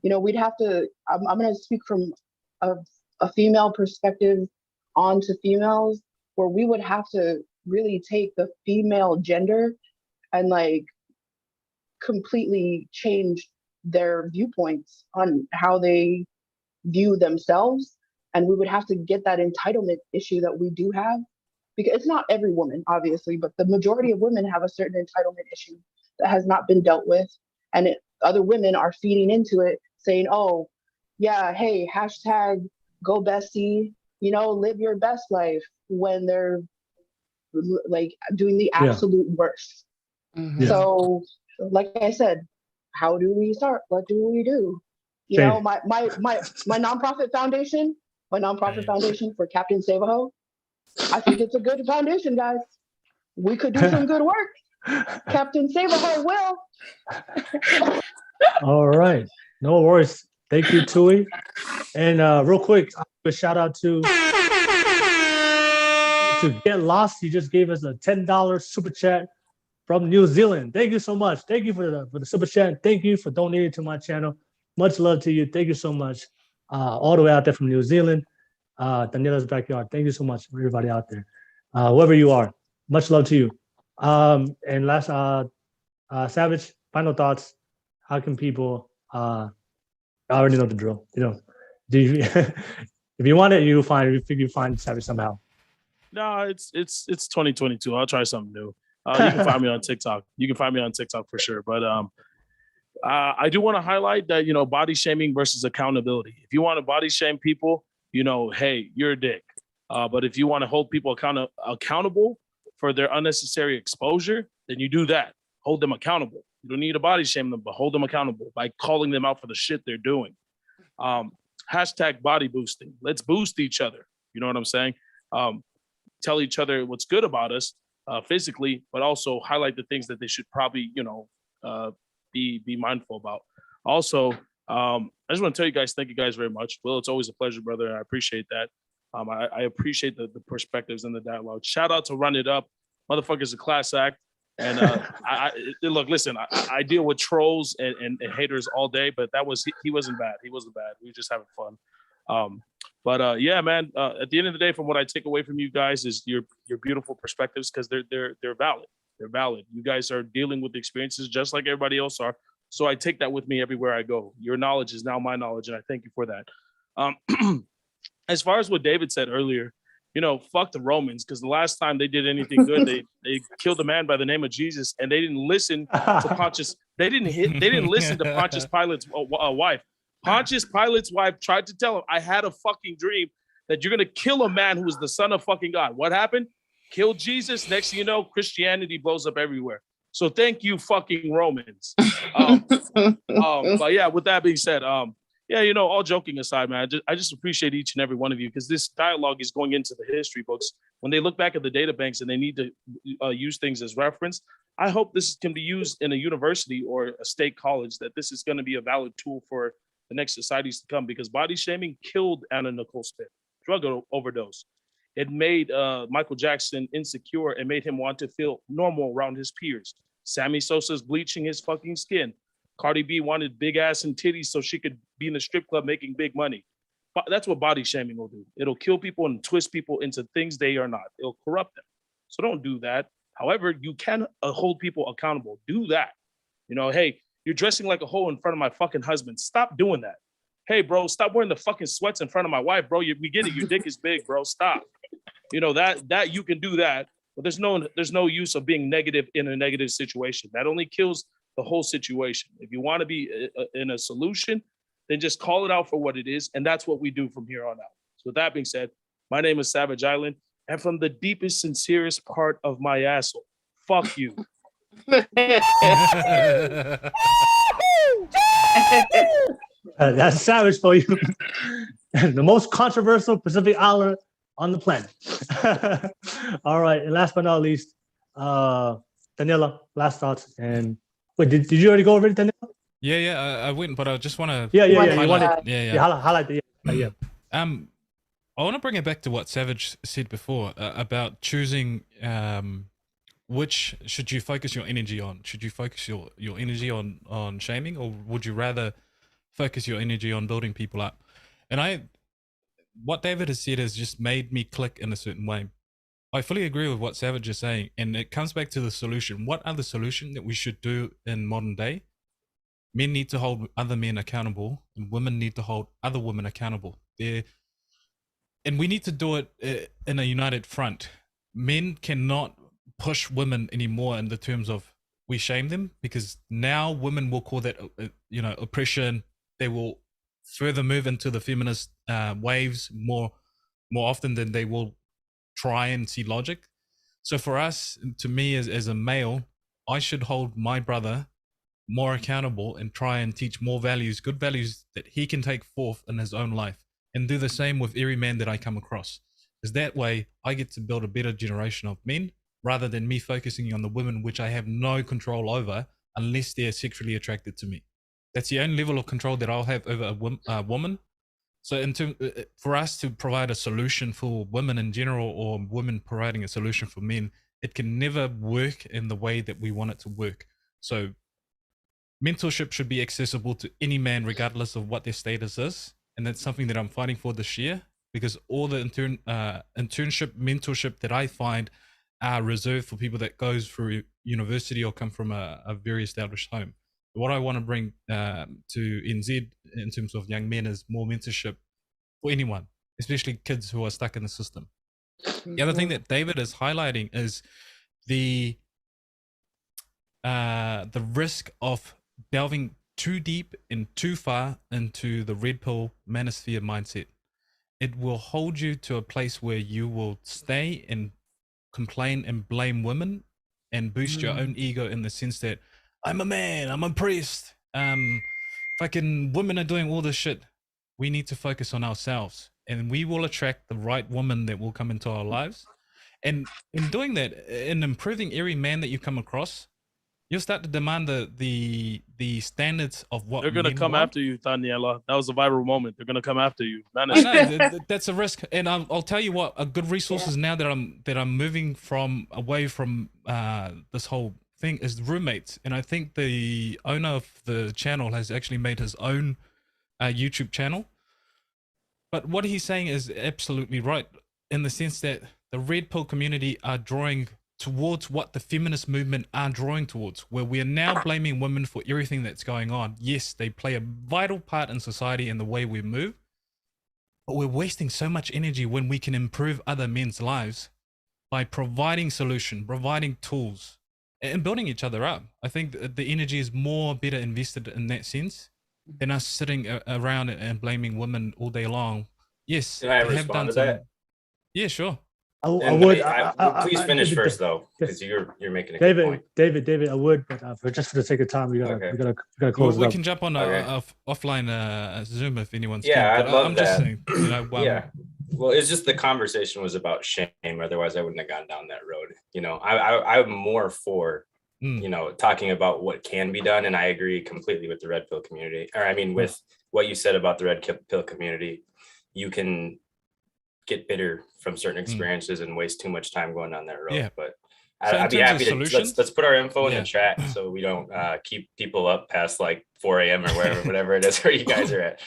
You know, we'd have to, I'm going to speak from a female perspective onto females, where we would have to really take the female gender and like completely change their viewpoints on how they view themselves. And we would have to get that entitlement issue that we do have, because it's not every woman, obviously, but the majority of women have a certain entitlement issue that has not been dealt with. And other women are feeding into it, saying, oh, yeah, hey, hashtag go bestie, you know, live your best life, when they're like doing the absolute worst. Mhm. So, like I said, how do we start? What do we do? You know, my nonprofit foundation, for Captain Save-A-Ho, I think it's a good foundation, guys. We could do some good work. Captain Save-A-Ho will. All right. No worries. Thank you, Tui. And real quick, I'll give a shout out to Get Lost. He just gave us a $10 super chat from New Zealand. Thank you so much. Thank you for the super chat. Thank you for donating to my channel. Much love to you. Thank you so much. All the way out there from New Zealand, Taniela's backyard. Thank you so much for everybody out there. Whoever you are, much love to you. And last, Savage, final thoughts. How can people, I already know the drill. You know, do you, if you want it, you find Savage somehow. No, it's 2022. I'll try something new. You can find me on TikTok. You can find me on TikTok for sure. But I do want to highlight that, you know, body shaming versus accountability. If you want to body shame people, you know, hey, you're a dick. But if you want to hold people accountable for their unnecessary exposure, then you do that. Hold them accountable. You don't need to body shame them, but hold them accountable by calling them out for the shit they're doing. Hashtag body boosting. Let's boost each other. You know what I'm saying? Tell each other what's good about us physically, but also highlight the things that they should probably, you know, be mindful about. Also, I just want to tell you guys, thank you guys very much. Will, it's always a pleasure, brother. And I appreciate that. I appreciate the perspectives and the dialogue. Shout out to Run It Up. Motherfucker's a class act. And look, listen, I deal with trolls and haters all day, but he wasn't bad. He wasn't bad. We were just having fun. But yeah, man, at the end of the day, from what I take away from you guys is your beautiful perspectives, because they're valid. They're valid. You guys are dealing with experiences just like everybody else are. So I take that with me everywhere I go. Your knowledge is now my knowledge, and I thank you for that. As far as what David said earlier, you know, fuck the Romans, because the last time they did anything good, they killed a man by the name of Jesus, and they didn't listen to Pontius. They didn't listen to Pontius Pilate's wife. Pontius Pilate's wife tried to tell him, I had a fucking dream that you're going to kill a man who is the son of fucking God. What happened? Killed Jesus. Next thing you know, Christianity blows up everywhere. So thank you, fucking Romans. But yeah, with that being said, yeah, you know, all joking aside, man, I just appreciate each and every one of you, because this dialogue is going into the history books. When they look back at the data banks and they need to use things as reference, I hope this can be used in a university or a state college, that this is going to be a valid tool for the next societies to come, because body shaming killed Anna Nicole Smith, drug overdose. It made Michael Jackson insecure and made him want to feel normal around his peers. Sammy Sosa's bleaching his fucking skin. Cardi B wanted big ass and titties so she could be in the strip club making big money. But that's what body shaming will do. It'll kill people and twist people into things they are not. It'll corrupt them. So don't do that. However, you can hold people accountable. Do that. You know, hey, you're dressing like a hoe in front of my fucking husband. Stop doing that. Hey, bro, stop wearing the fucking sweats in front of my wife, bro. We get it. Your dick is big, bro. Stop. You know, that you can do that, but there's no use of being negative in a negative situation. That only kills the whole situation. If you want to be in a solution, then just call it out for what it is. And that's what we do from here on out. So with that being said, my name is Savage Island. And from the deepest, sincerest part of my asshole, fuck you. That's Savage for you. The most controversial Pacific Islander on the planet. All right. And last but not least, Taniela, last thoughts. And wait, did you already go over it, Taniela? Yeah, I went, but I just want to. Yeah. You highlight- wanted, yeah. highlight the yeah. I want to bring it back to what Savage said before about choosing which should you focus your energy on. Should you focus your energy on shaming, or would you rather focus your energy on building people up? And what David has said has just made me click in a certain way. I fully agree with what Savage is saying, and it comes back to the solution. What are the solution that we should do in modern day? Men need to hold other men accountable, and women need to hold other women accountable. And we need to do it in a united front. Men cannot push women anymore in the terms of we shame them, because now women will call that oppression. They will further move into the feminist waves more often than they will try and see logic. So for us, to me as a male, I should hold my brother more accountable and try and teach more values, good values that he can take forth in his own life, and do the same with every man that I come across. Because that way I get to build a better generation of men, rather than me focusing on the women, which I have no control over unless they're sexually attracted to me. That's the only level of control that I'll have over a woman. So for us to provide a solution for women in general, or women providing a solution for men, it can never work in the way that we want it to work. So mentorship should be accessible to any man, regardless of what their status is. And that's something that I'm fighting for this year, because all the internship, mentorship that I find are reserved for people that goes through university or come from a very established home. What I want to bring to NZ in terms of young men is more mentorship for anyone, especially kids who are stuck in the system. The other thing that David is highlighting is the risk of delving too deep and too far into the red pill manosphere mindset. It will hold you to a place where you will stay and complain and blame women and boost your own ego, in the sense that I'm a man, I'm oppressed, fucking women are doing all this shit. We need to focus on ourselves, and we will attract the right woman that will come into our lives. And in doing that, in improving every man that you come across, you'll start to demand the standards of what they're gonna men come want. after you, Taniela. That was a viral moment. They're gonna come after you. I know, that's a risk, and I'll tell you what. A good resource is now that I'm moving away from this whole thing is roommates, and I think the owner of the channel has actually made his own YouTube channel. But what he's saying is absolutely right, in the sense that the red pill community are drawing towards what the feminist movement are drawing towards, where we are now blaming women for everything that's going on. Yes, they play a vital part in society and the way we move, but we're wasting so much energy when we can improve other men's lives by providing solution, providing tools, and building each other up. I think the energy is better invested in that sense than us sitting around and blaming women all day long. Yes, Can I they have done respond to some. that? Yeah, sure. I would. Please finish first, though, because you're making a good point. David, I would, but for the sake of time, we gotta close it We up. can jump on offline Zoom if anyone's Yeah, keen, I'd but love I'm that. just saying, Yeah. Well, it's just the conversation was about shame. Otherwise, I wouldn't have gone down that road. I'm more for, talking about what can be done. And I agree completely with the red pill community, with what you said about the red pill community. You can get bitter from certain experiences and waste too much time going down that road. Yeah. But So I'd be happy to let's put our info in Yeah. the chat so we don't keep people up past like 4 a.m. or whatever it is where you guys are at.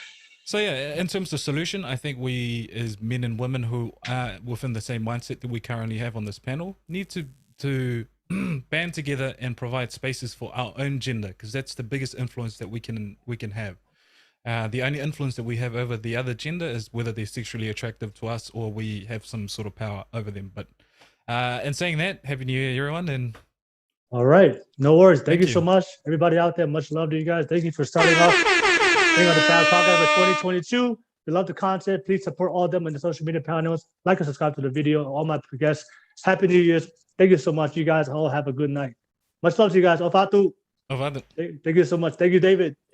So yeah, in terms of solution, I think we as men and women who are within the same mindset that we currently have on this panel need to band together and provide spaces for our own gender, because that's the biggest influence that we can have. the only influence that we have over the other gender is whether they're sexually attractive to us or we have some sort of power over them. But in saying that, Happy New Year, everyone. And All right. No worries. Thank Thank you you. so much. Everybody out there, much love to you guys. Thank you for starting off being on the Power Podcast for 2022. We love the content. Please support all of them in the social media panels. Like and subscribe to the video. All my guests. Happy New Year's. Thank you so much. You guys all have a good night. Much love to you guys. Thank you so much. Thank you, David.